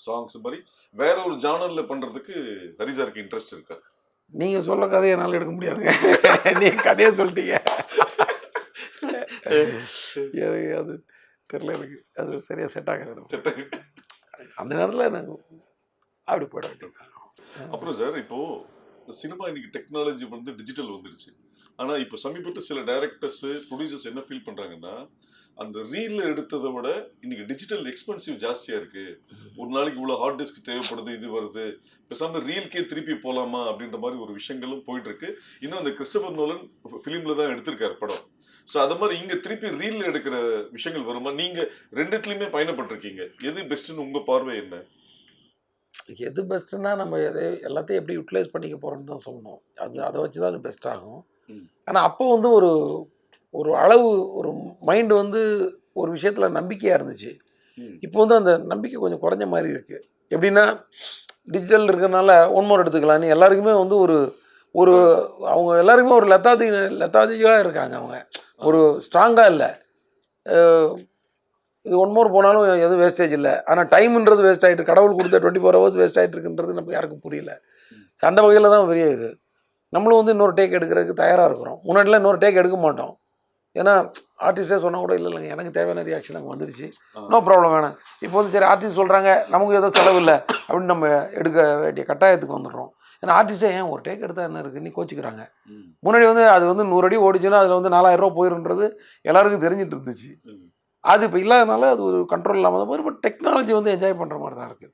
சாங்ஸ் மாதிரி வேற ஒரு ஜானரில் பண்ணுறதுக்கு ஹரி சாருக்கு இன்ட்ரெஸ்ட் இருக்கா? நீங்கள் சொல்ல கதையை என்னால் எடுக்க முடியாதுங்க. நீங்கள் கதையை சொல்லிட்டீங்க, அது தெரியல எனக்கு, அது சரியாக செட் ஆகாது. அந்த நேரத்தில் எனக்கு அப்படி போயிட வேண்டியது. அப்புறம் சார், இப்போ சினிமா இன்னைக்கு டெக்னாலஜி வந்து டிஜிட்டல் வந்துருச்சு. ஆனால் இப்போ சமீபத்தில் சில டைரக்டர்ஸ் ப்ரொடியூசர்ஸ் என்ன ஃபீல் பண்ணுறாங்கன்னா, அந்த ரீல்ல எடுத்ததை விட இன்னைக்கு டிஜிட்டல் எக்ஸ்பென்சிவ் ஜாஸ்தியாக இருக்கு. ஒரு நாளைக்கு இவ்வளோ ஹார்ட் டிஸ்க் தேவைப்படுது, இது வருது, பேசாமல் ரீல்கே திருப்பி போகலாமா அப்படின்ற மாதிரி ஒரு விஷயங்களும் போயிட்டு இருக்கு. இன்னும் அந்த கிறிஸ்டபர் நோலன் ஃபிலிமில் தான் எடுத்திருக்காரு படம். ஸோ அது மாதிரி இங்கே திருப்பி ரீல்ல எடுக்கிற விஷயங்கள் வருமா? நீங்கள் ரெண்டுத்துலையுமே பயணப்பட்டிருக்கீங்க, எது பெஸ்ட்டுன்னு உங்கள் பார்வை என்ன? எது பெஸ்ட்டுன்னா நம்ம எல்லாத்தையும் எப்படி யூட்டிலைஸ் பண்ணிக்க போகிறோம்னு தான் சொல்லணும். அதை வச்சு தான் அது பெஸ்ட் ஆகும். ஆனால் அப்போ வந்து ஒரு அளவு ஒரு மைண்டு வந்து ஒரு விஷயத்தில் நம்பிக்கையாக இருந்துச்சு. இப்போ வந்து அந்த நம்பிக்கை கொஞ்சம் குறைஞ்ச மாதிரி இருக்குது. எப்படின்னா டிஜிட்டல் இருக்கிறதுனால ஒன் மோர் எடுத்துக்கலான்னு எல்லாருக்குமே வந்து ஒரு அவங்க எல்லாருக்குமே ஒரு லெத்தாதிக்காக இருக்காங்க. அவங்க ஒரு ஸ்ட்ராங்காக இல்லை. இது ஒன் மோர் போனாலும் எதுவும் வேஸ்டேஜ் இல்லை, ஆனால் டைம்ன்றது வேஸ்ட் ஆகிட்டு, கடவுள் கொடுத்த 24 ஹவர்ஸ் வேஸ்ட் ஆகிட்டு இருக்குன்றது நம்ம யாருக்கும் புரியல. அந்த வகையில் தான் பெரிய இது. நம்மளும் வந்து இன்னொரு டேக் எடுக்கிறதுக்கு தயாராக இருக்கிறோம். முன்னாடிலாம் இன்னொரு டேக் எடுக்க மாட்டோம். ஏன்னா ஆர்டிஸ்டே சொன்னால் கூட இல்லை இல்லைங்க, எனக்கு தேவையான ரியாக்ஷன் அங்கே வந்துருச்சு, நோ ப்ராப்ளம் வேணாம். இப்போ வந்து சரி ஆர்டிஸ்ட் சொல்கிறாங்க, நமக்கு ஏதோ செலவு இல்லை அப்படின்னு நம்ம எடுக்க வேண்டிய கட்டாயத்துக்கு வந்துடுறோம். ஏன்னா ஆர்டிஸ்டே ஏன் ஒரு டேக் எடுத்தால் என்ன இருக்குது நீ கோச்சிக்கிறாங்க. முன்னாடி வந்து அது வந்து 100 அடி ஓடிச்சுன்னா அதில் வந்து 4000 ரூபா போயிருன்றது எல்லாருக்கும் தெரிஞ்சிட்டு இருந்துச்சு. அது இப்போ இல்லாதனால அது ஒரு கண்ட்ரோல் இல்லாமல் போய். பட் டெக்னாலஜி வந்து என்ஜாய் பண்ணுற மாதிரி தான் இருக்குது.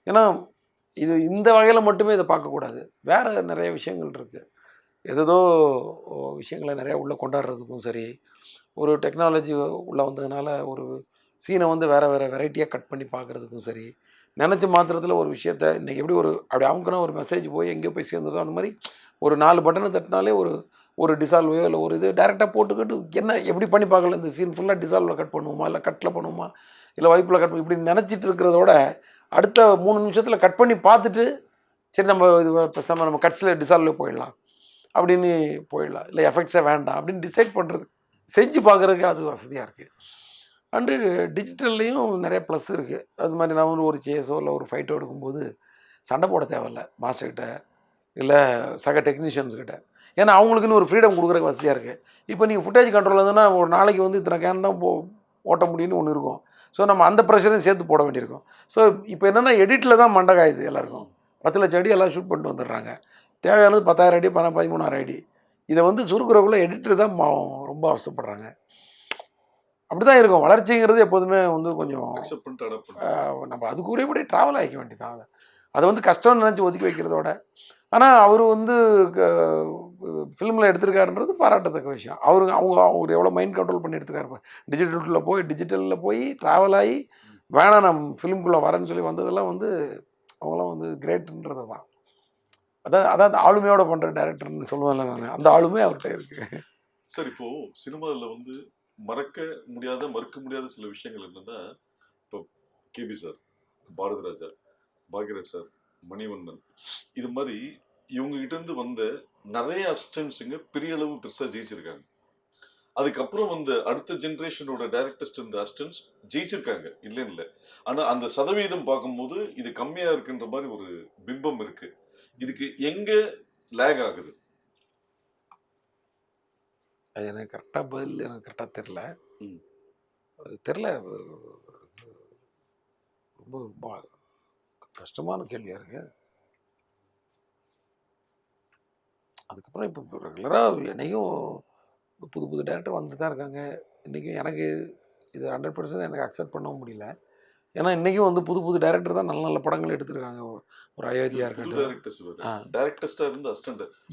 ஏன்னா இது இந்த வகையில் மட்டுமே இதை பார்க்கக்கூடாது, வேறு நிறைய விஷயங்கள் இருக்குது. ஏதோ விஷயங்களை நிறையா உள்ளே கொண்டாடுறதுக்கும் சரி, ஒரு டெக்னாலஜி உள்ளே வந்ததுனால ஒரு சீனை வந்து வேறு வெரைட்டியாக கட் பண்ணி பார்க்குறதுக்கும் சரி, நினச்ச மாத்திரத்தில் ஒரு விஷயத்த இன்றைக்கி எப்படி அப்படி அமுக்கினா ஒரு மெசேஜ் போய் எங்கேயோ போய் சேர்ந்துருதோ அந்த மாதிரி ஒரு 4 பட்டனை தட்டினாலே ஒரு டிசால்வையோ இல்லை ஒரு இது டேரெக்டாக போட்டுக்கிட்டு என்ன எப்படி பண்ணி பார்க்கல, இந்த சீன் ஃபுல்லாக டிசால்வில் கட் பண்ணுவோமா இல்லை கட்டில் பண்ணுவோமா இல்லை வைப்பில் கட் இப்படி நினச்சிட்டு இருக்கிறதோட அடுத்த 3 நிமிஷத்தில் கட் பண்ணி பார்த்துட்டு சரி நம்ம இது பேசாமல் நம்ம கட்ஸில் டிசால்வில் போயிடலாம் அப்படின்னு போயிடலாம், இல்லை எஃபெக்ட்ஸே வேண்டாம் அப்படின்னு டிசைட் பண்ணுறது செஞ்சு பார்க்குறதுக்கு அது வசதியாக இருக்குது. அண்டு டிஜிட்டல்லையும் நிறைய ப்ளஸ் இருக்குது. அது மாதிரி நான் வந்து ஒரு சேஸோ இல்லை ஒரு ஃபைட்டோ எடுக்கும்போது சண்டை போட தேவையில்ல மாஸ்டர்கிட்ட இல்லை சக டெக்னீஷியன்ஸ்கிட்ட. ஏன்னா அவங்களுக்குன்னு ஒரு ஃப்ரீடம் கொடுக்குறதுக்கு வசதியாக இருக்குது. இப்போ நீங்கள் ஃபுட்டேஜ் கண்ட்ரோல் இருந்ததுன்னா ஒரு நாளைக்கு வந்து இத்தனை கேன் தான் ஓட்ட முடியும்னு ஒன்று இருக்கும். ஸோ நம்ம அந்த ப்ரெஷரையும் சேர்த்து போட வேண்டியிருக்கும். ஸோ இப்போ என்னென்னா எடிட்டில் தான் மண்டை காயுது எல்லாருக்கும். 10 லட்சம் அடி எல்லாம் ஷூட் பண்ணிட்டு வந்துடுறாங்க. தேவையானது 10,000 அடி 13,000 அடி. இதை வந்து சுருக்குறக்குள்ளே எடிட்டர் தான் ரொம்ப அவசப்படுறாங்க. அப்படி தான் இருக்கும். வளர்ச்சிங்கிறது எப்போதுமே வந்து கொஞ்சம் நம்ம அதுக்குரியபடி ட்ராவல் ஆகிக்க வேண்டியதான். அதை வந்து கஷ்டம்னு நினச்சி ஒதுக்கி வைக்கிறதோட, ஆனால் அவர் வந்து ஃபிலிமில் எடுத்திருக்காருன்றது பாராட்டத்தக்க விஷயம். அவர் எவ்வளோ மைண்ட் கண்ட்ரோல் பண்ணி எடுத்துக்காரு. டிஜிட்டலில் போய் ட்ராவல் ஆகி வேணாம் நம்ம ஃபிலிம்குள்ளே வரேன்னு சொல்லி வந்ததெல்லாம் வந்து அவங்களாம் வந்து கிரேட்டுன்றது தான். அதான் ஆளுமையோட பண்ணுற டைரக்டர்னு சொல்லுவேன்ல நான், அந்த ஆளுமே அவர்கிட்ட இருக்குது. சார், இப்போது சினிமாவில் வந்து மறக்க முடியாத சில விஷயங்கள் என்னென்னா, இப்போ KP sir, Bharathi Raja, Bhagyaraj sir, Manivannan, இது மாதிரி இவங்ககிட்டேருந்து வந்த நிறைய அசிஸ்டன்ஸுங்க பெரிய அளவு பெருசாக ஜெயிச்சிருக்காங்க. அதுக்கப்புறம் வந்து அடுத்த ஜென்ரேஷனோட டைரக்டர்ஸ் இருந்த அசிஸ்டன்ஸ் ஜெயிச்சிருக்காங்க, இல்லைன்னு இல்லை. ஆனால் அந்த சதவீதம் பார்க்கும்போது இது கம்மியாக இருக்குன்ற மாதிரி ஒரு பிம்பம் இருக்குது. இதுக்கு எங்கே லேக் ஆகுது? அது எனக்கு கரெக்டாக பதில் எனக்கு கரெக்டாக தெரில. அது தெரில, ரொம்ப கஷ்டமான கேள்வியாக இருக்குது. அதுக்கப்புறம் இப்போ ரெகுலராக என்னையும் புது புது டேரக்டர் வந்துட்டு தான் இருக்காங்க. இன்றைக்கும் எனக்கு இது 100% எனக்கு அக்செப்ட் பண்ணவும் முடியல. ஏன்னா இன்றைக்கும் வந்து புது புது டேரக்டர் தான் நல்ல நல்ல படங்கள் எடுத்துருக்காங்க. ஒரு அயோத்தியா இருக்கட்டும்.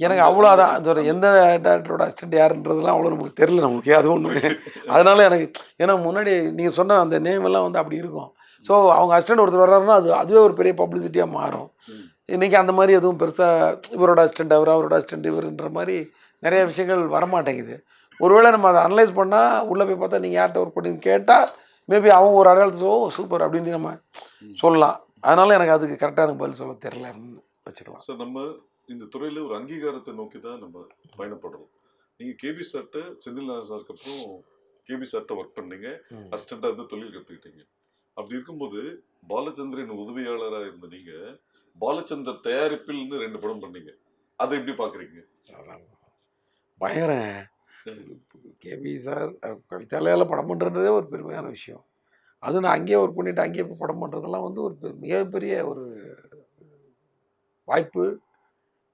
எனக்கு அவ்வளோ அதான் அந்த எந்த டேரக்டரோட அசிஸ்டன்ட் யாருன்றதுலாம் அவ்வளோ நமக்கு தெரில, நமக்கு அது ஒன்று. அதனால எனக்கு ஏன்னா முன்னாடி நீங்கள் சொன்ன அந்த நேம் எல்லாம் வந்து அப்படி இருக்கும். ஸோ அவங்க அசிஸ்டன்ட் ஒருத்தர் வர்றாருன்னா அதுவே ஒரு பெரிய பப்ளிசிட்டியாக மாறும். இன்றைக்கி அந்த மாதிரி எதுவும் பெருசாக இவரோட அசிஸ்டன்ட் அவரோட அசிஸ்டன்ட் இவருன்ற மாதிரி நிறைய விஷயங்கள் வரமாட்டேங்குது. ஒருவேளை நம்ம அதை அனலைஸ் பண்ணால் உள்ளே போய் பார்த்தா நீங்கள் யார்கிட்ட ஒர்க் பண்ணி கேட்டால் மேபி அவங்க ஒரு அடையாளத்து சூப்பர் அப்படின்னு நம்ம சொல்லலாம். அதனால எனக்கு அதுக்கு கரெக்டான பதில் சொல்ல தெரியல அப்படின்னு வச்சுக்கலாம். சார், நம்ம இந்த துறையில் ஒரு அங்கீகாரத்தை நோக்கி தான் நம்ம பயணப்படுறோம். நீங்கள் கேபி சார்ட்ட செந்தில்நாதன் சாருக்கு அப்புறம் கேபி சார்ட்ட ஒர்க் பண்ணீங்க, அசிஸ்டண்ட்டாக இருந்து தொழில் கற்றுக்கிட்டீங்க. அப்படி இருக்கும்போது பாலச்சந்திரன் உதவியாளராக இருந்த நீங்கள் பாலச்சந்தர் தயாரிப்பில்னு 2 படம் பண்ணீங்க. அதை எப்படி பார்க்குறீங்க? பயங்கர கேபி சார் கவிதாலயாவில் படம் பண்ணுறதே ஒரு பெருமையான விஷயம். அது நான் அங்கேயே ஒர்க் பண்ணிவிட்டு அங்கேயே படம் பண்ணுறதெல்லாம் வந்து ஒரு மிகப்பெரிய ஒரு வாய்ப்பு.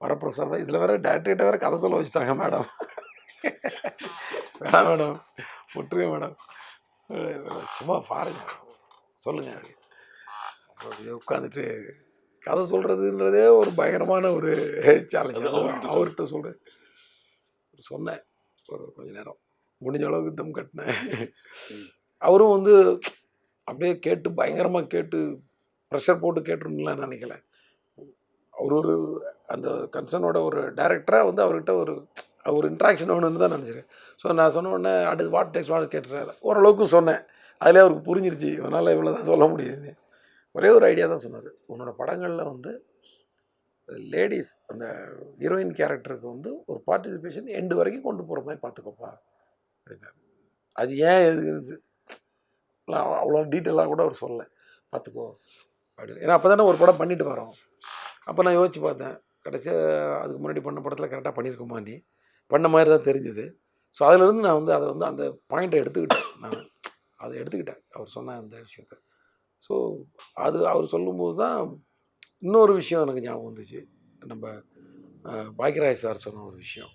வரப்பிரசாதம். இதில் வேறு டேரக்டர்கிட்ட வேறு கதை சொல்ல வச்சுட்டாங்க மேடம். வேணாம் மேடம், விட்டுருங்க மேடம், சும்மா பாருங்க, சொல்லுங்கள் அப்படி உட்காந்துட்டு கதை சொல்கிறதுன்றதே ஒரு பயங்கரமான ஒரு சேலஞ்ச். அவர்கிட்ட சொன்னேன் ஒரு கொஞ்ச நேரம், முடிஞ்ச அளவுக்கு தம் கட்டினேன். அவரும் வந்து அப்படியே கேட்டு பயங்கரமாக கேட்டு ப்ரெஷர் போட்டு கேட்டுருலாம் நினைக்கல. அவர் ஒரு அந்த கன்சர்னோட ஒரு டைரக்டராக வந்து அவர்கிட்ட ஒரு இன்ட்ராக்ஷன் ஒன்று தான் நினச்சிருக்கேன். ஸோ நான் சொன்ன உடனே அடுத்து வாட் டெக்ஸ்ட் வாட் கேட்டுறாரு. ஓரளவுக்கு சொன்னேன், அதிலே அவருக்கு புரிஞ்சிருச்சு இவனால் இவ்வளோ தான் சொல்ல முடியுது. ஒரே ஒரு ஐடியா தான் சொன்னார், உன்னோட படங்களில் வந்து லேடிஸ் அந்த ஹீரோயின் கேரக்டருக்கு வந்து ஒரு பார்ட்டிசிபேஷன் எண்டு வரைக்கும் கொண்டு போகிற மாதிரி பார்த்துக்கோப்பா அப்படின்னாரு. அது ஏன் எது அவ்வளோ டீட்டெயிலாக கூட அவர் சொல்லலை, பார்த்துக்கோ அப்படின்னு. ஏன்னா அப்போ தானே ஒரு படம் பண்ணிட்டு வரோம். அப்போ நான் யோசிச்சு பார்த்தேன், கடைசியாக அதுக்கு முன்னாடி பண்ண படத்தில் கரெக்டாக பண்ணியிருக்கோமா நீ பண்ண மாதிரி தான் தெரிஞ்சுது. ஸோ அதிலேருந்து நான் வந்து அதை வந்து அந்த பாயிண்ட்டை எடுத்துக்கிட்டேன் அவர் சொன்ன அந்த விஷயத்த. ஸோ அது அவர் சொல்லும்போது தான் இன்னொரு விஷயம் எனக்கு ஞாபகம் வந்துச்சு. நம்ம பாக்யராஜ் சார் சொன்ன ஒரு விஷயம்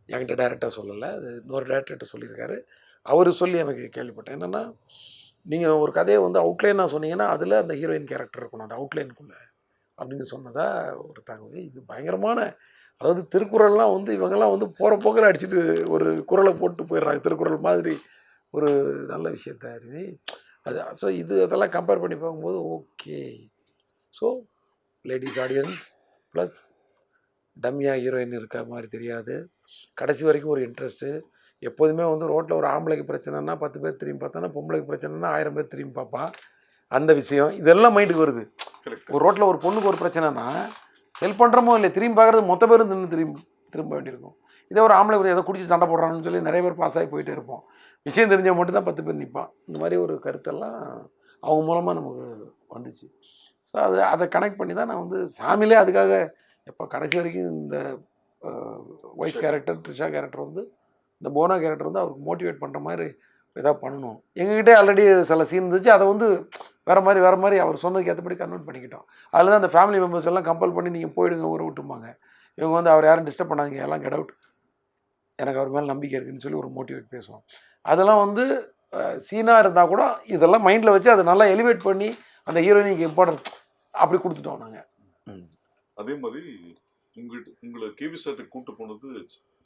என்கிட்ட டேரெக்டாக சொல்லலை, அது இன்னொரு டேரக்டர்கிட்ட சொல்லியிருக்காரு. அவர் சொல்லி எனக்கு கேள்விப்பட்டேன். என்னென்னா, நீங்கள் ஒரு கதையை வந்து அவுட்லைனாக சொன்னீங்கன்னா அதில் அந்த ஹீரோயின் கேரக்டர் இருக்கணும் அந்த அவுட்லைனுக்குள்ளே அப்படின்னு சொன்னதாக ஒரு தகவல். இது பயங்கரமான, அதாவது திருக்குறள்லாம் வந்து இவங்கெல்லாம் வந்து போகிற போக்கில் அடிச்சுட்டு ஒரு குறளை போட்டு போயிடுறாங்க, திருக்குறள் மாதிரி ஒரு நல்ல விஷயத்த அப்படின்னு அது. ஸோ அதெல்லாம் கம்பேர் பண்ணி பார்க்கும்போது okay. So ladies audience plus டம்மியா ஹீரோயின் இருக்க மாதிரி தெரியாது, கடைசி வரைக்கும் ஒரு இன்ட்ரெஸ்ட்டு. எப்போதுமே வந்து ரோட்டில் ஒரு ஆம்பளைக்கு பிரச்சனைனா 10 பேர் திரும்பி பார்த்தானா, பொம்பளைக்கு பிரச்சனைனா 1000 பேர் திரும்பி பார்ப்பான். அந்த விஷயம் இதெல்லாம் மைண்டுக்கு வருது. ஒரு ரோட்டில் ஒரு பொண்ணுக்கு ஒரு பிரச்சனைனா ஹெல்ப் பண்ணுறமோ இல்லை, திரும்பி பார்க்குறது மொத்த பேரும் திரும்ப வேண்டியிருக்கும். இதே ஒரு ஆம்பளை கூட ஏதோ குடிச்சு சண்டை போடுறான்னு சொல்லி நிறைய பேர் பாஸ் ஆகி போயிட்டே இருப்போம். விஷயம் தெரிஞ்சவங்க மட்டும் தான் 10 பேர் நிற்பான். இந்த மாதிரி ஒரு கருத்தெல்லாம் அவங்க மூலமாக நமக்கு வந்துச்சு. ஸோ அதை கனெக்ட் பண்ணி தான் நான் வந்து சாமியிலே அதுக்காக எப்போ கடைசி வரைக்கும் இந்த ஒய்ஃப் கேரக்டர் ட்ரிஷா கேரக்டர் வந்து இந்த போனா கேரக்டர் வந்து அவருக்கு மோட்டிவேட் பண்ணுற மாதிரி எதாவது பண்ணணும். எங்ககிட்டே ஆல்ரெடி சில சீன் இருந்துச்சு, அதை வந்து வேறு மாதிரி அவர் சொன்னதுக்கு ஏற்றபடி கன்வெர்ட் பண்ணிக்கிட்டோம். அதில் தான் அந்த ஃபேமிலி மெம்பர்ஸ் எல்லாம் கம்பல் பண்ணி நீங்கள் போயிடுங்க ஊரை விட்டுமாங்க, இவங்க வந்து அவர் யாரும் டிஸ்டர்ப் பண்ணாதீங்க, எல்லாம் கெட் அவுட், எனக்கு அவர் மேலே நம்பிக்கை இருக்குதுன்னு சொல்லி ஒரு மோட்டிவேட் பேசுவோம். அதெல்லாம் வந்து சீனாக இருந்தால் கூட இதெல்லாம் மைண்டில் வச்சு அதை நல்லா எலிவேட் பண்ணி அந்த ஹீரோயினுக்கு இம்பார்ட்டன்ட் அப்படி கொடுத்துட்டோம் நாங்கள். அதே மாதிரி உங்களை கேபி சார்ட்ட கூட்டு போனது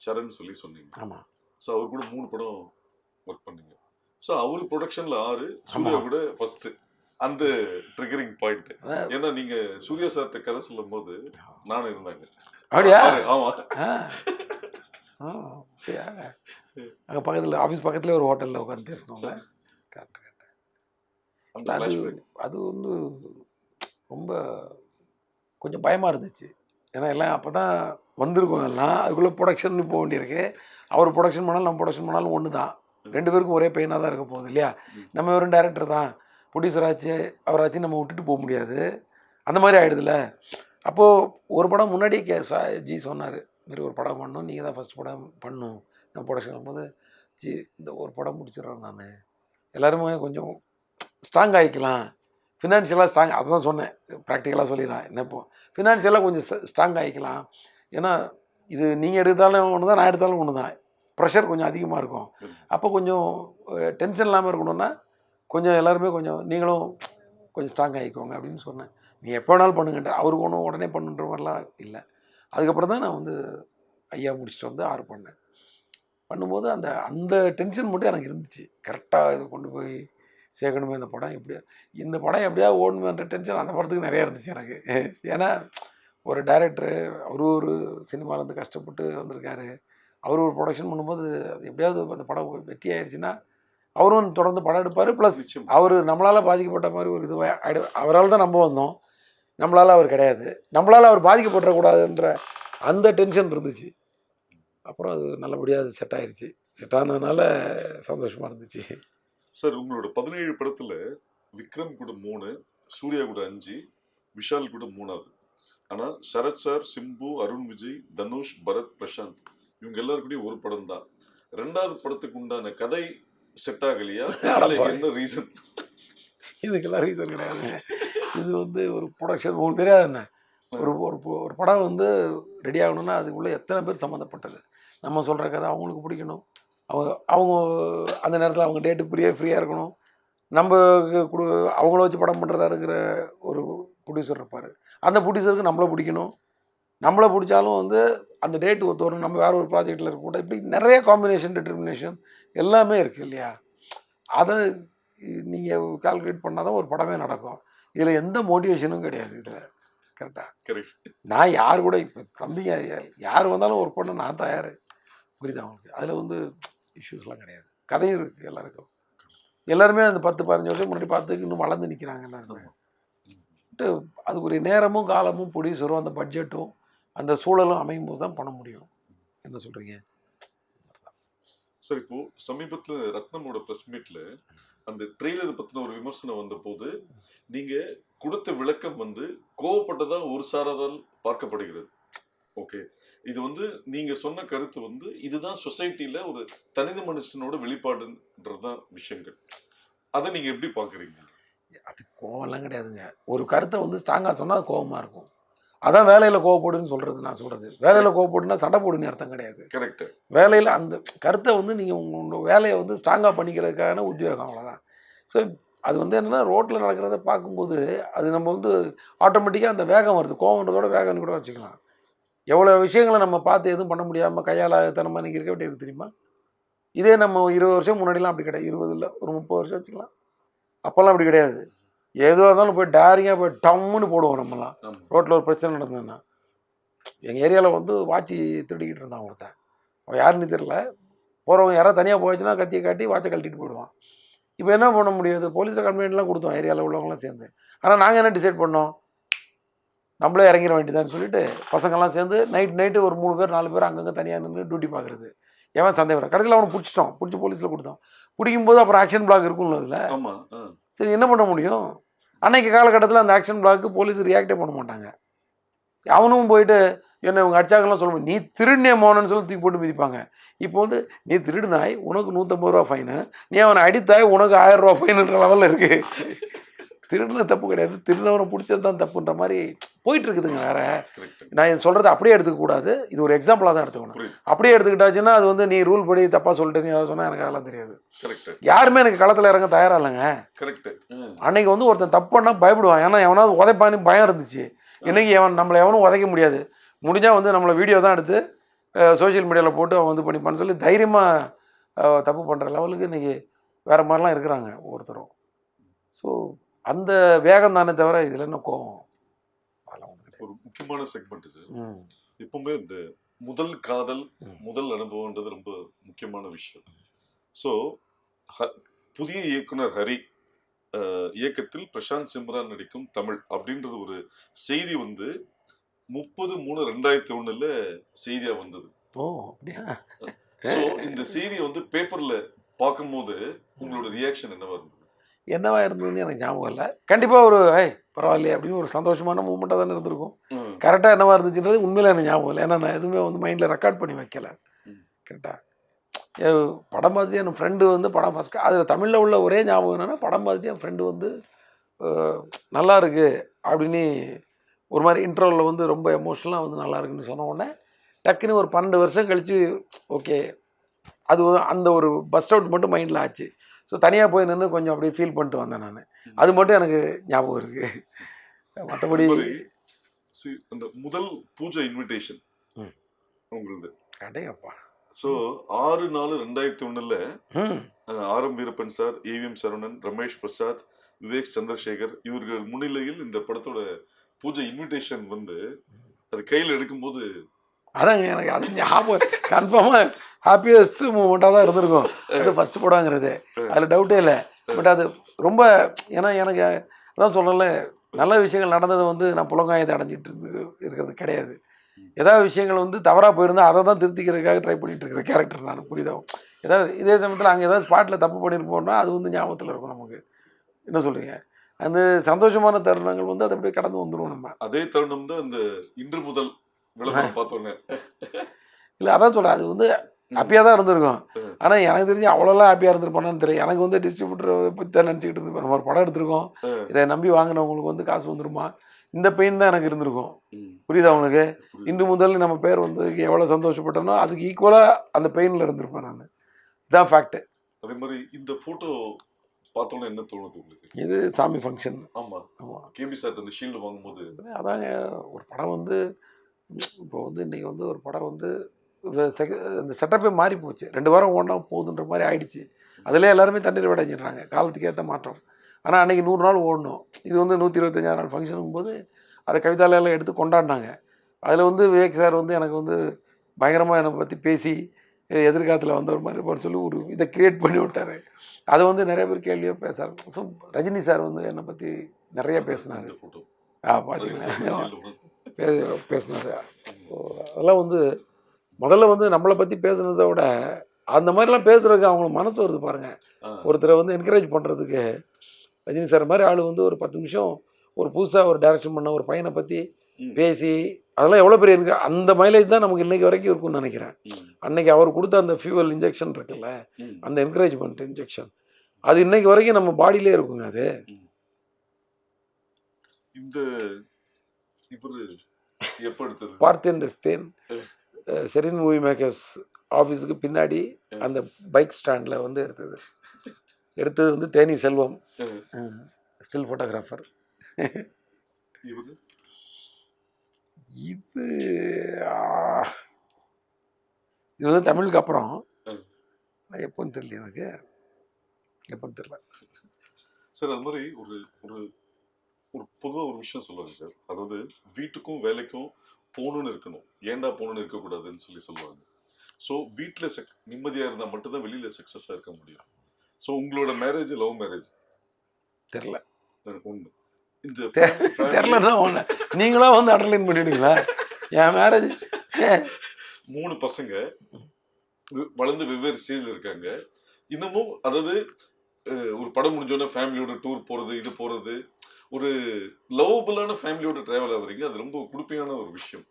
சரண் சொல்லி சொன்னீங்க. ஆமாம். ஸோ அவர் கூட 3 படம் ஒர்க் பண்ணீங்க. ஸோ அவர் ப்ரொடக்ஷனில் 6, சூர்யா கூட ஃபர்ஸ்ட். அந்த ட்ரிகரிங் பாயிண்ட் ஏன்னா நீங்கள் சூர்யா சார்ட்ட கதை சொல்லும் போது நானும் இருந்தாங்க. அப்படியா? ஆமாம். அப்படியா? அங்கே பக்கத்தில் ஆஃபீஸ் பக்கத்தில் ஒரு ஹோட்டலில் உட்காந்து பேசணும்ல. கரெக்ட். அது வந்து ரொம்ப கொஞ்சம் பயமாக இருந்துச்சு. ஏன்னா எல்லாம் அப்போ தான் வந்திருக்கோம், எல்லாம் அதுக்குள்ளே ப்ரொடக்ஷன் போக வேண்டியிருக்கு. அவர் ப்ரொடக்ஷன் பண்ணாலும் நம்ம ப்ரொடக்ஷன் பண்ணாலும் ஒன்று தான், 2 பேருக்கும் ஒரே பெயினாக தான் இருக்க போகுது இல்லையா. நம்ம வெறும் டைரக்டர் தான், ப்ரொடியூசர் ஆச்சு அவராச்சு நம்ம விட்டுட்டு போக முடியாது, அந்த மாதிரி ஆகிடுதுல. அப்போது ஒரு படம் முன்னாடியே ஜி சொன்னார், மாதிரி ஒரு படம் பண்ணணும், நீங்கள் தான் ஃபஸ்ட் படம் பண்ணணும். நான் ப்ரொடக்ஷன் பண்ணும்போது ஜி இந்த ஒரு படம் முடிச்சிடுறேன் நான், எல்லாருமே கொஞ்சம் ஸ்ட்ராங் ஆகிக்கலாம், ஃபினான்ஷியலாக ஸ்ட்ராங், அதுதான் சொன்னேன், ப்ராக்டிக்கலாக சொல்லிடுறேன். என்ன இப்போ ஃபினான்ஷியலாக கொஞ்சம் ஸ்ட்ராங் ஆகிக்கலாம். ஏன்னா இது நீங்கள் எடுத்தாலும் ஒன்று தான், நான் எடுத்தாலும் ஒன்று தான், ப்ரெஷர் கொஞ்சம் அதிகமாக இருக்கும். அப்போ கொஞ்சம் டென்ஷன் இல்லாமல் இருக்கணும்னா கொஞ்சம் எல்லாருமே கொஞ்சம் நீங்களும் கொஞ்சம் ஸ்ட்ராங் ஆகிக்கோங்க அப்படின்னு சொன்னேன். நீங்கள் எப்போ வேணாலும் பண்ணுங்கன்ற, அவருக்கு ஒன்றும் உடனே பண்ணுன்ற மாதிரிலாம் இல்லை. அதுக்கப்புறம் தான் நான் வந்து ஐயா முடிச்சுட்டு வந்து 6 பண்ணேன். பண்ணும்போது அந்த அந்த டென்ஷன் மட்டும் எனக்கு இருந்துச்சு. கரெக்டாக இது கொண்டு போய் சேர்க்கணுமே இந்த படம், இந்த படம் எப்படியா ஓடணுன்ற டென்ஷன் அந்த படத்துக்கு நிறையா இருந்துச்சு எனக்கு. ஏன்னா ஒரு டைரக்டரு, அவரு ஒரு சினிமாவிலேருந்து கஷ்டப்பட்டு வந்திருக்காரு, அவர் ஒரு ப்ரொடக்ஷன் பண்ணும்போது அது எப்படியாவது அந்த படம் வெற்றி ஆயிடுச்சுன்னா அவரும் தொடர்ந்து படம் எடுப்பார். ப்ளஸ் அவர் நம்மளால் பாதிக்கப்பட்ட மாதிரி ஒரு இதுவாக அவரால் தான் நம்ம வந்தோம், நம்மளால் அவர் கிடையாது, நம்மளால் அவர் பாதிக்கப்படக்கூடாதுன்ற அந்த டென்ஷன் இருந்துச்சு. அப்புறம் அது நல்லபடியாக அது செட் ஆயிடுச்சு. செட் ஆனதுனால சந்தோஷமாக இருந்துச்சு. சார், உங்களோட 17 படத்தில் விக்ரம் கூட 3, சூர்யா கூட 5, விஷால் கூட 3வது. ஆனால் சரத் சார், சிம்பு, அருண் விஜய், தனுஷ், பரத், பிரசாந்த் இவங்க எல்லாருக்கூடயும் ஒரு படம் தான். 2வது படத்துக்கு உண்டான கதை செட் ஆகலையா? என்ன ரீசன்? இதுக்கெல்லாம் ரீசன் கிடையாது. இது வந்து ஒரு ப்ரொடக்ஷன், உங்களுக்கு தெரியாது என்ன, ஒரு படம் வந்து ரெடி ஆகணும்னா அதுக்குள்ளே எத்தனை பேர் சம்மந்தப்பட்டது. நம்ம சொல்கிற கதை அவங்களுக்கு பிடிக்கணும், அவங்க அந்த நேரத்தில் அவங்க டேட்டு ஃப்ரீயாக இருக்கணும், நம்ம அவங்கள வச்சு படம் பண்ணுறதா இருக்கிற ஒரு ப்ரொடியூசர் இருப்பார், அந்த ப்ரொடியூசருக்கு நம்மளை பிடிக்கணும், நம்மளை பிடிச்சாலும் வந்து அந்த டேட்டு ஒத்து வரணும், நம்ம வேறு ஒரு ப்ராஜெக்டில் இருக்கக்கூடாது, இப்படி நிறைய காம்பினேஷன் டிட்டர்மினேஷன் எல்லாமே இருக்குது இல்லையா. அதை நீங்கள் கால்குலேட் பண்ணால் தான் ஒரு படமே நடக்கும். இதில் எந்த மோட்டிவேஷனும் கிடையாது இதில். கரெக்டாக நான் யார் கூட இப்போ தம்பிங்க யார் வந்தாலும் ஒர்க் பண்ண நான் தயார், புரியுது அவங்களுக்கு. அதில் வந்து இஷ்யூஸ்லாம் கிடையாது, கதையும் இருக்குது எல்லாருக்கும். எல்லாருமே அந்த 10-15 வருஷம் முன்னாடி பார்த்துக்கு இன்னும் வளர்ந்து நிற்கிறாங்க எல்லாருமே. அதுக்கு ஒரு நேரமும் காலமும் ப்ரொடியூசரும் அந்த பட்ஜெட்டும் அந்த சூழலும் அமையும் போது தான் பண்ண முடியும். என்ன சொல்கிறீங்க சார்? இப்போ சமீபத்தில் ரத்னமோட ப்ரெஸ் மீட்டில் அந்த ட்ரெய்லர் பற்றின ஒரு விமர்சனம் வந்த போது நீங்கள் கொடுத்த விளக்கம் வந்து கோவப்பட்டதா ஒரு சாராதால் பார்க்கப்படுகிறது. ஓகே, இது வந்து நீங்கள் சொன்ன கருத்து வந்து இதுதான் சொசைட்டியில் ஒரு தனித மனுஷனோட வெளிப்பாடுன்றதுதான் விஷயங்கள். அதை நீங்கள் எப்படி பார்க்குறீங்க? அது கோவம்லாம் கிடையாதுங்க. ஒரு கருத்தை வந்து ஸ்ட்ராங்காக சொன்னால் அது கோவமாக இருக்கும். அதான் வேலையில் கோவப்படுன்னு சொல்கிறது. நான் சொல்கிறது வேலையில் கோவப்படுன்னா சண்டை போடுன்னு அர்த்தம் கிடையாது. கரெக்டு. வேலையில் அந்த கருத்தை வந்து நீங்கள் உங்களோட வேலையை வந்து ஸ்ட்ராங்காக பண்ணிக்கிறதுக்கான உத்தியோகம், அவ்வளோதான். ஸோ அது வந்து என்னென்னா ரோட்டில் நடக்கிறத பார்க்கும்போது அது நம்ம வந்து ஆட்டோமேட்டிக்காக அந்த வேகம் வருது, கோவன்றதோட வேகம்னு கூட வச்சுக்கலாம். எவ்வளோ விஷயங்களை நம்ம பார்த்து எதுவும் பண்ண முடியாமல் கையாளாத்தனமாக நீங்கள் இருக்க வேண்டியது தெரியுமா? இதே நம்ம 20 வருஷம் முன்னாடிலாம் அப்படி கிடையாது, 20 இல்லை ஒரு 30 வருஷம் வச்சுக்கலாம், அப்போல்லாம் அப்படி கிடையாது. எதுவாக இருந்தாலும் போய் டேரிங்காக போய் டம்முன்னு போடுவோம். நம்மலாம் ரோட்டில் ஒரு பிரச்சனை நடந்ததுன்னா, எங்கள் ஏரியாவில் வந்து வாட்சி திருடிக்கிட்டு இருந்தான் ஒருத்தன், அவன் யாருன்னு தெரியல, போகிறவங்க யாராவது தனியாக போயிடுச்சுன்னா கத்தியை காட்டி வாட்சை கழட்டிட்டு போயிடுவான். இப்போ என்ன பண்ண முடியாது, போலீஸில் கம்ப்ளைண்ட்லாம் கொடுத்தோம் ஏரியாவில் உள்ளவங்களாம் சேர்ந்து. ஆனால் நாங்கள் என்ன டிசைட் பண்ணோம், நம்மளே இறங்கிட வேண்டியதான்னு சொல்லிட்டு பசங்கள்லாம் சேர்ந்து நைட்டு ஒரு 3 பேர் 4 பேர் அங்கங்கே தனியாக நின்று டியூட்டி பார்க்குறது. ஏன் சந்தேகம் கடைசியில் அவனை பிடிச்சிட்டோம், பிடிச்சி போலீஸில் கொடுத்தோம். பிடிக்கும்போது அப்புறம் ஆக்ஷன் பிளாக் இருக்கும்ல அதில். சரி என்ன பண்ண முடியும், அன்னைக்கு காலகட்டத்தில் அந்த ஆக்ஷன் பிளாக்கு போலீஸ் ரியாக்டே பண்ண மாட்டாங்க. அவனும் போயிட்டு என்ன இவங்க அடிச்சாங்கலாம் சொல்ல முடியும், நீ திருடினே மோனன்னு சொல்லி தூக்கி போட்டு மிதிப்பாங்க. இப்போ வந்து நீ திருடினாய் உனக்கு 150 ரூபா ஃபைனு, நீ அவனை அடித்தாய் உனக்கு 1000 ரூபா ஃபைனுன்ற லெவலில் இருக்குது. திருடின தப்பு கிடையாது, திருடினவனை பிடிச்சது தான் தப்புன்ற மாதிரி போயிட்டு இருக்குதுங்க. வேற நான் சொல்கிறத அப்படியே எடுத்துக்கக்கூடாது, இது ஒரு எக்ஸாம்பிளாக தான் எடுத்துக்கணும். அப்படியே எடுத்துக்கிட்டாச்சுன்னா அது வந்து நீ ரூல் படி தப்பாக சொல்லிட்டு நீ சொன்னால் எனக்கு அதெல்லாம் தெரியாது. யாருமே எனக்கு களத்தில் இறங்க தயாராக இல்லைங்க. அன்னைக்கு வந்து ஒருத்தன் தப்பு பண்ணால் பயப்படுவான், ஏன்னா எவனாவது உதைப்பான்னு பயம் இருந்துச்சு. இன்றைக்கி நம்மளை எவனும் உதைக்க முடியாது, முடிஞ்சால் வந்து நம்மளை வீடியோ தான் எடுத்து சோஷியல் மீடியாவில் போட்டு அவன் வந்து பண்ணிப்பான்னு சொல்லி தைரியமாக தப்பு பண்ணுற லெவலுக்கு இன்றைக்கி வேறு மாதிரிலாம் இருக்கிறாங்க ஒவ்வொருத்தரும். ஸோ அந்த வேகம் தானே தவிர இதில் என்ன கோவம். ஒரு முக்கியமான செக்மெண்ட் சார், எப்பவுமே இந்த முதல் காதல் முதல் அனுபவம்ன்றது ரொம்ப முக்கியமான விஷயம். ஸோ புதிய இயக்குனர் ஹரி இயக்கத்தில் பிரசாந்த் சிம்ரான் நடிக்கும் தமிழ் அப்படின்றது ஒரு செய்தி வந்து 30/3/2001 செய்தியா வந்தது. ஓ அப்படியா? ஸோ இந்த செய்தி வந்து பேப்பர்ல பார்க்கும்போது உங்களோட ரியாக்ஷன் என்னவா இருந்தது? என்னவா இருந்ததுன்னு எனக்கு ஞாபகம் இல்லை. கண்டிப்பாக ஒரு பரவாயில்லையே அப்படின்னு ஒரு சந்தோஷமான மூமெண்ட்டாக தானே இருந்திருக்கும். கரெக்டாக என்னவா இருந்துச்சுன்றது உண்மையில எனக்கு ஞாபகம் இல்லை, ஏன்னா நான் எதுவுமே வந்து மைண்டில் ரெக்கார்ட் பண்ணி வைக்கல. கரெக்டாக படம் பார்த்துட்டு என் ஃப்ரெண்டு வந்து படம் ஃபஸ்ட் அதில் தமிழில் உள்ள ஒரே ஞாபகம் என்னென்னா படம் பார்த்துட்டு என் ஃப்ரெண்டு வந்து நல்லா இருக்குது அப்படின்னு ஒரு மாதிரி இன்டர்வலில் வந்து ரொம்ப எமோஷ்னலாக வந்து நல்லா இருக்குன்னு சொன்ன உடனே டக்குன்னு ஒரு 12 வருஷம் கழித்து ஓகே அது அந்த ஒரு பஸ்ட் அவுட் மட்டும் மைண்டில் ஆச்சு. ஸோ தனியாக போய் நின்று கொஞ்சம் அப்படியே ஃபீல் பண்ணிட்டு வந்தேன் நான். அது மட்டும் எனக்கு ஞாபகம் இருக்குது. மற்றபடி அந்த முதல் பூஜை இன்விடேஷன் உங்களுது அடேப்பா. ஸோ 6/4/2001 ஆர்.எம். வீரப்பன் சார், ஏவிஎம் சரவணன், ரமேஷ் பிரசாத், விவேக் சந்திரசேகர் இவர்கள் முன்னிலையில் இந்த படத்தோட பூஜை இன்விடேஷன் வந்து அது கையில் எடுக்கும்போது அதாங்க எனக்கு அது ஞாபகம் கன்ஃபார்மாக ஹாப்பியஸ்ட் மூமெண்ட்டாக தான் இருந்திருக்கும். அது ஃபஸ்ட்டு படங்கிறது அதில் டவுட்டே இல்லை. பட் அது ரொம்ப ஏன்னா எனக்கு அதான் சொல்லல, நல்ல விஷயங்கள் நடந்தது வந்து நான் புலங்காயத்தை அடைஞ்சிட்டு இருக்கிறது கிடையாது. ஏதாவது விஷயங்கள் வந்து தவறாக போயிருந்தால் அதை தான் திருத்திக்கிறதுக்காக ட்ரை பண்ணிகிட்டு இருக்கிற கேரக்டர் நான். புரியுதாகும். ஏதாவது இதே சமயத்தில் அங்கே ஏதாவது ஸ்பாட்டில் தப்பு பண்ணியிருப்போம்னா அது வந்து ஞாபகத்தில் இருக்கும் நமக்கு. என்ன சொல்கிறீங்க? அந்த சந்தோஷமான தருணங்கள் வந்து அதை அப்படியே கடந்து வந்துடும் நம்ம. அதே தருணம் தான் இந்த இன்று முதல் விளம்பரம் பார்த்தோன்னே இல்லை அதான் சொல்கிறேன், அது வந்து ஹாப்பியாக தான் இருந்திருக்கும். ஆனால் எனக்கு தெரிஞ்சு அவ்வளோலாம் ஹாப்பியாக இருந்திருப்பானு தெரியும். எனக்கு வந்து டிஸ்ட்ரிபியூட்டரை பற்றி தான் நினச்சிக்கிட்டு இருந்தேன். நம்ம ஒரு படம் எடுத்திருக்கோம், இதை நம்பி வாங்கினவங்களுக்கு வந்து காசு வந்துருமா, இந்த பெயின் தான் எனக்கு இருந்திருக்கும். புரியுதா அவங்களுக்கு? இன்று முதல் நம்ம பேர் வந்து எவ்வளோ சந்தோஷப்பட்டனோ அதுக்கு ஈக்குவலாக அந்த பெயினில் இருந்திருப்பேன் நான். இதுதான் ஃபேக்ட்டு. அதே மாதிரி இந்த ஃபோட்டோ பார்த்தோன்னே என்ன தோணுது உங்களுக்கு? இது சாமி ஃபங்க்ஷன். ஆமாம் ஆமாம். கேபி சார் அந்த ஷீல்டு வாங்கும்போது அதாங்க ஒரு படம் வந்து இப்போ வந்து இன்றைக்கி வந்து ஒரு படம் வந்து இந்த செட்டப்பே மாறி போச்சு. 2 வாரம் ஓடினா போகுதுன்ற மாதிரி ஆயிடுச்சு. அதில் எல்லாருமே தண்ணீர் விடைஞ்சிடுறாங்க, காலத்துக்கு ஏற்ற மாற்றம். ஆனால் அன்றைக்கி 100 நாள் ஓடணும். இது வந்து 125 நாள் ஃபங்க்ஷனுங்கும் போது அதை கவிதாலெல்லாம் எடுத்து கொண்டாடினாங்க. அதில் வந்து விவேக் சார் வந்து எனக்கு வந்து பயங்கரமாக என்னை பற்றி பேசி எதிர்காலத்தில் வந்த ஒரு மாதிரி போட சொல்லி ஒரு இதை க்ரியேட் பண்ணி விட்டார். அதை வந்து நிறைய பேர் கேள்வியோ பேசுகிறாங்க. ஸோ ரஜினி சார் வந்து என்னை பற்றி நிறைய பேசினார். பார்த்தீங்கன்னா பேசினார். அதெல்லாம் வந்து முதல்ல வந்து நம்மளை பற்றி பேசுனதை விட அந்த மாதிரிலாம் பேசுகிறதுக்கு அவங்களுக்கு மனசு வருது பாருங்கள். ஒருத்தரை வந்து என்கரேஜ் பண்ணுறதுக்கு ரஜினி சார் மாதிரி ஆள் வந்து ஒரு 10 நிமிஷம் ஒரு புதுசாக ஒரு டைரக்ஷன் பண்ண ஒரு பையனை பற்றி பேசி அதெல்லாம் எவ்வளோ பெரிய இருக்குது. அந்த மைலேஜ் தான் நமக்கு இன்றைக்கி வரைக்கும் இருக்குன்னு நினைக்கிறேன். அன்றைக்கி அவர் கொடுத்த அந்த ஃபியூவல் இன்ஜெக்ஷன் இருக்குல்ல, அந்த என்கரேஜ்மெண்ட் இன்ஜெக்ஷன், அது இன்றைக்கி வரைக்கும் நம்ம பாடியிலே இருக்குங்க. அது இந்த பார்த்தேன் ஸ்தேன் செரின் மூவி மேக்கர்ஸ் ஆஃபீஸுக்கு பின்னாடி அந்த பைக் ஸ்டாண்டில் வந்து எடுத்தது வந்து தேனி செல்வம், ஸ்டில் ஃபோட்டோகிராஃபர். இது வந்து தமிழுக்கு அப்புறம் எப்போன்னு தெரியல எனக்கு, எப்போன்னு தெரியல சார். அது மாதிரி ஒரு ஒரு ஒரு பொதுவாக ஒரு விஷயம் சொல்லுவாங்க சார், அதாவது வீட்டுக்கும் வேலைக்கும் போகணுன்னு இருக்கணும், ஏண்டா போகணுன்னு இருக்கக்கூடாதுன்னு சொல்லுவாங்க. ஸோ வீட்டில் நிம்மதியாக இருந்தால் மட்டும்தான் வெளியில் சக்ஸஸாக இருக்க முடியும். ஸோ உங்களோட மேரேஜ் லவ் மேரேஜ் தெரில ஒன்று, இந்த தெரிலன்னா ஒன்று நீங்களாம் வந்து அண்டர்லைன் பண்ணிவிடுங்களா? என் மேரேஜ் 3 பசங்க வளர்ந்து வெவ்வேறு ஸ்டேஜில் இருக்காங்க. இன்னமும் அதாவது ஒரு படம் முடிஞ்சோடனே ஃபேமிலியோட டூர் போகிறது, இது போகிறது, ஒரு லவ்வபுளான ஃபேமிலியோட ட்ராவல் ஆகுறீங்க. அது ரொம்ப குடுப்பையான ஒரு விஷயம்.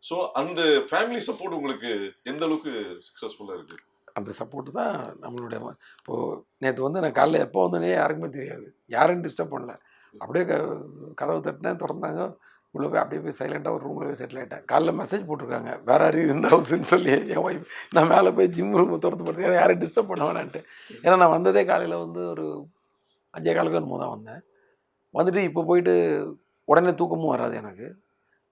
ஸோ அந்த ஃபேமிலி சப்போர்ட் உங்களுக்கு எந்த அளவுக்கு சக்ஸஸ்ஃபுல்லாக இருக்குது? அந்த சப்போர்ட்டு தான் நம்மளுடைய. இப்போது நேற்று வந்து நான் காலையில் எப்போ வந்தோன்னே யாருக்குமே தெரியாது, யாரும் டிஸ்டர்ப் பண்ணல. அப்படியே கதவு தட்டினேன், திறந்தாங்க, உள்ளே போய் அப்படியே போய் சைலண்ட்டாக ஒரு ரூமில் போய் செட்டில் ஆகிட்டேன். காலைல மெசேஜ் போட்டிருக்காங்க, வேறு யாரையும் இந்த ஹவுஸ்ன்னு சொல்லி என் ஒய்ஃப். நான் மேலே போய் ஜிம் ரூம் திறந்து படுத்து யாரையும் டிஸ்டர்ப் பண்ண வேணான்ட்டு. ஏன்னா நான் வந்ததே காலையில் வந்து ஒரு 5:15 என்னமோ தான் வந்தேன். வந்துட்டு இப்போ போயிட்டு உடனே தூக்கமும் வராது எனக்கு.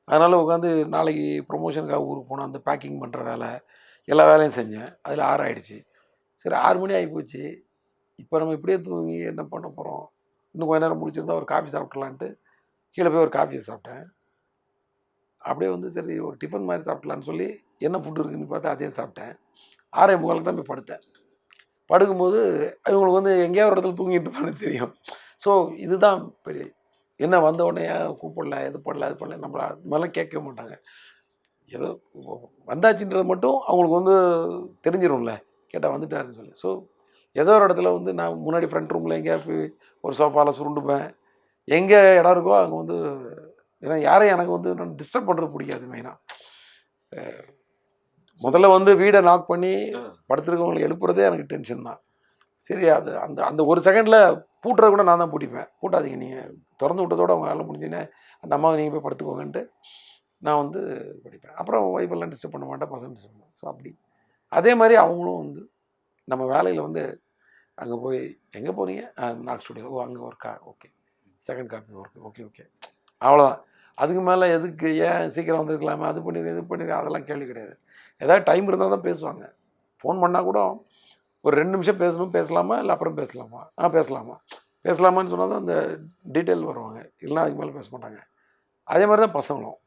அதனால் உட்காந்து நாளைக்கு ப்ரொமோஷனுக்காக ஊருக்கு போனோம், அந்த பேக்கிங் பண்ணுற வேலை எல்லா வேலையும் செஞ்சேன். அதில் 6 ஆகிடுச்சு. சரி 6 மணி ஆகி போச்சு, இப்போ நம்ம இப்படியே தூங்கி என்ன பண்ண போகிறோம், இன்னும் கொஞ்ச நேரம் முடிச்சிருந்தா ஒரு காஃபி சாப்பிட்லான்ட்டு கீழே போய் ஒரு காஃபியை சாப்பிட்டேன். அப்படியே வந்து சரி ஒரு டிஃபன் மாதிரி சாப்பிட்லான்னு சொல்லி என்ன ஃபுட்டு இருக்குதுன்னு பார்த்து அதையும் சாப்பிட்டேன். 6:45 தான் போய் படுத்தேன். படுக்கும்போது இவங்களுக்கு வந்து எங்கேயோ ஒரு இடத்துல தூங்கிட்டு இருப்பான்னு தெரியும். ஸோ இதுதான் பெரிய என்ன வந்த உடனே கூப்பிடல, எது பண்ணல, அது பண்ணல, நம்மள அது மாதிரிலாம் கேட்கவே மாட்டாங்க. ஏதோ வந்தாச்சுன்றது மட்டும் அவங்களுக்கு வந்து தெரிஞ்சிடும்ல, கேட்டால் வந்துட்டாருன்னு சொல்லி. ஸோ ஏதோ ஒரு இடத்துல வந்து நான் முன்னாடி ஃப்ரண்ட் ரூமில் எங்கேயா போய் ஒரு சோஃபாவில் சுருண்டுப்பேன். எங்கே இடம் இருக்கோ அங்கே வந்து, ஏன்னா யாரையும் எனக்கு வந்து நான் டிஸ்டர்ப் பண்ணுறது பிடிக்காது. மெயினாக முதல்ல வந்து வீடை நாக் பண்ணி படுத்துருக்கவங்களை எழுப்புறதே எனக்கு டென்ஷன் தான். சரி, அது அந்த அந்த ஒரு செகண்டில் பூட்டுறது கூட நான் தான் பூட்டிப்பேன். பூட்டாதீங்க, நீங்கள் திறந்து விட்டதோட அவங்க வேலை முடிஞ்சுன்னே அந்த அம்மாவை நீங்கள் போய் படுத்துக்கோங்கன்ட்டு நான் வந்து படிப்பேன். அப்புறம் ஒய்ஃபெல்லாம் டிஸ்டர்ப் பண்ண மாட்டேன், பசங்க டிஸ்டர்ப் பண்ண மாட்டேன். ஸோ அப்படி அதே மாதிரி அவங்களும் வந்து நம்ம வேலையில் வந்து அங்கே போய் எங்கே போனீங்க, நாக் ஸ்டுடியோ, ஓ அங்கே ஒர்க்கா, okay, second copy work, okay okay, அவ்வளோதான். அதுக்கு மேலே எதுக்கு, ஏன் சீக்கிரம் வந்துருக்கலாமா, அது பண்ணிடுங்க இது பண்ணிடுங்க, அதெல்லாம் கேள்வி கிடையாது. ஏதாவது டைம் இருந்தால் தான் பேசுவாங்க. ஃபோன் பண்ணால் கூட ஒரு 2 நிமிஷம் பேசணும், பேசலாமா இல்லை அப்புறம் பேசலாமா, பேசலாமா, பேசலாமான்னு சொன்னால் தான் அந்த டீட்டெயில் வருவாங்க, இல்லைனா அதுக்கு மேலே பேச மாட்டாங்க. அதே மாதிரி தான் பசங்களும்,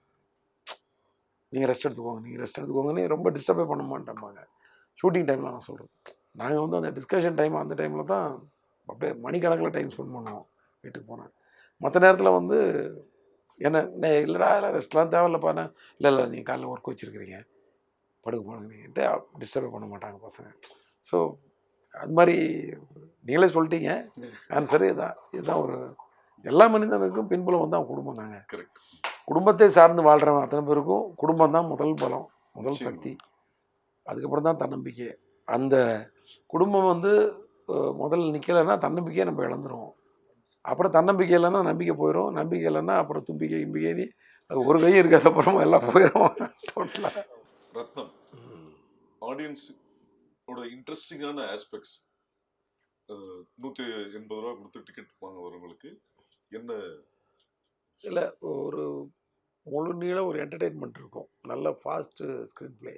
நீங்கள் ரெஸ்ட் எடுத்துக்கோங்க, நீங்கள் ரெஸ்ட் எடுத்துக்கோங்கன்னு ரொம்ப டிஸ்டர்பே பண்ண மாட்டேன்பாங்க. ஷூட்டிங் டைமில் நான் சொல்கிறது, நாங்கள் வந்து அந்த டிஸ்கஷன் டைம் அந்த டைமில் தான் அப்படியே மணிக்கணக்கில் டைம் ஸ்பெண்ட் பண்ணுவோம் வீட்டுக்கு போனேன். மற்ற நேரத்தில் வந்து என்ன இல்லைடா அதெல்லாம் ரெஸ்ட்லாம் தேவையில்லப்பாண்ணே, இல்லை இல்லை நீங்கள் காலையில் ஒர்க் வச்சுருக்கிறீங்க, படுக்க போனீங்கன்ட்டு டிஸ்டர்பே பண்ண மாட்டாங்க பசங்க. ஸோ அது மாதிரி நீங்களே சொல்லிட்டீங்க ஆன்சரு இதுதான். இதுதான் ஒரு எல்லா மனிதனுக்கும் பின்புலம் வந்து அவன் குடும்பம் தாங்க. கரெக்ட். குடும்பத்தை சார்ந்து வாழ்கிறவன் அத்தனை பேருக்கும் குடும்பம் தான் முதல் பலம், முதல் சக்தி. அதுக்கப்புறம் தான் தன்னம்பிக்கை. அந்த குடும்பம் வந்து முதல்ல நிற்கலைன்னா தன்னம்பிக்கையை நம்ம இழந்துருவோம். அப்புறம் தன்னம்பிக்கை இல்லைன்னா நம்பிக்கை போயிடும், நம்பிக்கை இல்லைன்னா அப்புறம் தும்பிக்கை இம்பிக்கை, அது ஒரு கை இருக்காத அப்புறம் எல்லாம் போயிடும் டோட்டலாக. ரத்னம், ஆடியன்ஸ் இன்ட்ரெஸ்டிங்கான ஆஸ்பெக்ட்ஸ், 180 ரூபா கொடுத்து டிக்கெட் வாங்க வரவங்களுக்கு என்ன இல்லை, ஒரு முழு நீள ஒரு என்டர்டெயின்மெண்ட் இருக்கும், நல்ல ஃபாஸ்ட்டு ஸ்க்ரீன் ப்ளே.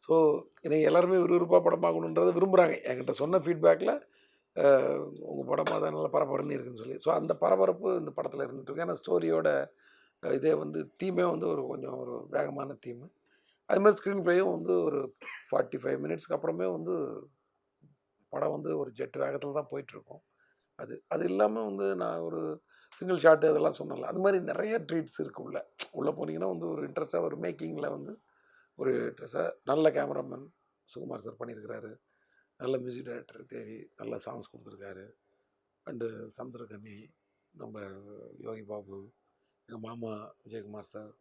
ஸோ என்னை எல்லாருமே விறுவிறுப்பாக படம் பார்க்கணுன்றதை விரும்புகிறாங்க. என்கிட்ட சொன்ன ஃபீட்பேக்கில் உங்கள் படமாக தான் நல்லா பரபரன்னு இருக்குன்னு சொல்லி. ஸோ அந்த பரபரப்பு இந்த படத்தில் இருந்துகிட்ருக்கு. ஏன்னா ஸ்டோரியோட இதே வந்து தீமே வந்து ஒரு கொஞ்சம் ஒரு வேகமான தீமு. அது மாதிரி ஸ்க்ரீன் ப்ளேயும் வந்து ஒரு 45 மினிட்ஸ்க்கு அப்புறமே வந்து படம் வந்து ஒரு ஜெட் வேகத்தில் தான் போயிட்டுருக்கும். அது இல்லாமல் வந்து நான் ஒரு சிங்கிள் ஷாட்டு அதெல்லாம் சொன்னல, அது மாதிரி நிறைய ட்ரீட்ஸ் இருக்குது. உள்ளே போனீங்கன்னா வந்து ஒரு இன்ட்ரெஸ்ட்டாக ஒரு மேக்கிங்கில் வந்து ஒரு இன்ட்ரெஸ்ட்டாக நல்ல கேமராமேன் சுகுமார் சார் பண்ணியிருக்கிறாரு, நல்ல மியூசிக் டைரக்டர் தேவி நல்ல சாங்ஸ் கொடுத்துருக்காரு, அண்டு சமுத்திரகனி, நம்ம யோகி பாபு, எங்கள் மாமா விஜயகுமார் சார்,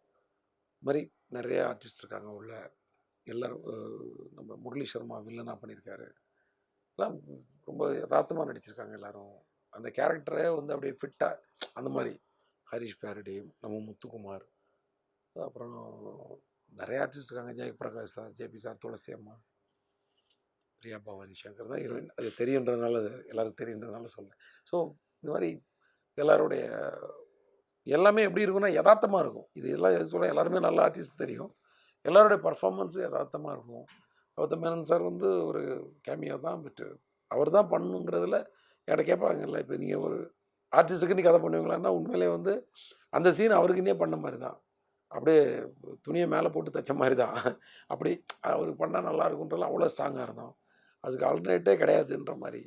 மாதிரி நிறைய ஆர்டிஸ்ட் இருக்காங்க உள்ள. எல்லோரும் நம்ம முரளி சர்மா வில்லனாக பண்ணியிருக்காரு. எல்லாம் ரொம்ப யதார்த்தமாக நடிச்சிருக்காங்க எல்லோரும். அந்த கேரக்டரே வந்து அப்படியே ஃபிட்டாக அந்த மாதிரி. ஹரிஷ் பேரடி, நம்ம முத்துக்குமார், அப்புறம் நிறைய ஆர்டிஸ்ட் இருக்காங்க, ஜெயபிரகாஷ் சார், ஜேபி சார், துளசி அம்மா, பிரியா பவானி சங்கர் தான் ஹீரோயின். அது தெரியுன்றதுனால, எல்லாருக்கும் தெரியுன்றதுனால சொல்லேன். ஸோ இந்த மாதிரி எல்லாருடைய எல்லாமே எப்படி இருக்குன்னா யதார்த்தமாக இருக்கும். இது எல்லாம் சொல்ல எல்லாருமே நல்ல ஆர்டிஸ்ட் தெரியும், எல்லாருடைய பர்ஃபார்மன்ஸும் யதார்த்தமாக இருக்கும். கௌதம் மேனன் சார் வந்து ஒரு கேமியோ தான், பட் அவர் தான் பண்ணணுங்கிறதுல என்கிட்ட கேட்பாங்கல்ல, இப்போ நீங்கள் ஒரு ஆர்டிஸ்ட்டுக்கு நீ கதை பண்ணுவீங்களான்னா உண்மையிலே வந்து அந்த சீன் அவருக்குன்னே பண்ண மாதிரி தான், அப்படியே துணியை மேலே போட்டு தைச்ச மாதிரி தான். அப்படி அவருக்கு பண்ணால் நல்லா இருக்குன்றலாம் அவ்வளோ ஸ்ட்ராங்காக இருந்தோம். அதுக்கு ஆல்டர்னேட்டே கிடையாதுன்ற மாதிரி.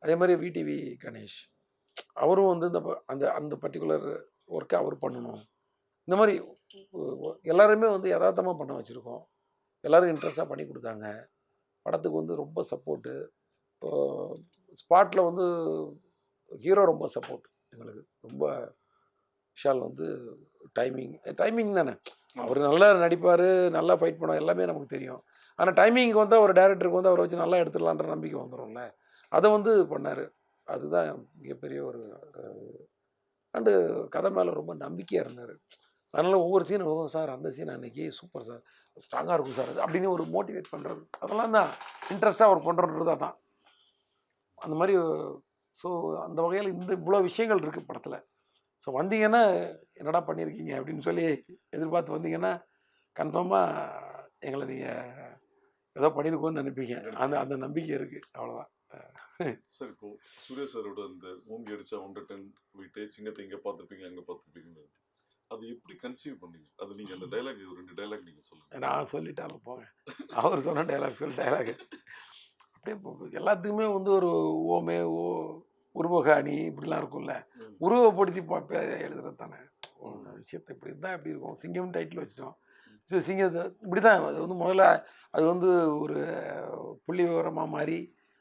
அதே மாதிரி விடிவி கணேஷ் அவரும் வந்து இந்த அந்த அந்த பர்டிகுலர் ஒர்க்கை அவர் பண்ணணும். இந்த மாதிரி எல்லாருமே வந்து யதார்த்தமாக பண்ண வச்சுருக்கோம். எல்லோரும் இன்ட்ரெஸ்டாக பண்ணி கொடுத்தாங்க. படத்துக்கு வந்து ரொம்ப சப்போர்ட்டு. ஸ்பாட்டில் வந்து ஹீரோ ரொம்ப சப்போர்ட் எங்களுக்கு. ரொம்ப விஷால் வந்து டைமிங் தானே, அவர் நல்லா நடிப்பார், நல்லா ஃபைட் பண்ணுவார், எல்லாமே நமக்கு தெரியும். ஆனால் டைமிங்க்கு வந்து ஒரு டேரக்டருக்கு வந்து அவரை வச்சு நல்லா எடுத்துடலான்ற நம்பிக்கை வந்துடும்ல, அதை வந்து பண்ணார். அதுதான் மிகப்பெரிய ஒரு அண்டு கதை மேலே ரொம்ப நம்பிக்கையாக இருந்தார். அதனால் ஒவ்வொரு சீனும், ஓ சார் அந்த சீன் அன்றைக்கி சூப்பர் சார், ஸ்ட்ராங்காக இருக்கும் சார் அது அப்படின்னு ஒரு மோட்டிவேட் பண்ணுறது, அதெல்லாம் தான் இன்ட்ரெஸ்ட்டாக அவர் பண்ணுறது தான் அந்த மாதிரி. ஸோ அந்த வகையில் இந்த இவ்வளோ விஷயங்கள் இருக்குது படத்தில். ஸோ வந்தீங்கன்னா என்னடா பண்ணியிருக்கீங்க அப்படின்னு சொல்லி எதிர்பார்த்து வந்தீங்கன்னா கன்ஃபார்மாக எங்களை நீங்கள் ஏதோ பண்ணியிருக்கோன்னு நினைப்பீங்க. அந்த அந்த நம்பிக்கை இருக்குது, அவ்வளோதான். சார் இப்போ சூர்யா சாரோட அந்த ஓங்கி அடிச்சா 110 வீட்டை சிங்கத்தை இங்கே பார்த்துருப்பீங்க அங்கே பார்த்துருப்பீங்க, அது எப்படி கன்சீவ் பண்ணீங்க? அது நீங்கள் அந்த டைலாக் 2 டைலாக் நீங்கள் சொல்லுங்கள். நான் சொல்லிட்டாலும் போங்க, அவர் சொன்ன டைலாக் டைலாக் அப்படியே எல்லாத்துக்குமே வந்து ஒரு ஓமே உருவக அணி இப்படிலாம் இருக்கும்ல, உருவப்படுத்தி எழுதுறது தானே விஷயத்தை. இப்படி இருந்தால் எப்படி இருக்கும், சிங்கம் டைட்டில் வச்சிட்டோம். ஸோ சிங்கத்தை இப்படி தான் அது வந்து முதல்ல அது வந்து ஒரு புள்ளி விவரமாக மாறி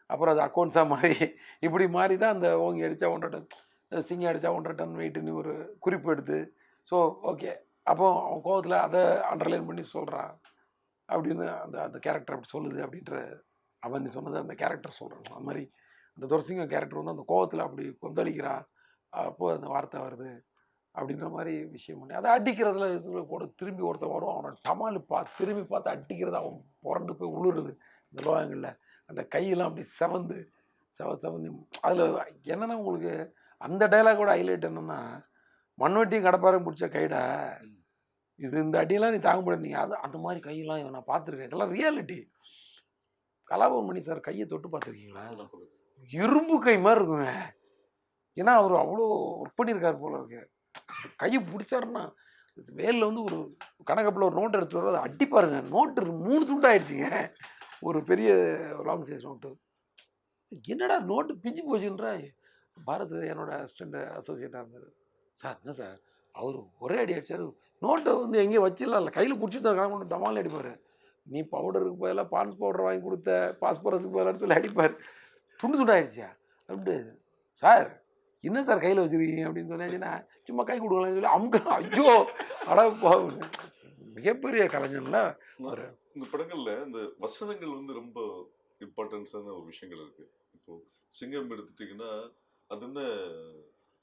அப்புறம் அது அக்கௌண்ட்ஸாக மாறி இப்படி மாறி தான் அந்த ஓங்கி அடித்தா 100 டன், சிங்கம் அடித்தா 100 டன் வெயிட்டுன்னு ஒரு குறிப்பு எடுத்து. ஸோ ஓகே, அப்போ அவன் கோவத்தில் அதை அண்டர்லைன் பண்ணி சொல்கிறான். அப்படின்னு அந்த அந்த கேரக்டர் அப்படி சொல்லுது அப்படின்ற அவன் நீ சொன்னது அந்த கேரக்டர் சொல்கிறாங்க. அது மாதிரி அந்த துரசிங்கம் கேரக்டர் வந்து அந்த கோவத்தில் அப்படி கொந்தளிக்கிறா, அப்போது அந்த வார்த்தை வருது அப்படின்ற மாதிரி விஷயம் பண்ணி அதை அடிக்கிறதுல இதுல கூட திரும்பி ஒருத்தன் வரும், அவனை டமாலு திரும்பி பார்த்து அடிக்கிறது, அவன் புரண்டு போய் உழுறது இந்த லோகங்களில், அந்த கையெல்லாம் அப்படி செவந்து அதில் என்னென்னா உங்களுக்கு அந்த டைலாகோட ஹைலைட் என்னென்னா, மண்வெட்டியும் கடப்பாரையும் பிடிச்ச கைடா இது, இந்த அடியெல்லாம் நீ தாங்க முடியாது, நீங்கள் அது அந்த மாதிரி கையெல்லாம் நான் பார்த்துருக்கேன், இதெல்லாம் ரியாலிட்டி. கலாபவன் மணி சார் கையை தொட்டு பார்த்துருக்கீங்களா? இரும்பு கை மாதிரி இருக்குங்க. ஏன்னா அவர் அவ்வளோ ஒர்க் பண்ணியிருக்காரு போல இருக்கு. கையை பிடிச்சாருன்னா வேலில் வந்து ஒரு கணக்கப்பில் ஒரு நோட்டு எடுத்துகிட்டு வர அதை அடிப்பாருங்க. நோட்டு 3 துண்டாயிடுச்சுங்க, ஒரு பெரிய லாங் சைஸ் நோட்டு. என்னடா நோட்டு பிஞ்சு போச்சுன்ற. பாரத் என்னோட அசோசியேட்டாக இருந்தார். சார் என்ன சார் அவர் ஒரே அடி அடிச்சார், நோட்டை வந்து எங்கேயும் வச்சிடலாம் இல்லை, கையில் பிடிச்சி தான் கணக்கு டமால் அடிப்பார். நீ பவுடருக்கு பதிலாக பான்ஸ் பவுடர் வாங்கி கொடுத்த, பாஸ்பரஸுக்கு பதிலாக சொல்லி அடிப்பார். துண்டு துண்டாயிடுச்சா அப்படி. சார் என்ன சார் கையில் வச்சுருக்கீங்க அப்படின்னு சொன்னாச்சுன்னா, சும்மா கை கொடுக்கலாம்னு சொல்லி அமுக்க. ஐயோ அட மிகப்பெரிய கலைஞர்ல ஒரு. இந்த படங்கள்ல இந்த வசனங்கள் வந்து ரொம்ப இம்பார்ட்டன்ஸான ஒரு விஷயங்கள் இருக்கு. இப்போ சிங்கம் எடுத்துட்டீங்கன்னா, அது என்ன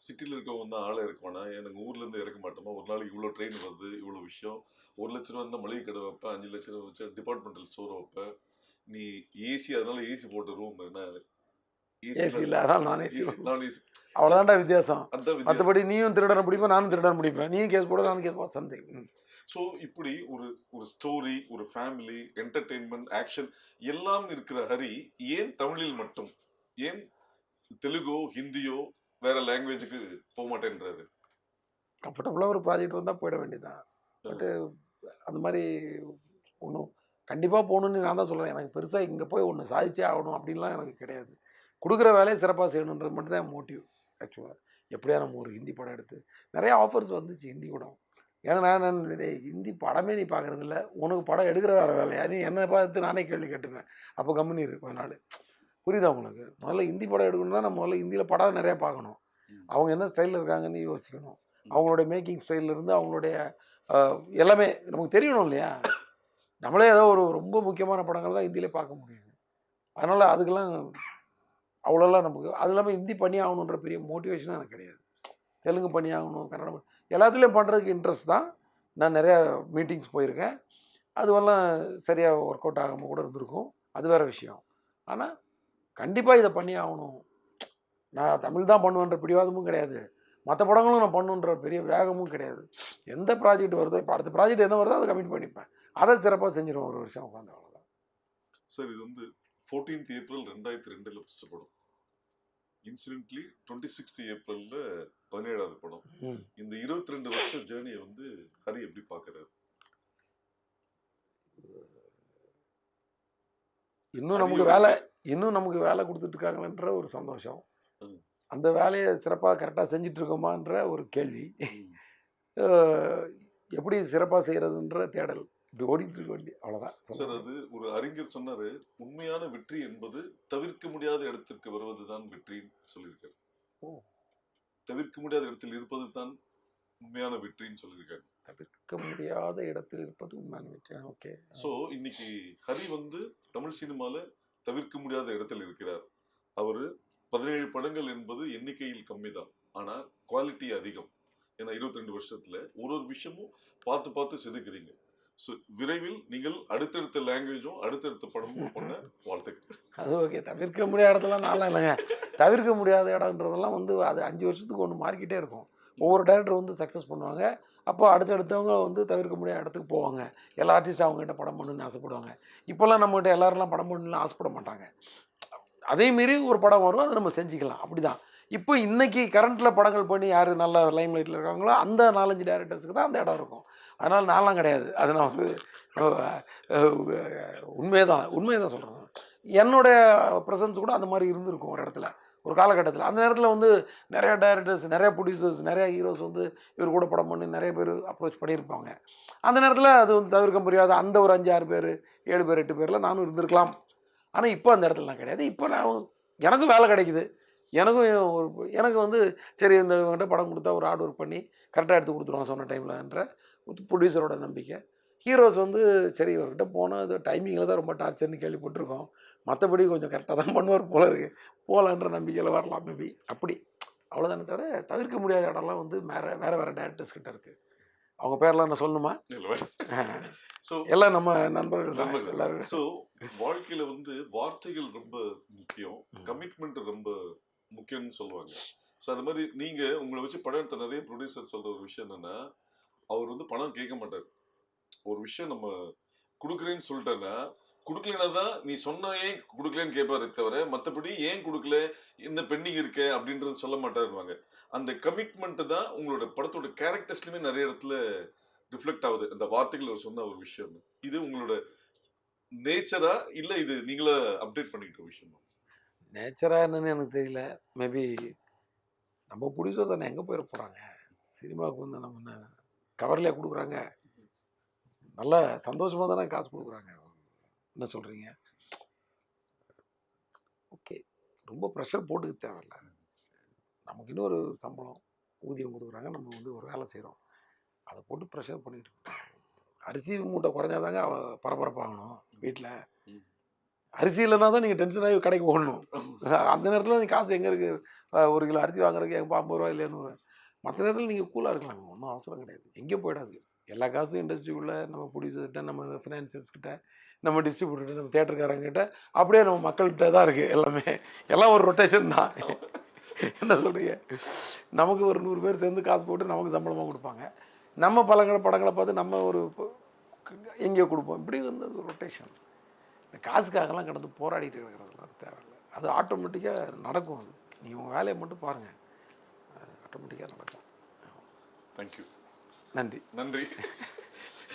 சிட்டியில் இருக்கவங்க தான் ஆளை இருக்குவானா, எனக்கு ஊர்ல இருந்து இறக்க மாட்டோமா, ஒரு நாளைக்கு இவ்வளோ ட்ரெயின் வருது, இவ்வளோ விஷயம், 1 லட்ச ரூபா இருந்தால் மளிகை கடை வைப்பேன், 5 லட்ச ரூபா வச்சு டிபார்ட்மெண்டல் ஸ்டோர் வைப்பேன், நீ ஏசி அதனால ஏசி போட்ட ரூம் என்ன ஏசி இல்லை அதனால நான் ஏசி, நான் ஏசி, அவ்வளோதான்டா வித்தியாசம். மற்றபடி நீயும் திருடன முடிப்பேன், நானும் திருடன முடிப்பேன், நீயும் கேஸ் போட நானும் கேஸ் போட சம்திங். ஸோ இப்படி ஒரு ஸ்டோரி, ஒரு ஃபேமிலி, என்டர்டெயின்மெண்ட், ஆக்ஷன் எல்லாம் இருக்கிற ஹரி ஏன் தமிழில் மட்டும், ஏன் தெலுங்கோ ஹிந்தியோ வேற லாங்குவேஜுக்கு போக மாட்டேன்றாரு? கம்ஃபர்டபுளாக ஒரு ப்ராஜெக்ட் வந்தால் போயிட வேண்டியதுதான். பட்டு அந்த மாதிரி ஒன்றும் கண்டிப்பாக போகணுன்னு நான் தான் சொல்கிறேன். எனக்கு பெருசாக இங்கே போய் ஒன்று சாதிச்சே ஆகணும் அப்படின்லாம் எனக்கு கிடையாது. கொடுக்குற வேலையை சிறப்பாக செய்யணுன்றது மட்டும் தான் என் மோட்டிவ். ஆக்சுவலாக எப்படியா நம்ம ஒரு ஹிந்தி படம் எடுத்து நிறைய ஆஃபர்ஸ் வந்துச்சு ஹிந்தி படம். ஏன்னா நான் ஹிந்தி படமே நீ பார்க்குறதில்ல, உனக்கு படம் எடுக்கிற வேறு வேலையா, நீ என்னை பார்த்து நானே கேள்வி கேட்டுப்பேன். அப்போ கம்பெனி இருக்கு கொஞ்ச நாள். புரியுதா உங்களுக்கு? முதல்ல ஹிந்தி படம் எடுக்கணும்னா நம்ம முதல்ல ஹிந்தியில் படம் நிறையா பார்க்கணும். அவங்க என்ன ஸ்டைலில் இருக்காங்கன்னு யோசிக்கணும். அவங்களுடைய மேக்கிங் ஸ்டைல்லேருந்து அவங்களுடைய எல்லாமே நமக்கு தெரியணும் இல்லையா? நம்மளே ஏதோ ஒரு ரொம்ப முக்கியமான படங்கள் தான் ஹிந்தியிலே பார்க்க முடியும். அதனால் அதுக்கெல்லாம் அவ்வளோலாம் நமக்கு அது இல்லாமல் ஹிந்தி பண்ணி ஆகணுன்ற பெரிய மோட்டிவேஷனாக எனக்கு கிடையாது. தெலுங்கு பண்ணி ஆகணும், கன்னடம் எல்லாத்துலேயும் பண்ணுறதுக்கு இன்ட்ரெஸ்ட் தான். நான் நிறையா மீட்டிங்ஸ் போயிருக்கேன். அதுவெல்லாம் சரியாக ஒர்க் அவுட் ஆகாமல் கூட இருந்திருக்கும், அது வேறு விஷயம். ஆனால் கண்டிப்பாக இதை பண்ணி ஆகணும், நான் தமிழ் தான் பண்ணுவேன்ற பிடிவாதமும் கிடையாது, மற்ற படங்களும் நான் பண்ணுன்ற பெரிய வேகமும் கிடையாது. எந்த ப்ராஜெக்ட் வருதோ, இப்போ அடுத்த ப்ராஜெக்ட் என்ன வருதோ அதை கமிட் பண்ணிப்பேன், அதை சிறப்பாக செஞ்சிடுவோம் ஒரு வருஷம் உட்காந்து, அவ்வளோதான். சார் இது வந்து 14th April 2002 ஃபஸ்ட் படம், இன்சிடென்ட்லி 26th April 17வது படம். இந்த 22 வருஷ ஜேர்னியை வந்து ஹரி எப்படி பார்க்குறாரு? இன்னும் நமக்கு வேலை கொடுத்துட்டு இருக்காங்கன்ற ஒரு சந்தோஷம், அந்த வேலையை சிறப்பாக கரெக்டாக செஞ்சுட்டு இருக்கோமான்ற ஒரு கேள்வி, எப்படி சிறப்பாக செய்கிறதுன்ற தேடல், இப்படி ஓடிட்டு இருக்க வேண்டிய, அவ்வளோதான் சார். அது ஒரு அறிஞர் சொன்னார், உண்மையான வெற்றி என்பது தவிர்க்க முடியாத இடத்திற்கு வருவது தான் வெற்றின்னு சொல்லியிருக்காரு. தவிர்க்க முடியாத இடத்தில் இருப்பது தான் உண்மையான வெற்றின்னு சொல்லியிருக்காரு. தவிர்க்க முடியாத இடத்தில் இருப்பது உண்மையான வெற்றி. ஓகே. ஸோ இன்னைக்கு ஹரி வந்து தமிழ் சினிமாவில் தவிர்க்க முடியாத இடத்தில் இருக்கிறார். அவர் 17 படங்கள் என்பது எண்ணிக்கையில் கம்மி தான், ஆனால் குவாலிட்டி அதிகம். ஏன்னா 22 வருஷத்துல ஒரு விஷயமும் பார்த்து செதுக்குறீங்க. ஸோ விரைவில் நீங்கள் அடுத்தடுத்த லாங்குவேஜும் அடுத்தடுத்த படமும் பண்ண வாழ்த்துக்கள். அது ஓகே. தவிர்க்க முடியாத இடத்துல நல்லா இல்லைங்க, தவிர்க்க முடியாத இடம்ன்றதெல்லாம் வந்து அது 5 வருஷத்துக்கு ஒன்று மாறிக்கிட்டே இருக்கும். ஒவ்வொரு டேரக்டர் வந்து சக்ஸஸ் பண்ணுவாங்க, அப்போ அடுத்தடுத்தவங்க வந்து தவிர்க்க முடியாத இடத்துக்கு போவாங்க. எல்லா ஆர்டிஸ்ட்டும் அவங்ககிட்ட படம் பண்ணணுன்னு ஆசைப்படுவாங்க. இப்போல்லாம் நம்மகிட்ட எல்லாரெல்லாம் படம் பண்ணணும்னு ஆசைப்பட மாட்டாங்க. அதேமாரி ஒரு படம் வரும், அதை நம்ம செஞ்சுக்கலாம், அப்படி தான். இப்போ இன்றைக்கி கரண்ட்டில் படங்கள் பண்ணி யார் நல்ல லைம் லைட்டில் இருக்காங்களோ அந்த 4-5 டேரக்டர்ஸுக்கு தான் அந்த இடம் இருக்கும். அதனால் நான்லாம் கிடையாது, அது நான் வந்து உண்மையை தான் சொல்கிறேன். என்னுடைய ப்ரெசன்ஸ் கூட அந்த மாதிரி இருந்திருக்கும் ஒரு இடத்துல, ஒரு காலகட்டத்தில். அந்த நேரத்தில் வந்து நிறையா டைரக்டர்ஸ், நிறையா ப்ரொடியூசர்ஸ், நிறையா ஹீரோஸ் வந்து இவர் கூட படம் பண்ணி நிறைய பேர் அப்ரோச் பண்ணியிருப்பாங்க. அந்த நேரத்தில் அது வந்து தவிர்க்க முடியாத அந்த ஒரு 5-6 பேர், 7 பேர், 8 பேரில் நானும் இருந்திருக்கலாம். ஆனால் இப்போ அந்த இடத்துல நான் கிடையாது. இப்போ நான் எனக்கும் வேலை கிடைக்குது, எனக்கு வந்து சரி இந்த இவங்ககிட்ட படம் கொடுத்தா ஒரு ஹார்ட் ஒர்க் பண்ணி கரெக்டாக எடுத்து கொடுத்துருவான் சொன்ன டைமில்ன்ற ப்ரொடியூசரோட நம்பிக்கை. ஹீரோஸ் வந்து சரி இவர்கிட்ட போனால் அது டைமிங்கில் தான் ரொம்ப டார்ச்சர்னு கேள்விப்பட்டிருக்கோம், மற்றபடி கொஞ்சம் கரெக்டாக தான் பண்ணுவார் போல இருக்குது, போகலான்ற நம்பிக்கையில் வரலாம் மேபி, அப்படி அவ்வளோதானே தவிர தவிர்க்க முடியாத இடம்லாம் வந்து வேறு டேரக்டர்ஸ் கிட்ட இருக்குது. அவங்க பேர்லாம் நான் சொல்லணுமா? ஸோ எல்லாம் நம்ம நண்பர்கள் தான் எல்லாரும். ஸோ வாழ்க்கையில வந்து வார்த்தைகள் ரொம்ப முக்கியம், கமிட்மெண்ட் ரொம்ப முக்கியம்னு சொல்லுவாங்க. ஸோ அது மாதிரி நீங்க உங்களை வச்சு படம் எடுத்த நிறைய ப்ரொடியூசர் சொல்ற ஒரு விஷயம் என்னன்னா, அவர் வந்து பணம் கேட்க மாட்டார். ஒரு விஷயம் நம்ம கொடுக்குறேன்னு சொல்லிட்டேன்னா, கொடுக்கலனா தான் நீ சொன்ன ஏன் கொடுக்கலன்னு கேட்பாரு தவிர, மற்றபடி ஏன் கொடுக்கல, இந்த பெண்டிங் இருக்க அப்படின்றது சொல்ல மாட்டாருவாங்க. அந்த கமிட்மெண்ட் தான் உங்களோட படத்தோட கேரக்டர்ஸ்லயுமே நிறைய இடத்துல ரிஃப்ளெக்ட் ஆகுது. அந்த வார்த்தைகள் அவர் சொன்ன ஒரு விஷயம். இது உங்களோட நேச்சரா இல்ல இது நீங்களா அப்டேட் பண்ணிக்கிட்ட விஷயமா? நேச்சரா என்னன்னு எனக்கு தெரியல. மேபி நம்ம ப்ரொடியூசர் தானே, எங்கே போயிட போகிறாங்க, சினிமாவுக்கு வந்து நம்ம என்ன கவர்லையா கொடுக்குறாங்க, நல்லா சந்தோஷமாக தானே காசு கொடுக்குறாங்க, என்ன சொல்கிறீங்க? ஓகே, ரொம்ப ப்ரெஷர் போட்டுக்க தேவையில்ல. நமக்கு இன்னொரு சம்பளம் ஊதியம் கொடுக்குறாங்க, நம்ம வந்து ஒரு வேலை செய்கிறோம், அதை போட்டு ப்ரெஷர் பண்ணிட்டு இருக்கோம். அரிசி மூட்டை குறைஞ்சாதாங்க பரபரப்பாகணும் வீட்டில். அரிசி இல்லைனா தான் நீங்கள் டென்ஷன் ஆகி கடைக்கு போடணும். அந்த நேரத்தில் நீங்கள் காசு எங்கே இருக்குது, 1 கிலோ அரிசி வாங்குறதுக்கு எங்கள் 50 ரூபா இல்லையான்னு. மற்ற நேரத்தில் நீங்கள் கூலாக இருக்கலாங்க, ஒன்றும் அவசரம் கிடையாது, எங்கேயும் போயிடாது. எல்லா காசும் இண்டஸ்ட்ரிக்குள்ளே நம்ம ப்ரொடியூசர்கிட்ட, நம்ம ஃபினான்சியர்ஸ்கிட்ட, நம்ம டிஸ்ட்ரிபியூட்டர்கிட்ட, நம்ம தேட்டருக்காரங்கிட்ட, அப்படியே நம்ம மக்கள்கிட்ட தான் இருக்குது எல்லாமே. எல்லாம் ஒரு ரொட்டேஷன் தான். என்ன சொல்கிறீங்க? நமக்கு ஒரு 100 பேர் சேர்ந்து காசு போட்டு நமக்கு சம்பளமாக கொடுப்பாங்க, நம்ம படங்களை பார்த்து நம்ம ஒரு எங்கேயோ கொடுப்போம். இப்படி வந்து ஒரு ரொட்டேஷன். இந்த காசுக்காகலாம் கடந்து போராடிட்டு இருக்கிறதுலாம் தேவையில்லை. அது ஆட்டோமேட்டிக்காக நடக்கும். அது நீங்கள் உங்கள் வேலையை மட்டும் பாருங்கள், ஆட்டோமேட்டிக்காக நடக்கும். தேங்க்யூ. நன்றி. நன்றி.